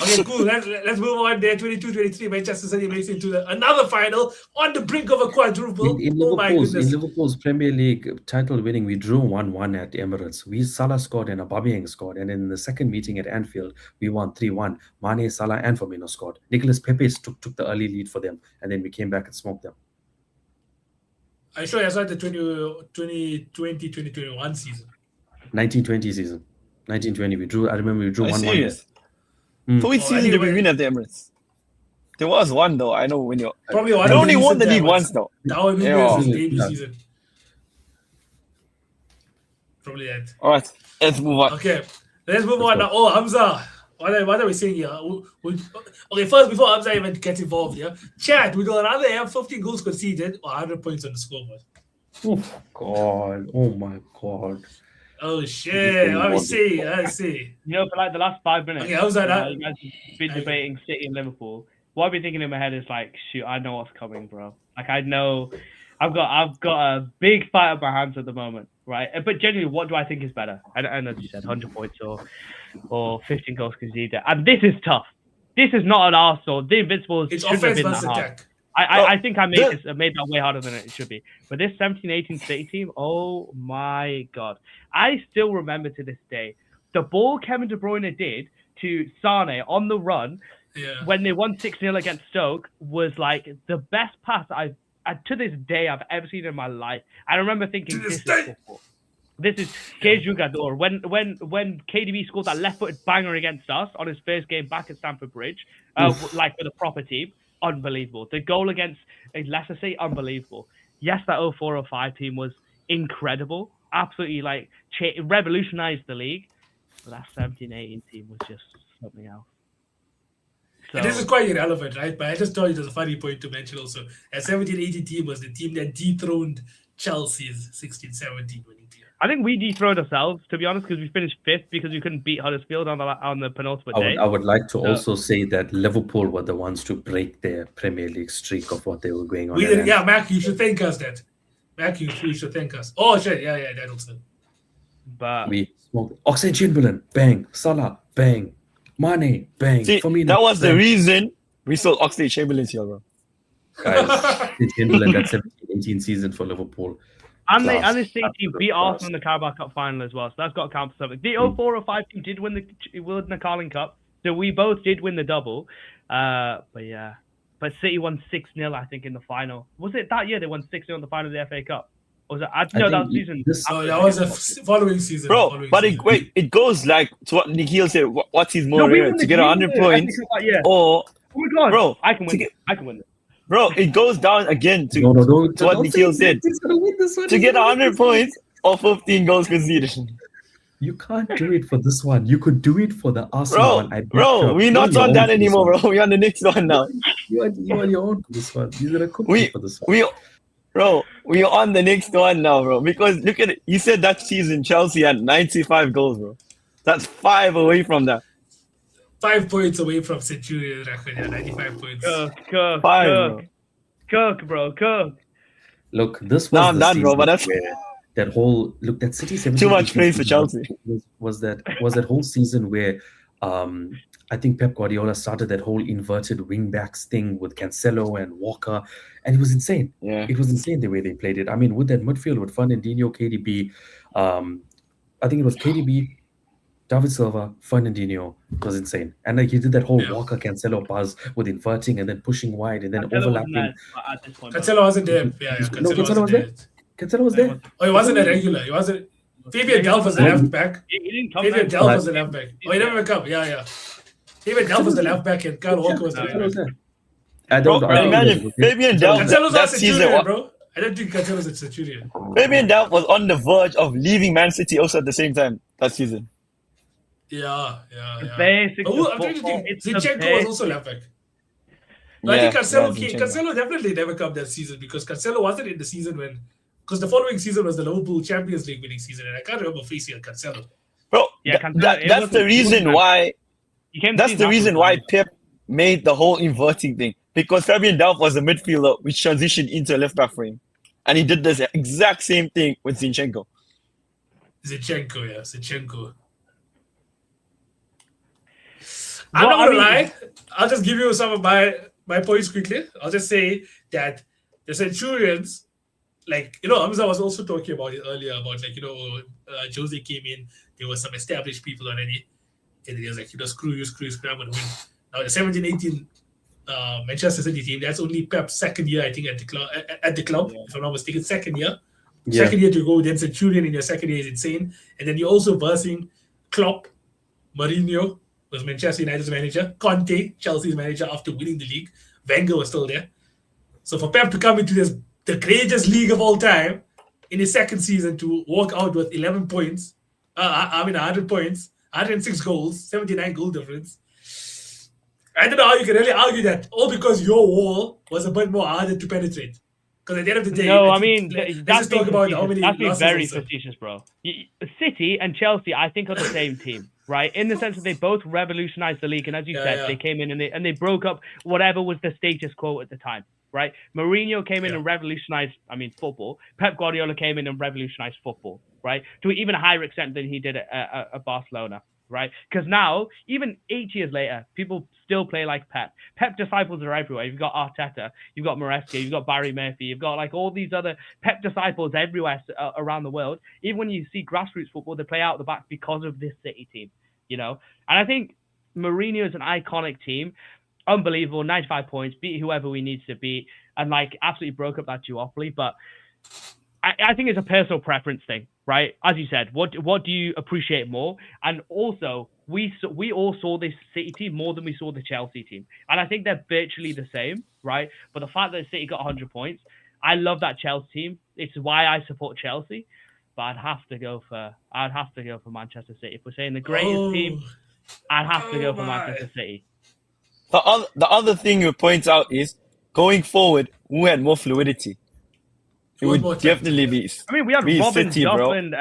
Okay, cool. Let's move on there. 22-23, Manchester City makes it to another final on the brink of a quadruple. In Liverpool's Premier League title winning, we drew 1-1 at Emirates. Salah scored and Aubameyang scored. And in the second meeting at Anfield, we won 3-1. Mane, Salah and Firmino scored. Nicolas Pepe took the early lead for them. And then we came back and smoked them. I saw the 2020-2021 season. 1920 season. 1920, we drew. I remember we drew 1-1. So which season did we win at the Emirates? There was one though. I know when you probably one. We only won the league once though. That would be his debut season. Probably that. All right, let's move on. Okay, let's move on now. Oh, Hamza, what are we saying here? Okay, first before Hamza even gets involved here, chat. We got another 15 goals conceded or 100 points on the scoreboard. Oh God! Oh my God! Oh shit! I see. You know, for like the last 5 minutes, okay, how's that? You guys have been debating City and Liverpool. What I've been thinking in my head is like, shoot, I know what's coming, bro. Like I know, I've got a big fight on my hands at the moment, right? But genuinely, what do I think is better? I know you said 100 points or 15 goals conceded, and this is tough. This is not an Arsenal. The Invincibles shouldn't have been that hard. I think I made that way harder than it should be. But this 17-18 City team, oh my God. I still remember to this day, the ball Kevin De Bruyne did to Sane on the run when they won 6-0 against Stoke was like the best pass to this day I've ever seen in my life. I remember thinking, this is Que Jugador. When KDB scored that left-footed banger against us on his first game back at Stamford Bridge, like with a proper team, unbelievable. The goal against Leicester City, unbelievable. Yes, that 04-05 team was incredible. Absolutely, like, revolutionized the league. But that 17-18 team was just something else. So, and this is quite irrelevant, right? But I just thought it was a funny point to mention also. That 17-18 team was the team that dethroned Chelsea's 16-17 winning team. I think we dethroned ourselves, to be honest, because we finished 5th because we couldn't beat Huddersfield on the penultimate day. I would like to also say that Liverpool were the ones to break their Premier League streak of what they were going on. Yeah, Mac, you should thank us that. Mac, you should thank us. Oh, shit, yeah, that also. But we smoked Oxlade-Chamberlain, bang. Salah, bang. Mane, bang. See, Firmino, that was the reason we sold Oxlade-Chamberlain here, bro. Guys, Oxlade-Chamberlain, that 17-18 season for Liverpool. And the City team beat Arsenal in the Carabao Cup final as well, so that's got to count for something. The 04-05 team did win the Carling Cup, so we both did win the double. But City won 6-0, I think, in the final. Was it that year they won 6-0 in the final of the FA Cup? Or was it? I No, think that was season. this- So after that the was the second following season. Bro, following but season. it goes like to what Nikhil said. What's his No, more we rare won to the get 100 FA points, Cup that year. or Oh my god, bro, I can to win. get- I can win this. bro, it goes down again to, No, don't to what don't say Nikhil that. said. He's gonna win this one. To He's get gonna win 100 this one. points or 15 goals conceded. You can't do it for this one. You could do it for the Arsenal one. I back you Bro, up. we're You're not your on own that for this anymore, one. bro. We're on the next one now. You are your own for this one. You're gonna cook me for this one. We're on the next one now, bro. Because look at it. You said that season Chelsea had 95 goals, bro. That's 5 away from that. 5 points away from Centurion record. Yeah, 95 points. Cook, 5, bro. Cook. Look, this was Now I'm the done, season bro. But that's where that whole that City 17 too much 18 praise for season Chelsea. was that whole season where I think Pep Guardiola started that whole inverted wing backs thing with Cancelo and Walker, and it was insane. Yeah. It was insane the way they played it. I mean, with that midfield with Fernandinho, KDB, I think it was KDB, David Silva, Fernandinho. It was insane. And like he did that whole Yeah. Walker Cancelo buzz with inverting and then pushing wide and then Cancelo wasn't overlapping. there at this point. Cancelo wasn't there. Yeah, No, Cancelo Cancelo wasn't was there. there. Cancelo was there. Oh, he wasn't a regular. He wasn't. Fabian Delph was the left back. He didn't come Fabian there. Delph was the left back. Oh, he never even come. Yeah. Fabian Delph was the left back and Kyle Walker was the Cancelo right was back. there. I Bro, don't. I don't imagine know. Fabian Delph Cancelo's that not season. Centurion, bro. I don't think Cancelo's a Centurion. Fabian Delph was on the verge of leaving Man City also at the same time that season. Yeah. Basics Oh, of I'm trying to football, think. it's the Zinchenko was base. also left back. No, I think Cancelo Zinchenko. Cancelo definitely never come that season because Cancelo wasn't in the season when. Because the following season was the Liverpool Champions League winning season, and I can't remember facing Cancelo. Bro, Yeah, Cancelo, it that's wasn't- the it reason wasn't- why. He came That's the season reason afterwards. why Pep made the whole inverting thing because Fabian Delph was a midfielder which transitioned into a left back frame, and he did this exact same thing with Zinchenko. Zinchenko. Well, I'm not I gonna mean- lie. I'll just give you some of my points quickly. I'll just say that the Centurions, like Hamza was also talking about it earlier about Jose came in, there were some established people already, and he was like, screw you, I'm gonna win. Now the 17-18 Manchester City team, that's only Pep's second year, I think, at the club, if I'm not mistaken, second year. Yeah. Second year to go, then Centurion in your second year is insane. And then you're also versing Klopp, Mourinho was Manchester United's manager, Conte, Chelsea's manager after winning the league. Wenger was still there. So for Pep to come into the greatest league of all time in his second season to walk out with 11 points, 100 points, 106 goals, 79 goal difference. I don't know how you can really argue that, all because your wall was a bit more harder to penetrate. Because at the end of the day, No, I I mean, think- let's that's just talk about how many that's losses very also. facetious, bro. City and Chelsea, I think, are the same team, right? In the sense that they both revolutionized the league, and as you said, Yeah. they came in and they broke up whatever was the status quo at the time, right? Mourinho came in Yeah. and revolutionized, football. Pep Guardiola came in and revolutionized football, right? To even a higher extent than he did at Barcelona, right? Because now, even 8 years later, people still play like Pep. Pep disciples are everywhere. You've got Arteta, you've got Maresca, you've got Barry Murphy, you've got like all these other Pep disciples everywhere around the world. Even when you see grassroots football, they play out the back because of this City team, And I think Mourinho is an iconic team. Unbelievable, 95 points, beat whoever we need to beat, and like absolutely broke up that duopoly. But I think it's a personal preference thing, right? As you said, what do you appreciate more? And also, we all saw this City team more than we saw the Chelsea team, and I think they're virtually the same, right? But the fact that City got 100 points, I love that Chelsea team. It's why I support Chelsea. But I'd have to go for Manchester City. If we're saying the greatest team, I'd have to go for Manchester City. The other thing you point out is going forward, who had more fluidity? It Who had more would definitely be. We had be Robin, City, Duff, bro. and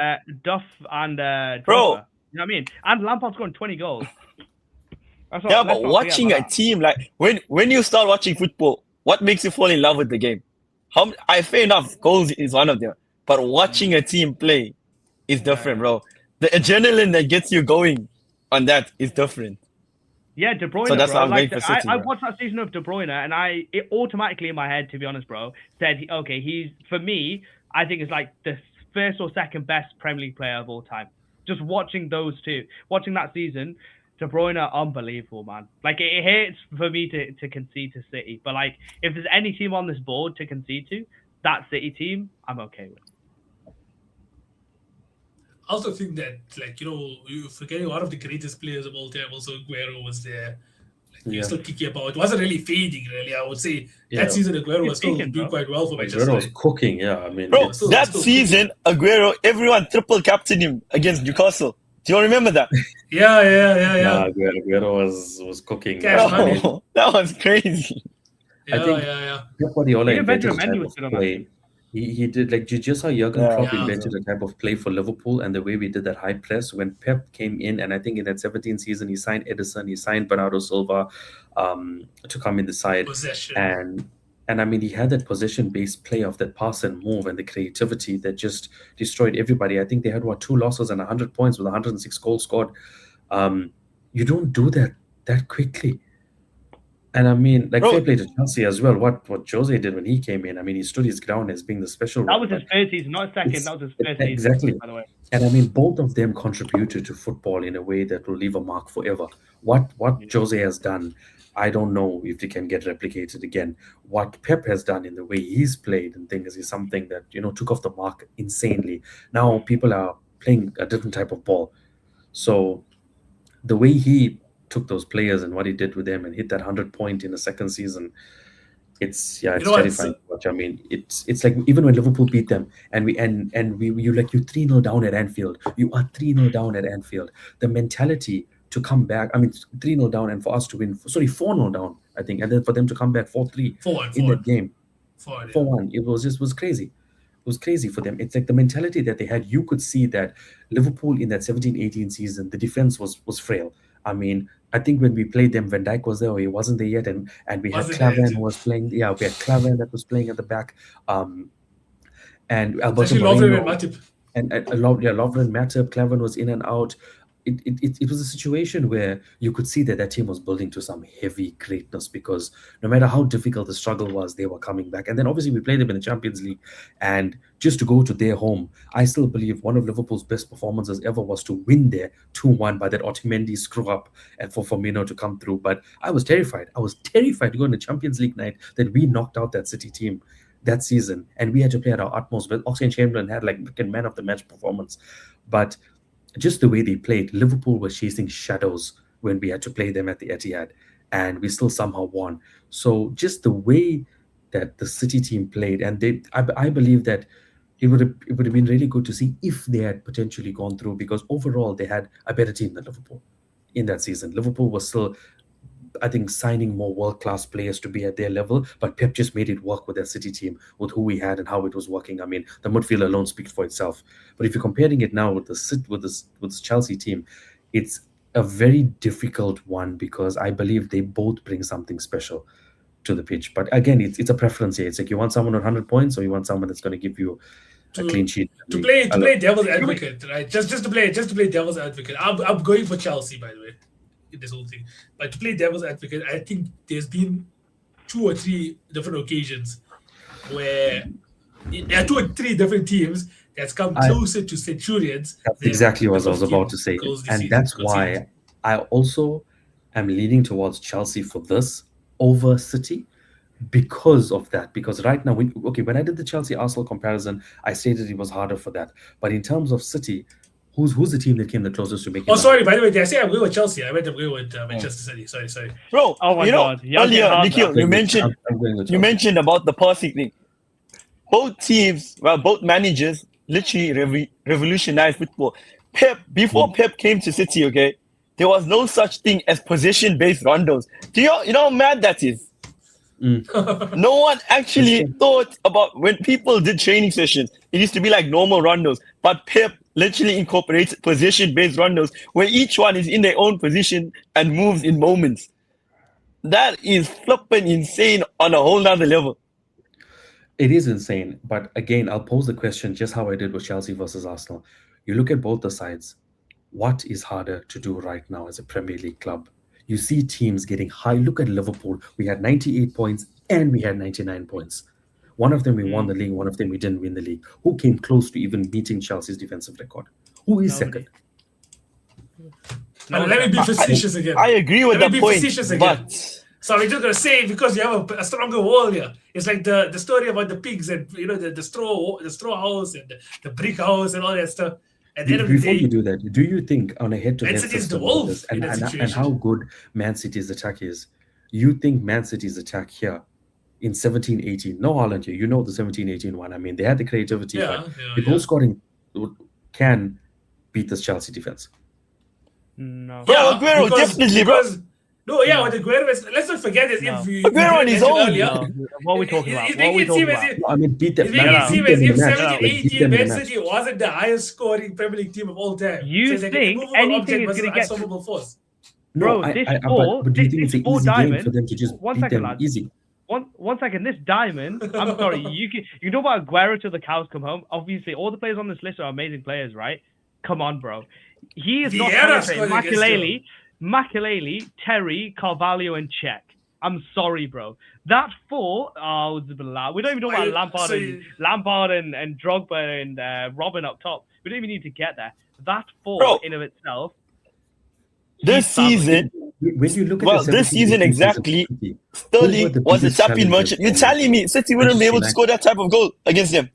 Drogba. Bro. You know what I mean? And Lampard scoring 20 goals. Let's Yeah, not but forget watching a about that. team like when you start watching football, what makes you fall in love with the game? Fair enough, goals is one of them, but watching a team play is different, bro. The adrenaline that gets you going on that is different. Yeah, De Bruyne. So that's bro. why I'm Like, going for City, I bro. watched that season of De Bruyne, and it automatically in my head, to be honest, bro, said, okay, he's, for me, I think it's like the first or second best Premier League player of all time. Just watching those two, watching that season, De Bruyne, unbelievable, man. Like, it hurts for me to concede to City, but like, if there's any team on this board to concede to, that City team, I'm okay with. also think that, like, you're forgetting one of the greatest players of all time. Also, Aguero was there. Like, he was still kicking about. It wasn't really fading, really. I would say that season Aguero was still doing quite well for Manchester. Aguero was cooking, yeah. I mean, bro, that season, Aguero, everyone triple captained him against Newcastle. Do you all remember that? Yeah. Aguero was cooking. Bro, that was crazy. I think Pep Guardiola invented a type of play. He did, like, just how Jurgen Klopp invented a type of play for Liverpool, and the way we did that high press when Pep came in, and I think in that 17 season he signed Edison, he signed Bernardo Silva to come in the side. Possession. And I mean, he had that possession-based play of that pass and move and the creativity that just destroyed everybody. I think they had 2 losses and 100 points with 106 goals scored. You don't do that quickly. And I mean, like, fair play to Chelsea as well. What Jose did when he came in, I mean, he stood his ground as being the special. That was his first season, not second. That was his first season. Exactly. By the way. And I mean, both of them contributed to football in a way that will leave a mark forever. What Jose has done, I don't know if they can get replicated again. What Pep has done in the way he's played and things is something that, took off the mark insanely. Now people are playing a different type of ball. So the way he took those players and what he did with them and hit that 100 point in the second season, it's terrifying to watch. I mean, it's like even when Liverpool beat them and you 3-0 down at Anfield. You are 3-0 down at Anfield. The mentality to come back, I mean, 3-0 down and for us to win, 4-0 down, I think, and then for them to come back 4-3 in that game, 4-1. It was crazy. It was crazy for them. It's like the mentality that they had. You could see that Liverpool in that 17-18 season, the defense was frail. I mean, I think when we played them, Van Dijk was there, or he wasn't there yet, and we had Clavan who was playing. Yeah, we had Clavan that was playing at the back, and Alberto Moreno, and Lovren, Matip, Clavan was in and out. It was a situation where you could see that team was building to some heavy greatness, because no matter how difficult the struggle was, they were coming back. And then obviously we played them in the Champions League, and just to go to their home, I still believe one of Liverpool's best performances ever was to win there 2-1 by that Otamendi screw up and for Firmino to come through. But I was terrified. I was terrified to go in the Champions League night that we knocked out that City team that season, and we had to play at our utmost. But Oxlade-Chamberlain had like a man of the match performance, but just the way they played, Liverpool was chasing shadows when we had to play them at the Etihad, and we still somehow won. So just the way that the City team played, and I believe that it would have been really good to see if they had potentially gone through, because overall they had a better team than Liverpool in that season. Liverpool was still, I think, signing more world-class players to be at their level, but Pep just made it work with that City team, with who we had and how it was working. I mean, the midfield alone speaks for itself. But if you're comparing it now with this Chelsea team, it's a very difficult one, because I believe they both bring something special to the pitch. But again, it's a preference here. It's like you want someone with 100 points, or you want someone that's going to give you a clean sheet. To play devil's advocate, right? Just to play devil's advocate. I'm going for Chelsea, by the way, in this whole thing. But to play devil's advocate, I think there's been 2 or 3 different occasions where there are 2 or 3 different teams that's come closer to Centurions. That's exactly what I was about to say. And that's why I also am leaning towards Chelsea for this over City, because of that. Because right now, when I did the Chelsea-Arsenal comparison, I stated it was harder for that. But in terms of City, who's the team that came the closest to making? Oh, sorry. By the way, did I say I'm going with Chelsea? I meant I'm going with Manchester City. Sorry. Bro, oh my God. Earlier, Nikhil, you mentioned about the passing thing. Both teams, both managers, literally revolutionized football. Before Pep came to City, okay, there was no such thing as possession-based rondos. Do you know how mad that is? No one actually thought about, when people did training sessions, it used to be like normal rondos, but Pep literally incorporates position-based rondos where each one is in their own position and moves in moments. That is flipping insane on a whole nother level. It is insane, but again, I'll pose the question just how I did with Chelsea versus Arsenal. You look at both the sides. What is harder to do right now as a Premier League club? You see teams getting high. Look at Liverpool. We had 98 points and we had 99 points. One of them we won the league, one of them we didn't win the league. Who came close to even beating Chelsea's defensive record? Who is second? Let me be facetious again. I agree with that point, but... So we're just going to say, because you have a stronger wall here. It's like the story about the pigs and, the straw house and the brick house and all that stuff. At the end of the Before day, you do that, do you think on a head-to-head Man City is the system wolf with this, in that and situation. how good Man City's attack is, you think Man City's attack here in 17-18, no Haaland here, you know the 17-18 one. I mean, they had the creativity, but the goal scoring can beat this Chelsea defense. No. Bro, Aguero, definitely, bro. With Aguero, let's not forget this. No. If you Aguero on his mentioned own. earlier, No. What are we talking about? He's What are we making it seem talking as about? if No, I mean, beat them. he's making it seem beat as them in if the match. 17, Like, beat 18 them in the Man match. City wasn't the highest scoring Premier League team of all time. You So it's like an think immovable anything object is versus gonna get unstoppable force. No, Bro, this but do you think it's an easy game for them to just One beat second, them lads. easy? One second. This diamond. I'm sorry. You can talk about Aguero till the cows come home. Obviously, all the players on this list are amazing players, right? Come on, bro. He is not Vieira penetrating. scored against Makelele, Terry, Carvalho, and Czech. I'm sorry, bro. That four. Oh, we don't even know about Lampard and Drogba and Robin up top. We don't even need to get there. That four Bro. in of itself. This season, When you look at this season exactly, Sterling was a tapping merchant. You're telling me City wouldn't be able to score that type of goal against them?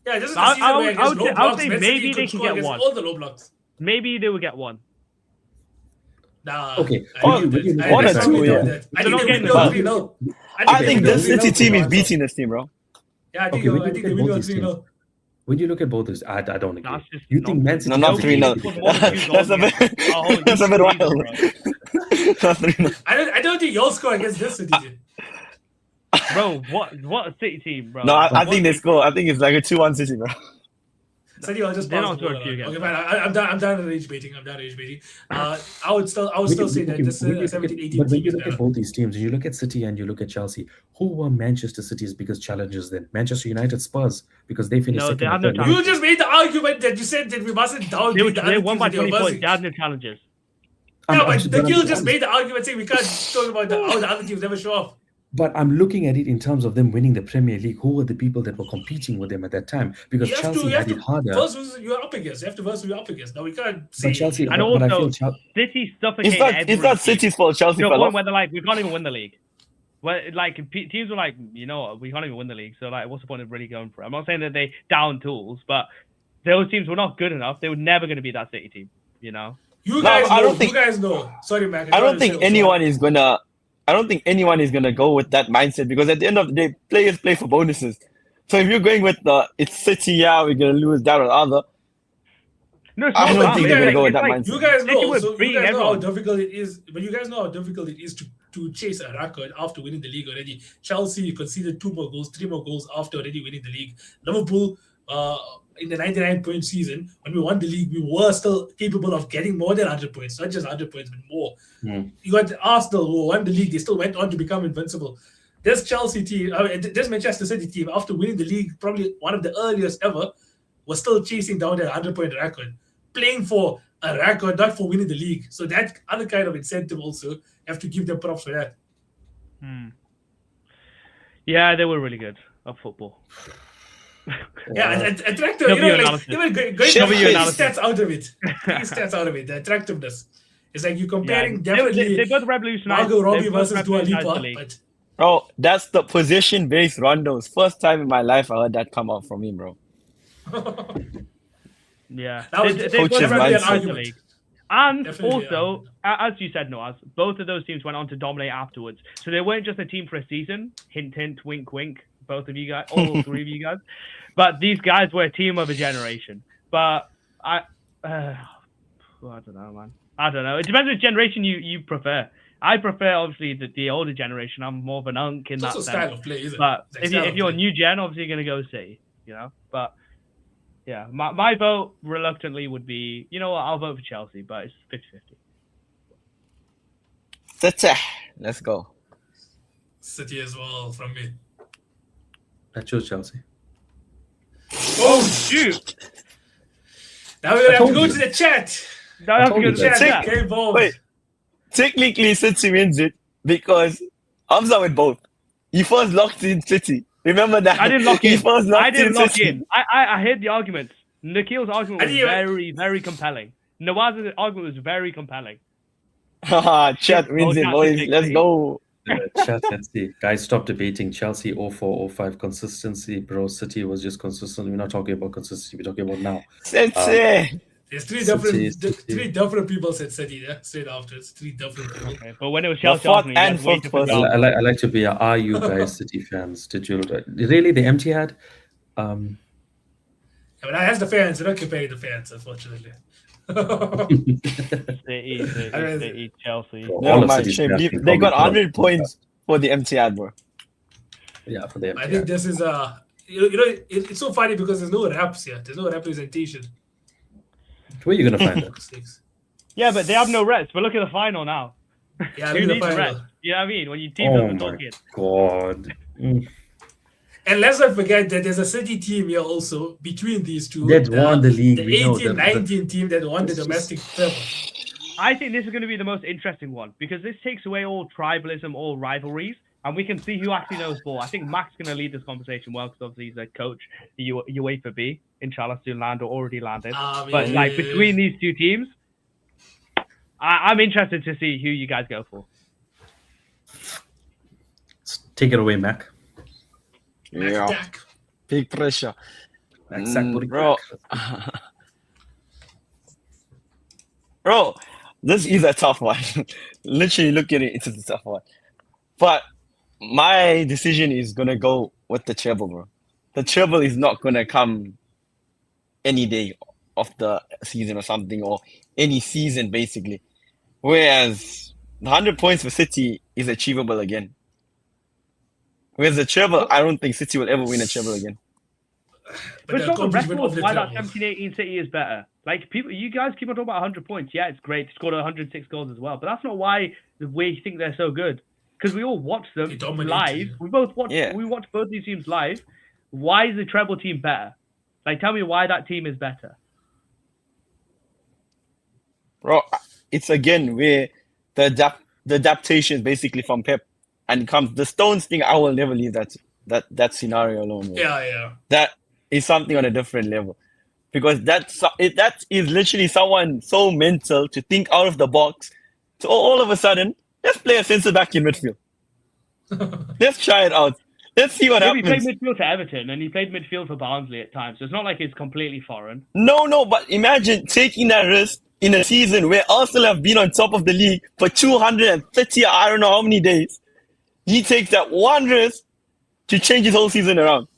Yeah, this is the season where against low I blocks, would say Man maybe City they could can score get against one. all the low blocks. Maybe they will get one. Nah. Okay. I think the City team is beating this team, bro. Yeah, I think they will go 3-0. When you look at both these, I don't agree. That's just You think Man City? No, not 3-0. That's a bit wild. Not 3-0. I don't think you'll score against this City team. Bro, what a City team, bro. No, I think they score. I think it's like a 2-1 City, bro. City, I'll just They're pass not the ball sure if you around. get Okay, fine. I'm done rage baiting. I would still say that this 17-18 But when team you is look better. at both these teams, and you look at City and you look at Chelsea, who were Manchester City's biggest challenges then? Manchester United, Spurs, because they finished No, second. they have or no third. You just made the argument that you said that we mustn't downgrade the They other won teams by that you're 20 points. versing. They had no challenges. Yeah, but but the I'm- Gil just made the argument saying we can't talk about how the other teams never show up. But I'm looking at it in terms of them winning the Premier League. Who were the people that were competing with them at that time? Because Chelsea had it harder. Verse who you're up against. You have to verse who you're up against. Now we can't say. But Chelsea, And but I also, feel Chelsea. City suffocated It's not City's fault. Chelsea to a fell point off. where they're like, we can't even win the league. Well, like teams were like, you know what, we can't even win the league. So like, what's the point of really going for it? I'm not saying that they down tools, but those teams were not good enough. They were never going to be that City team. You know. You guys think- You guys know. Sorry, Mac. I don't think anyone is gonna go with that mindset, because at the end of the day, players play for bonuses. So if you're going with it's City, yeah, we're gonna lose that or other. No, it's I not don't that. think they're gonna go with that mindset. You guys know. City were So you beating guys know how everyone. difficult it is. But you guys know how difficult it is to chase a record after winning the league already. Chelsea conceded 3 more goals after already winning the league. Liverpool, in the 99-point season, when we won the league, we were still capable of getting more than 100 points, not just 100 points, but more. You got Arsenal, who won the league, they still went on to become invincible. This Chelsea team, this Manchester City team, after winning the league, probably one of the earliest ever, was still chasing down that 100-point record, playing for a record, not for winning the league. So that other kind of incentive also, you have to give them props for that. Yeah, they were really good at football. Yeah, attractive. W analysis. Even going stats out of it. Stats out of it. The attractiveness. It's like you're comparing definitely They both revolutionized. Margot Robbie they both versus Dua revolutionized the Lipa. league. But Bro, that's the position-based rondos. First time in my life I heard that come out from him, bro. Yeah, That was they both coach's definitely an revolutionized the argument. league. And Definitely, also, as you said, Noaz, both of those teams went on to dominate afterwards. So they weren't just a team for a season. Hint, hint, wink, wink. Both of you guys, all three of you guys. But these guys were a team of a generation. But I don't know, man. I don't know. It depends which generation you prefer. I prefer, obviously, the older generation. I'm more of an unk in it's that also sense. style of play, isn't it? But It's like if you're new gen, obviously you're going to go City, you know? But yeah, my vote reluctantly would be, you know what, I'll vote for Chelsea, but it's 50-50. City. Let's go. City as well from me. I chose Chelsea. Oh shoot! Now we have to go to the chat. That's told you good. that. Chat, get involved. Wait. Technically, City wins it because Hamza with both. He first locked in City. Remember that? I didn't lock He in. first locked I didn't in lock City. in. I heard the arguments. Nikhil's argument was I didn't very, very compelling. Nawaz's argument was very compelling. Haha, chat wins it, boys. Let's go. Chat, let's see. Guys, stop debating. Chelsea 04-05 consistency, bro. City was just consistent. We're not talking about consistency. We're talking about now. Sensei. There's three City. different people said City straight after. It's three different people. Okay, but when it was The Chelsea, fourth Arsenal, you and guys waited fifth for person. Arsenal. I like to be are you guys City fans? Did you really the empty ad? Yeah, but that's the fans. They're not comparing the fans, unfortunately. City, Chelsea. All Never of mind. City's Shame. fans They can probably got put up 100 points for the empty ad, bro. Yeah, for the empty I think ad. this is it's so funny because there's no reps here. There's no representation. Where are you gonna find that? Mistakes. Yeah, but they have no reps. But look at the final now. Yeah, Who look at the needs final. reps? You know what I mean? When you team Oh doesn't my talk it. god. And let's not forget that there's a City team here also between these two. That won the league. The We know 18-19 team that won the It's just- domestic treble. I think this is going to be the most interesting one because this takes away all tribalism, all rivalries, and we can see who actually knows ball. I think Mac's going to lead this conversation well because obviously he's a coach, UEFA B. Inshallah, soon land or already landed. But like between these two teams, I'm interested to see who you guys go for. Take it away, Mac. Yeah. Attack. Big pressure. Mac sack booty Bro. crack. Bro, this is a tough one. Literally, look at it. It's a tough one. But my decision is going to go with the treble, bro. The treble is not going to come any day of the season or something, or any season, basically. Whereas the 100 points for City is achievable again. Whereas the treble, I don't think City will ever win a treble again. But it's the not the accomplishment record of the why that treble. 17-18 City is better. Like you guys keep on talking about 100 points. Yeah, it's great. Scored 106 goals as well. But that's not why we think they're so good. Because we all watch them They dominate. live. We both watch. Yeah. We watch both these teams live. Why is the treble team better? Like, tell me why that team is better. Bro, it's again where the adaptation basically from Pep, and it comes the Stones thing. I will never leave that scenario alone, bro. Yeah. That is something on a different level, because that is literally someone so mental to think out of the box. So all of a sudden, let's play a centre back in midfield. Let's try it out. Let's see what He played happens. midfield for Everton and he played midfield for Barnsley at times. So it's not like it's completely foreign. No, but imagine taking that risk in a season where Arsenal have been on top of the league for 230, I don't know how many days. He takes that one risk to change his whole season around.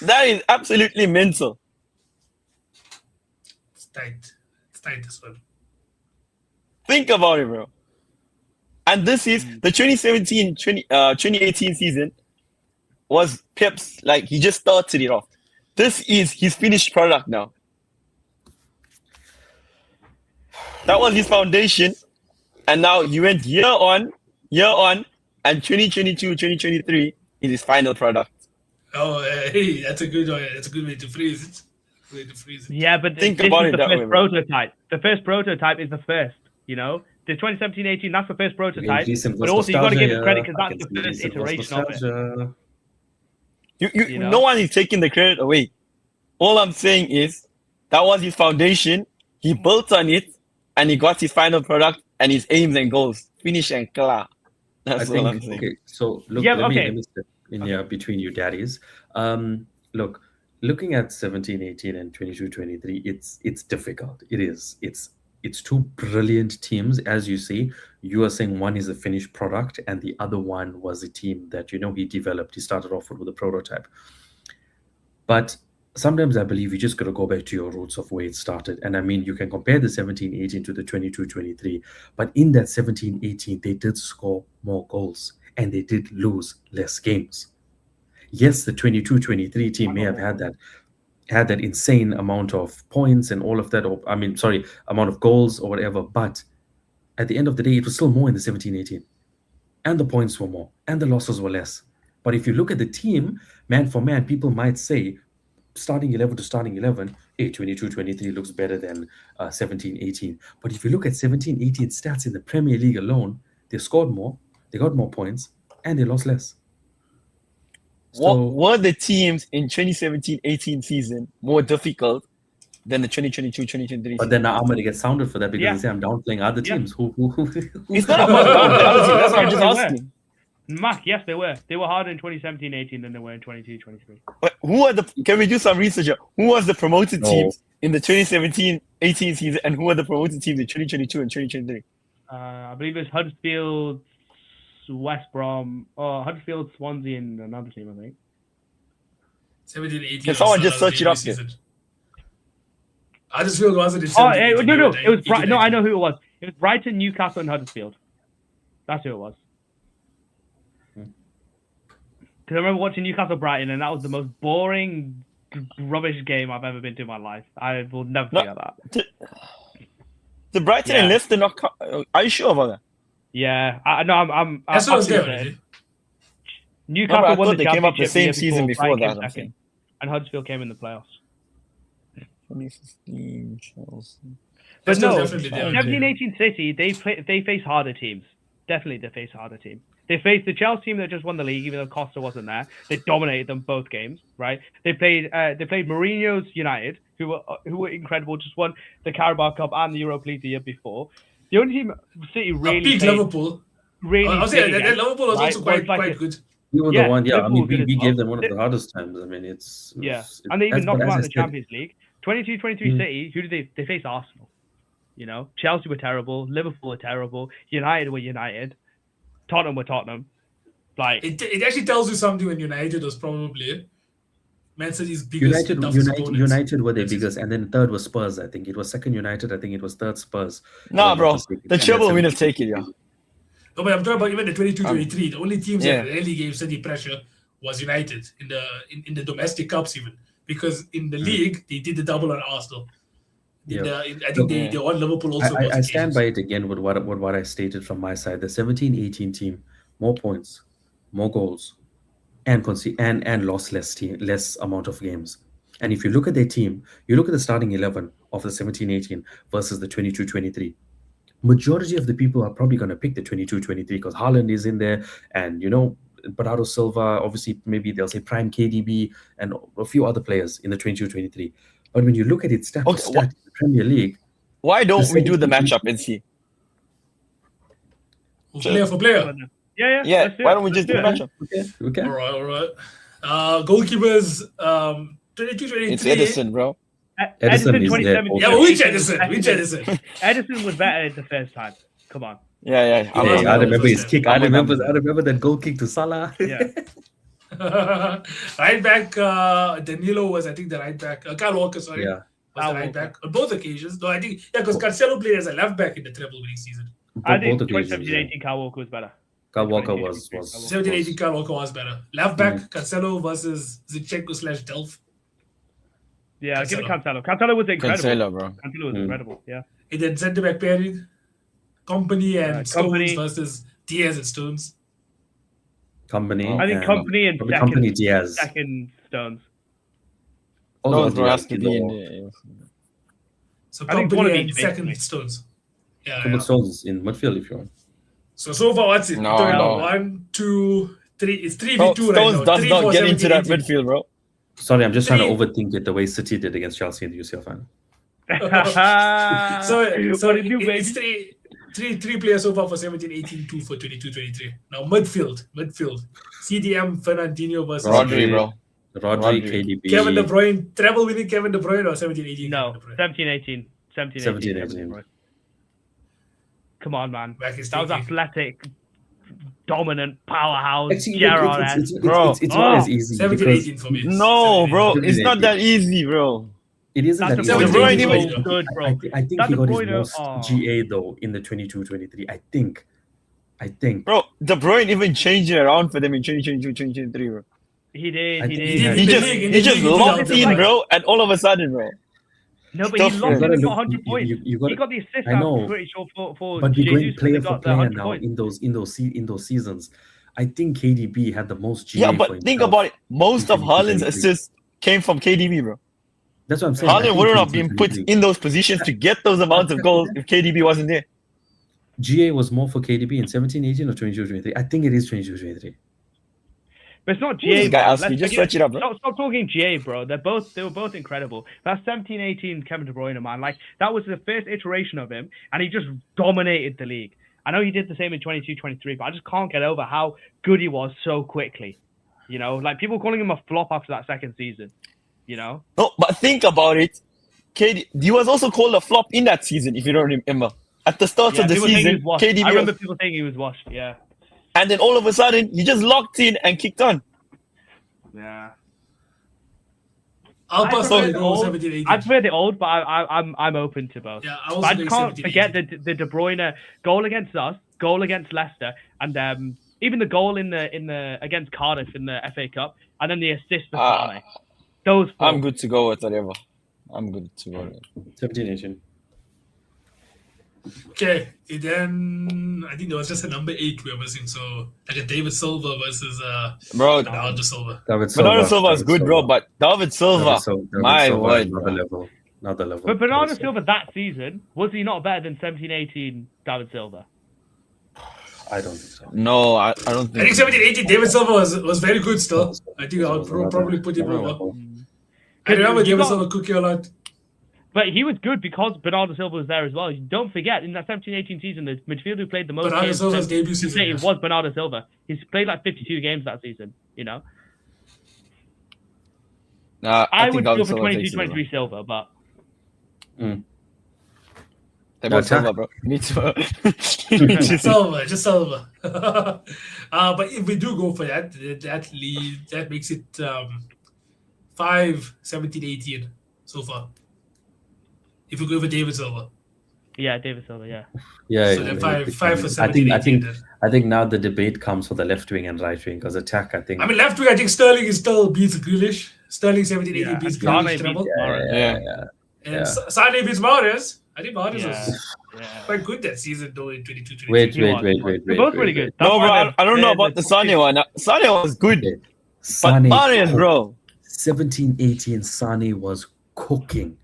That is absolutely mental. It's tight. It's tight, this one. Think about it, bro. And this is the 2018 season was Pep's, like, he just started it off. This is his finished product now. That was his foundation. And now he went year on, and 2022, 2023 is his final product. Oh, hey, that's a good one. That's a good way to phrase it. Yeah, but Think this about is it the that first way, bro. prototype. The first prototype is the first, you know? The 2017-18, that's the first prototype. Recent But also, you got to give it nostalgia, credit because I that's can the see first recent iteration of it. nostalgia. You know? No one is taking the credit away. All I'm saying is that was his foundation. He built on it, and he got his final product and his aims and goals. Finish and clear. That's all I'm saying. Okay, so look, Yeah, let me okay. step in here between you daddies. Look, looking at 17, 18, and 22, 23, it's difficult. It is. It's two brilliant teams, as you say. You are saying one is a finished product, and the other one was a team that he developed. He started off with a prototype. But sometimes I believe you just got to go back to your roots of where it started. And I mean, you can compare the 17-18 to the 22-23, but in that 17-18, they did score more goals and they did lose less games. Yes, the 22-23 team may have had that insane amount of points and all of that, or amount of goals or whatever, but at the end of the day, it was still more in the 17-18. And the points were more, and the losses were less. But if you look at the team, man for man, people might say, starting 11 to starting 11, 22-23 looks better than 17-18. But if you look at 17-18 stats in the Premier League alone, they scored more, they got more points, and they lost less. What were the teams in 2017-18 season more difficult than the 2022-2023 But then now I'm going to get sounded for that because Yeah. they say I'm downplaying other Yeah. teams. Who It's not about that. That's what I'm just asking. Mac, yes, they were. They were harder in 2017-18 than they were in 22-23. But who are the? Can we do some research here? Who was the promoted No. teams in the 2017-18 season, and who are the promoted teams in 2022 and 2023? I believe it's Huddersfield, West Brom, or Huddersfield, Swansea, and another team, I think. 17-18. Can someone just search it up here? Huddersfield wasn't in Oh, 17-18. no, it was Brighton. No, 18-19. I know who it was. It was Brighton, Newcastle, and Huddersfield. That's who it was. Because I remember watching Newcastle Brighton, and that was the most boring, rubbish game I've ever been to in my life. I will never forget that. The Brighton and Leicester not. Are you sure about that? Yeah, I'm That's what I was absolutely there, certain. right? Newcastle No, but I won thought the they came up the championship same year season before Brighton that, came I'm second, saying. and Huddersfield came in the playoffs. 2015 Chelsea. But Leicester was no, definitely there. 17-18 City, they face harder teams. Definitely, they face harder teams. They faced the Chelsea team that just won the league, even though Costa wasn't there. They dominated them both games, right? They played Mourinho's United, who were incredible, just won the Carabao Cup and the Europa League the year before. The only team City really Peak played Liverpool. really I was saying big that against, Liverpool was right? also Where it's quite like good. We were Yeah, the one, yeah. I Liverpool mean, good as we well. gave them one of the hardest times. I mean, it's Yeah, and they even knocked them out in the said, Champions League. 22-23 City, who did they faced Arsenal? You know, Chelsea were terrible, Liverpool were terrible, United were United, Tottenham were Tottenham. Like It actually tells you something when United was probably Man City's biggest United were their biggest, and then third was Spurs. I think it was second United. I think it was third Spurs. Nah, bro. The treble winners take it, yeah. No, but I'm talking about even the 22-23. The only teams that really gave City pressure was United in the domestic cups, even because in the league they did the double on Arsenal. I think they won Liverpool also. I stand by it again with what I stated from my side. The 17-18 team, more points, more goals, and lost less amount of games. And if you look at their team, you look at the starting 11 of the 17-18 versus the 22-23. Majority of the people are probably going to pick the 22-23 because Haaland is in there, and Bernardo Silva. Obviously, maybe they'll say Prime KDB and a few other players in the 22-23. But when you look at it stat for stat in the Premier League, why don't we do the matchup and see? Player for player. Yeah. Why don't we just do the matchup? Okay. All right. Goalkeepers, 22-23. It's Edison, bro. Edison is 2017. Yeah, but which Edison? Edison was better the first time. Come on. Yeah. I remember his kick. I remember that goal kick to Salah. Yeah. Right back, Danilo was, I think, the right back. Kyle Walker, sorry. Yeah. Was the right back on both occasions. No, I think, because Cancelo played as a left back in the treble winning season. I think Both occasions, 2017-18 Kyle Walker was better. Kyle Walker was 17-18 Kyle Walker was better. Left back, Cancelo versus Zinchenko/Delph. Yeah, give it Cancelo. Cancelo was incredible. Cancelo, bro. Cancelo was incredible, yeah. And then centre back pairing, Company and Stones Company versus Diaz and Stones. Company. I think Company and Company Diaz. second Stones. Stones has to be in there. So I think one of Company and each, second basically. Stones. Yeah. Couple Stones in midfield if you want. So far, what's it? No. 1, 2, 3. It's 3v2 right Stones now. does 3, not 4, get into that 17, midfield, bro. Sorry, I'm just trying to 3. overthink it the way City did against Chelsea in the UCL final. So What did you do, it's three players so far for 17-18, 2 for 22-23. Now midfield. CDM Fernandinho versus Rodri, bro. Rodri, KDB. Kevin De Bruyne, treble winning Kevin De Bruyne or 17-18? No, 17-18. 17-18. Come on, man. Back is That was thinking. athletic, dominant, powerhouse, Actually, Gerrard. it's not as easy. 17-18 for me. No, bro. 17-18. It's not that easy, bro. It isn't That's that De easy. Bruyne Bruyne even- good, bro. I think That's he De got his Bruyne, most oh. GA though in the 22-23. I think. Bro, De Bruyne even changed it around for them in 2022, 2023, bro. He did. I He think did. he He did. just he did locked the in, right. bro, and all of a sudden, bro. No, but Tough, he bro. locked You in and gotta got 100 look- points. you gotta- He got the assist, I know. I'm pretty sure, for But we're going Jesus, player they for got the player 100 now points. in those seasons. I think KDB had the most GA. Yeah, for but think himself. about it. Most of 22, Haaland's 23. assists came from KDB, bro. That's what I'm saying. I Haaland think wouldn't have 22, been put 23. in those positions to get those amounts of goals if KDB wasn't there. GA was more for KDB in 17-18 or 22-23. I think it is 22-23. But it's not Who's this GA, guy bro. asking? Just search it up, bro. Stop talking GA, bro. They were both incredible. That's 17-18 Kevin De Bruyne, man. Like, that was the first iteration of him, and he just dominated the league. I know he did the same in 22-23, but I just can't get over how good he was so quickly. You know, like people calling him a flop after that second season. You know? No, but think about it. KD, he was also called a flop in that season, if you don't remember. At the start of the people saying he season, was washed. KD I remember people saying he was washed. Yeah. and then all of a sudden, he just locked in and kicked on. Yeah. I'll personally the go old. 17, 18. I prefer the old, but I'm open to both. Yeah, I But also I think can't 17, forget 18. the De Bruyne goal against us, goal against Leicester, and even the goal in the against Cardiff in the FA Cup, and then the assist for Sane. Those four. I'm good to go with whatever. I'm good to go. 17, 18. Okay, then I think there was just a number 8 we were missing. So like a David Silva versus Bro, Bernardo Silva. Bernardo Silva is good, bro, but David Silva, my word, another level. But Bernardo Silva that season, was he not better than 17-18 David Silva? I don't think so. No, I don't I think think. 17, 18 David Silva was very good still. I think I would probably put him over. I remember David Silva cooking a lot. But he was good because Bernardo Silva was there as well. Don't forget, in that 17-18 season, the midfielder who played the most Bernardo games Silva's debut season, it yes. was Bernardo Silva. He's played like 52 games that season, you know? Nah, I think would go David for Silva takes 22-23 Silva, but... David Silva, bro. Me too. Just Silva. But if we do go for that makes it 5, 17, 18 so far. If we go for David Silva. Yeah, David Silva, yeah. Yeah. So then 5 for 17, 18 then. I think now the debate comes for the left wing and right wing because attack, I think. I mean, left wing, I think Sterling is still beats Grealish. Sterling 17, 18 beats Grealish. Treble. And Sane beats Mahrez. I think Mahrez was quite good that season though in 22-23. Wait. They're both really good. No, bro, I don't know about the Sane one. Sane was good. But Mahrez, bro. 17, 18, Sane was cooking.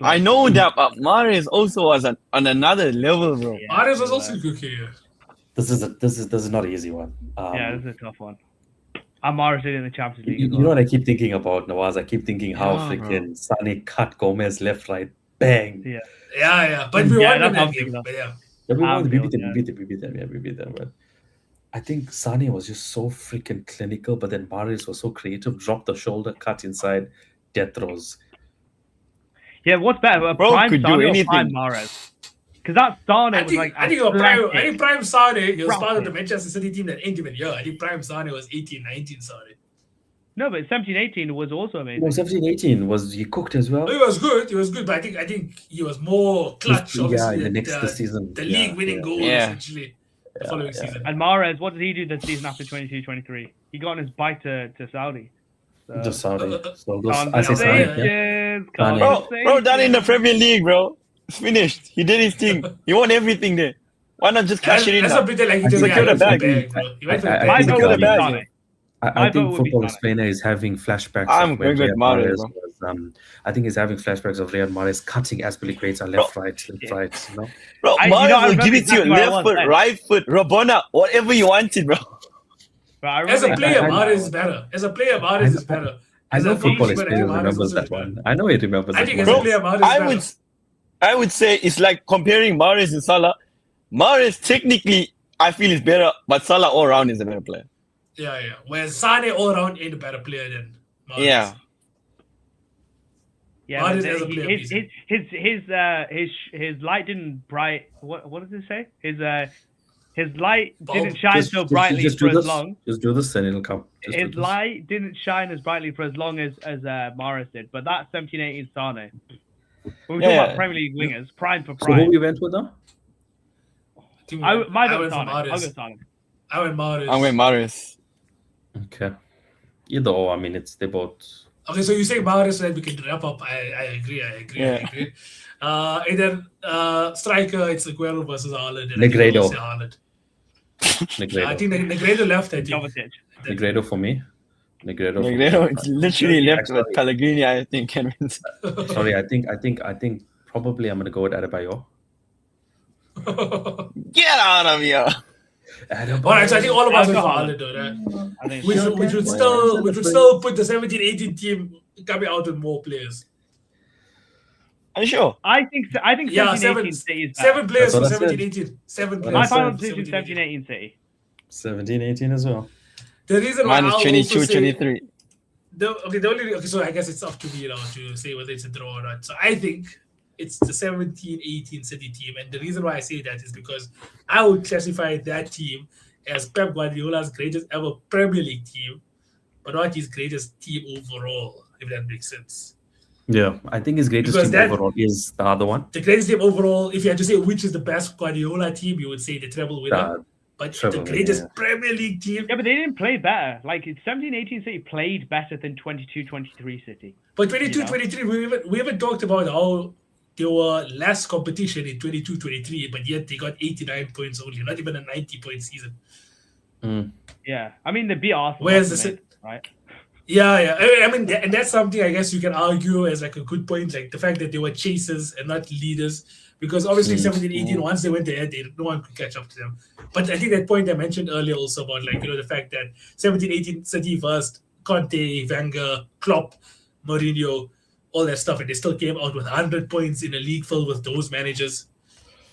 I know that, but Mahrez also was on another level, bro. Yeah, Mahrez was also good here. This is not an easy one. This is a tough one. And Mahrez did in the Champions League. You know what I keep thinking about, Nawaz? I keep thinking how freaking Sane cut Gomez left, right, bang. Yeah. But we won that game. But we beat them. But I think Sane was just so freaking clinical, but then Mahrez was so creative. Drop the shoulder, cut inside, death throws. Yeah, what's better, bro, prime could Sane do or anything. prime Mahrez? Because that Sane was like I think prime Sane, he was part of the Manchester City team that ain't even here. I think prime Sane was 18, 19 Sane. No, but 17-18 was also amazing. No, 17-18 was he cooked as well? He was good, but I think he was more clutch, obviously. In the next season. The league winning goal, essentially, the following season. And Mahrez, what did he do the season after 22-23? He got on his bike to Saudi. So. Just Saudi. So Bro, done in the Premier League, bro. It's finished. He did his thing. He won everything there. Why not just cash it in? That's a bit like he just secure the bag. He went for the bag. I think Football Explainer is having flashbacks. I'm going with Mahrez. I think he's having flashbacks of Riyad Mahrez cutting Aspilicueta left, right. You know? Bro, Mahrez will give it to you left foot, right foot, Rabona, whatever you wanted, bro. As a player, Mahrez is better. I know Football Explainer remembers that one. I know he remembers that one. As a player, Mahrez is better. I would say it's like comparing Mahrez and Salah. Mahrez technically, I feel is better, but Salah all around is a better player. Yeah. Whereas Sane all around ain't a better player than Mahrez. Yeah, his light didn't bright. What does it say? His light didn't shine so brightly for as long. Just do this and it'll come. His light didn't shine as brightly for as long as Mahrez did. But that's 17-18 Sane. When we talk about Premier League wingers, prime for prime. So who we went with now? My vote Sane. I'll go Sane. I went Mahrez. I'm going Mahrez. Okay. Either or, I mean, they both. Okay, so you say Mahrez, so that we can wrap up. I agree. And then striker, it's Aguero versus Haaland. Negredo. I think Negredo left. Negredo for me. Negredo it's literally left with Pellegrini, I think. Sorry, I think probably I'm gonna go with Adebayo. Get out of here. Alright, so I think all of us are for Haaland, right? Which would still put the 17-18 team coming out with more players. Are you sure? I think Yeah, 17-18 City is better. 7 players That's for what I said. 17-18. 7 What I players. My final said. decision 17-18 City. 17-18 as well. The reason why Mine is I'll also say 22-23. so I guess it's up to me now to say whether it's a draw or not. So I think it's the 17-18 City team, and the reason why I say that is because I would classify that team as Pep Guardiola's greatest ever Premier League team, but not his greatest team overall, if that makes sense. Yeah, I think his greatest Because team that- overall is the other one. The greatest team overall, if you had to say which is the best Guardiola team, you would say the treble winner. The But treble the winner, greatest yeah. Premier League team. Yeah, but they didn't play better. Like 17-18 City played better than 22-23 City. But 22-23, we haven't talked about how there were less competition in 22-23, but yet they got 89 points only, not even a 90-point season. Yeah, I mean they beat Arsenal. Where's that's the amazing, right? Yeah. I mean, and that's something I guess you can argue as like a good point, like the fact that they were chasers and not leaders. Because obviously 17-18, once they went there, no one could catch up to them. But I think that point I mentioned earlier also about like, the fact that 17-18 City first, Conte, Wenger, Klopp, Mourinho, all that stuff, and they still came out with 100 points in a league filled with those managers.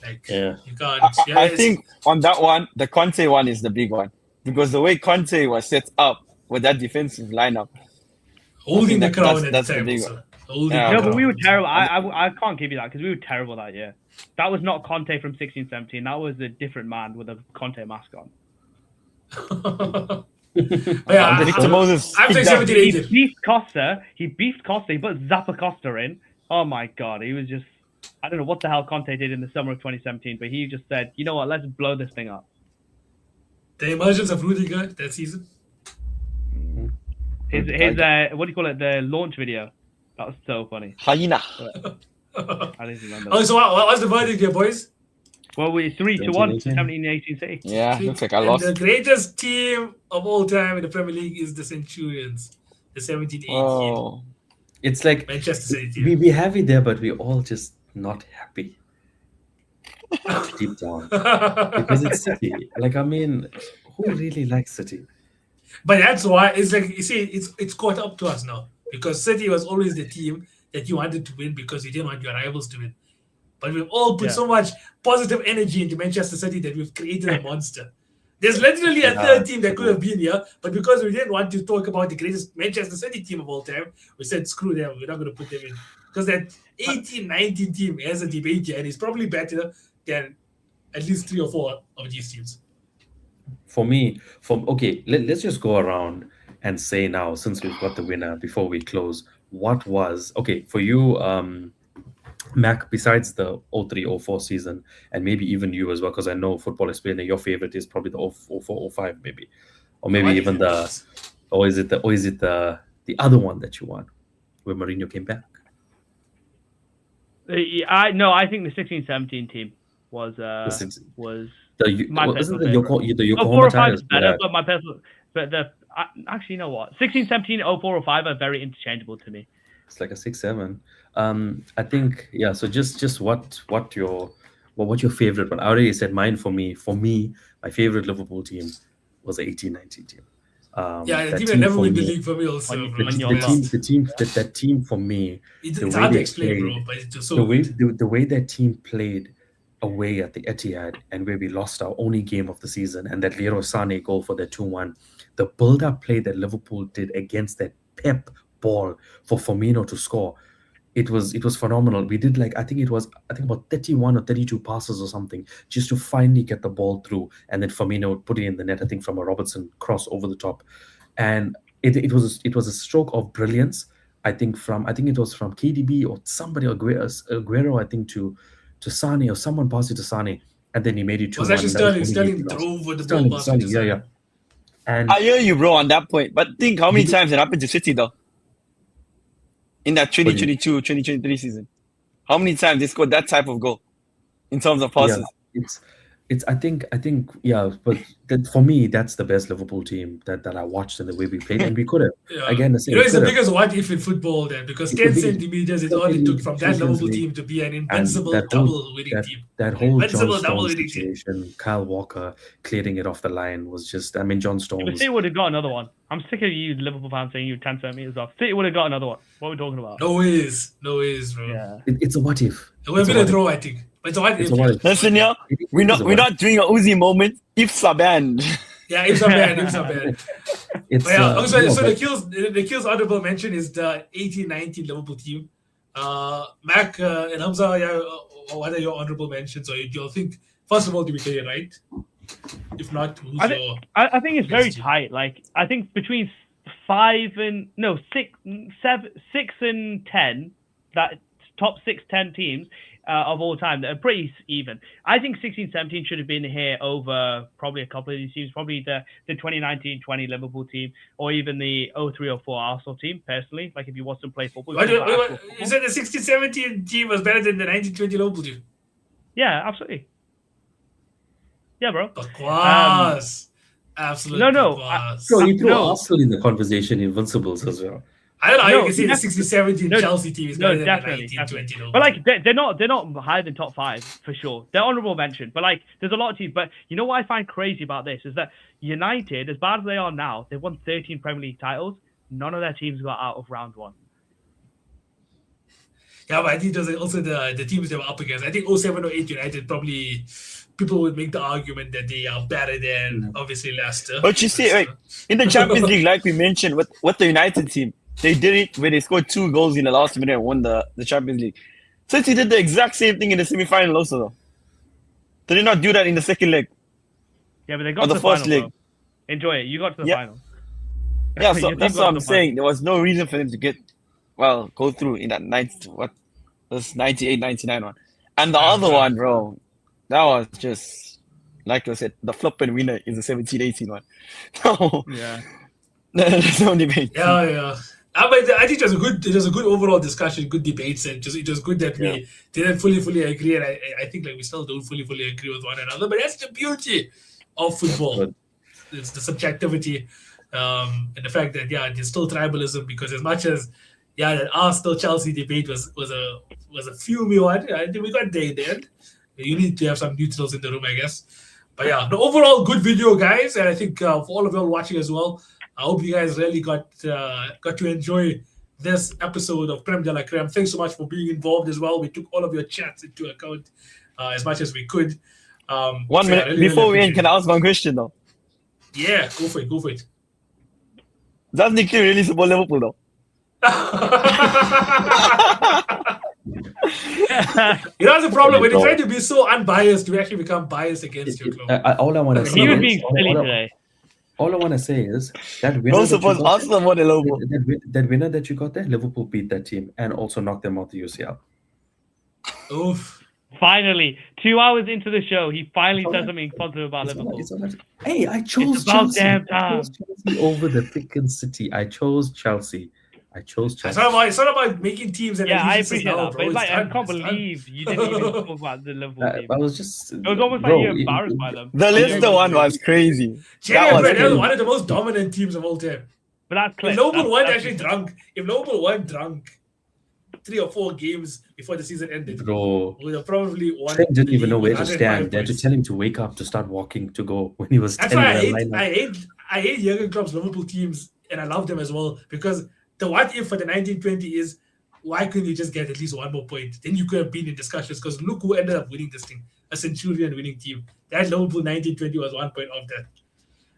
Like, Yeah. you can't. I think on that one, the Conte one is the big one. Because the way Conte was set up with that defensive lineup, holding the crown at that's the the time. big Also. one. Holding Yeah, the No, but we were crown. terrible. I can't give you that because we were terrible that year. That was not Conte from 16-17. That was a different man with a Conte mask on. But yeah, Victor Moses. I'm saying kicked out. 17-18. He beefed Costa. He put Zappa Costa in. Oh my god, he was just. I don't know what the hell Conte did in the summer of 2017, but he just said, you know what, let's blow this thing up. The emergence of Rudiger that season. His what do you call it? The launch video. That was so funny. Hyena. I didn't remember. Oh, so what was the verdict here, boys? Well, we're 3-1, 17-18 City. Yeah, looks like I And lost. the greatest team of all time in the Premier League is the Centurions, the 17-18 Oh. It's like Manchester City team. we have it there, but we're all just not happy deep down because it's City. Like, I mean, who really likes City? But that's why it's like you see, it's caught up to us now because City was always the team that you wanted to win because you didn't want your rivals to win. But we've all put so much positive energy into Manchester City that we've created a monster. There's literally a third team that could have been here, but because we didn't want to talk about the greatest Manchester City team of all time, we said, screw them, we're not going to put them in. Because that 18-19 team has a debate here, and it's probably better than at least 3 or 4 of these teams. For me, let's just go around and say now, since we've got the winner before we close, what was, for you, Mac, besides the 03-04 season, and maybe even you as well, because I know Football Explainer, your favorite is probably the 04-05 maybe, or maybe even or is it the other one that you want, where Mourinho came back? I think the 16-17 team was my isn't personal the favorite. Yokohama 04-05 Tigers is better, but my personal, actually, you know what? 16-17, 04-05 are very interchangeable to me. It's like a 6-7. I think so. Just what your favorite one? I already said mine. For me, my favorite Liverpool team was the 18-19 team. The team that never win the league for me also. That team for me. It's hard to explain, bro, but it's just so the way that team played away at the Etihad and where we lost our only game of the season, and that Leroy Sané goal for the 2-1, the build-up play that Liverpool did against that Pep ball for Firmino to score, it was phenomenal. We did I think about 31 or 32 passes or something just to finally get the ball through, and then Firmino would put it in the net, I think from a Robertson cross over the top, and it was a stroke of brilliance. I think it was from KDB or somebody, Aguero, I think to Sane, or someone passed it to Sane, and then he made it 2-1. It was actually Sterling drove with the ball. Sterling, yeah. And I hear you, bro, on that point. But think how many times it happened to City, though? In that 2022, 2023 season. How many times they scored that type of goal in terms of passes? Yeah, I think, yeah. But for me, that's the best Liverpool team that I watched and the way we played, and we could have Yeah. again. The same, It's the could have. biggest what if in football then, because It's the 10 biggest centimeters is all Premier it took League, from that Champions Liverpool League, team to be an and invincible double winning team. that whole John Invincible double Stones winning team. situation, Kyle Walker clearing it off the line was just. I mean, John But Stones. City would have got another one. I'm sick of you Liverpool fans saying you 10 centimeters off. City would have got another one. What are we talking about? No ways, bro. Yeah. It's a what if. It would have been a draw, I think. But it's a what It's if. a what if. Listen, yeah, we're not doing a Uzi moment. Ifs are banned. Yeah, ifs are bad. It's But yeah, so but the kills honorable mention is the 18-19 Liverpool team. Mac and Hamza, what are your honorable mentions? Or do you think, first of all, do we get it right? If not, who's your... I think it's very next team? tight. Like, I think between 6 and 10, that top 6-10 teams of all time that are pretty even. I think 16-17 should have been here over probably a couple of these teams, probably the 2019-20 Liverpool team, or even the 03-04 Arsenal team, personally. Like, if you watch them play football. You said the 16-17 team was better than the 19-20 Liverpool team? Yeah, absolutely. Yeah, bro. Bakwas. Absolutely. No, bakwas. so you throw No. Arsenal in the conversation, Invincibles as well. I don't know how No, you can say the definitely. 16-17 No, Chelsea team is no, better than definitely, the 19-20 Liverpool But team. like they're not higher than top 5 for sure. They're honorable mention. But like there's a lot of teams. But you know what I find crazy about this is that United, as bad as they are now, they've won 13 Premier League titles. None of their teams got out of round 1. Yeah, but I think it was also the teams they were up against. I think 07-08 United probably people would make the argument that they are better than obviously Leicester. But you see, right, in the Champions League, like we mentioned, with the United team, they did it where they scored 2 goals in the last minute and won the Champions League. City did the exact same thing in the semi-final also, though. They did not do that in the second leg. Yeah, but they got Or to the the first final. leg. Bro. Enjoy it. You got to the Yeah. final. Yeah, so Your team that's got what to I'm the saying. There was no reason for them to go through in that 98, 99 one. And the other one, bro, that was just, like I said, the flipping winner is the 17, 18 one. No, Yeah. there's no debate. Yeah. But I think it was a good overall discussion, good debates, and it was good that we didn't fully agree. And I think like we still don't fully agree with one another. But that's the beauty of football. It's the subjectivity, and the fact that there's still tribalism, because as much as that Arsenal Chelsea debate was a fumey one, I think we got there in the end. You need to have some neutrals in the room, I guess. But the overall good video, guys, and I think for all of you all watching as well, I hope you guys really got to enjoy this episode of Prem de la Creme. Thanks so much for being involved as well. We took all of your chats into account as much as we could. 1 minute really, before really we end, can I ask one question though? Yeah, go for it. Does Nick really support Liverpool though? That's the problem. When you try to be so unbiased, you actually become biased against your club. All I want to say He was is, being silly today. all I want to say is that winner No that you support got Arsenal more than Liverpool. that winner that you got there, Liverpool beat that team and also knocked them out the UCL. Oof. Finally, 2 hours into the show, he finally said something positive about Liverpool. It's all right. Hey, I chose It's about Chelsea. damn I time. chose Chelsea over the thick City. I chose Chelsea. It's not about making teams and Yeah, I allegiances appreciate now, that. bro. But it's like, I done. can't It's done. believe you didn't even talk about the Liverpool team. I was just. It was almost like you're embarrassed by them. The Leicester one was crazy. Cherry was Bread is crazy. one of the most dominant teams of all time. But that's If clear. Liverpool weren't actually drunk, if Liverpool weren't drunk 3 or 4 games before the season ended, Bro, we would have probably won. Trent didn't the even know league where with to 105 stand. They had to points. tell him to wake up to start walking to go when he was That's 10 why in the lineup. I hate Jurgen Klopp's Liverpool teams, and I love them as well, because the what if for the 1920 is, why couldn't you just get at least 1 more point? Then you could have been in discussions, because look who ended up winning this thing, a Centurion winning team. That Liverpool 1920 was 1 point off that.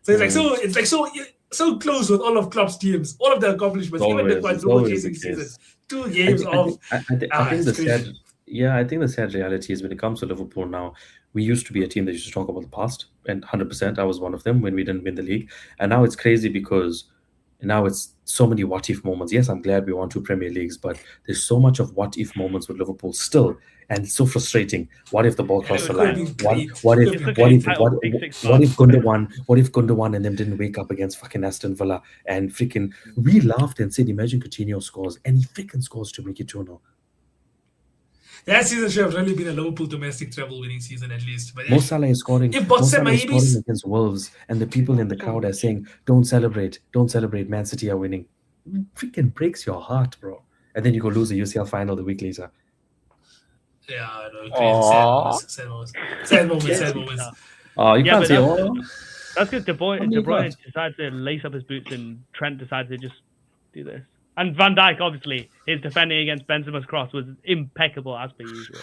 So it's like so close with all of Klopp's teams, all of the accomplishments, even the quadruple chasing seasons. 2 games off. I think it's the crazy. I think the sad reality is when it comes to Liverpool now, we used to be a team that used to talk about the past, and 100% I was one of them when we didn't win the league. And now it's crazy because now it's so many what if moments. Yes, I'm glad we won 2 Premier Leagues, but there's so much of what if moments with Liverpool still, and it's so frustrating. What if the ball crossed the line? What if Gundogan and them didn't wake up against fucking Aston Villa, and freaking we laughed and said, imagine Coutinho scores, and he freaking scores to make it 2-0. That season should have really been a Liverpool domestic treble winning season at least. But Mo Salah is scoring. If Mo Botsen Salah is maybe scoring against Wolves, and the people in the crowd are saying, "Don't celebrate, don't celebrate. Man City are winning." Freaking breaks your heart, bro. And then you go lose the UCL final the week later. Yeah, I know. Crazy. Sad moments. Oh, you Yeah, can't but say, that's- "Oh, That's because De mean, Bruyne God. decided to lace up his boots and Trent decided to just do this. And Van Dijk, obviously, his defending against Benzema's cross was impeccable as per usual.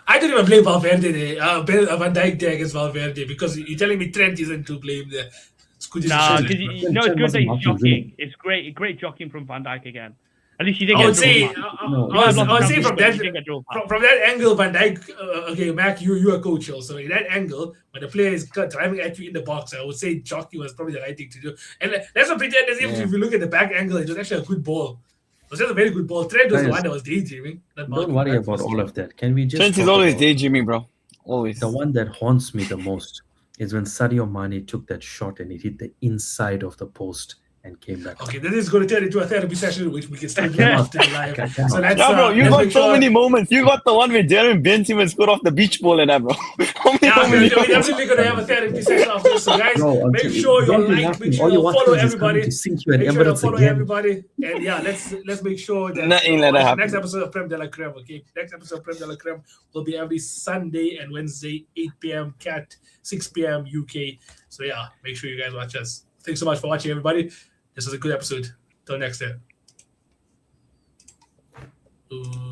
I didn't even blame Valverde there. Van Dijk there against Valverde because you're telling me Trent isn't to blame there. It's good that he's Martin's jockeying. winning. It's great jockeying from Van Dijk again. At least he didn't I get would say, drawn. I would say from that angle, Van Dijk. Okay, Mac, you are coach also. In that angle, when the player is driving at you in the box, I would say jockey was probably the right thing to do. And let's not pretend as if you look at the back angle, it was actually a good ball. It was just a very good ball. Trent was the one that was daydreaming. Don't worry about all of that. Can we just? Trent is talk always about daydreaming, bro. Always. the one that haunts me the most is when Sadio Mane took that shot and it hit the inside of the post and came back. Okay, this is going to turn into a therapy session, which we can still do after the live. So let's, Yeah, bro, you let's got make so sure- many moments. You got the one where Darren Benzema scored off the beach ball and that, bro. How many Yeah, moments? we're definitely going to have a therapy session after this. So guys, Bro, make until- sure you don't be like, laughing. make sure All you you want follow is coming everybody. to sink you in Make sure you Emirates follow again. everybody. And yeah, let's make sure that Nothing like that watch the happen. next episode of Prem de la Creme, okay? Next episode of Prem de la Creme will be every Sunday and Wednesday, 8 p.m. CAT, 6 p.m. UK. So yeah, make sure you guys watch us. Thanks so much for watching, everybody. This was a good episode. Till next time. Ooh.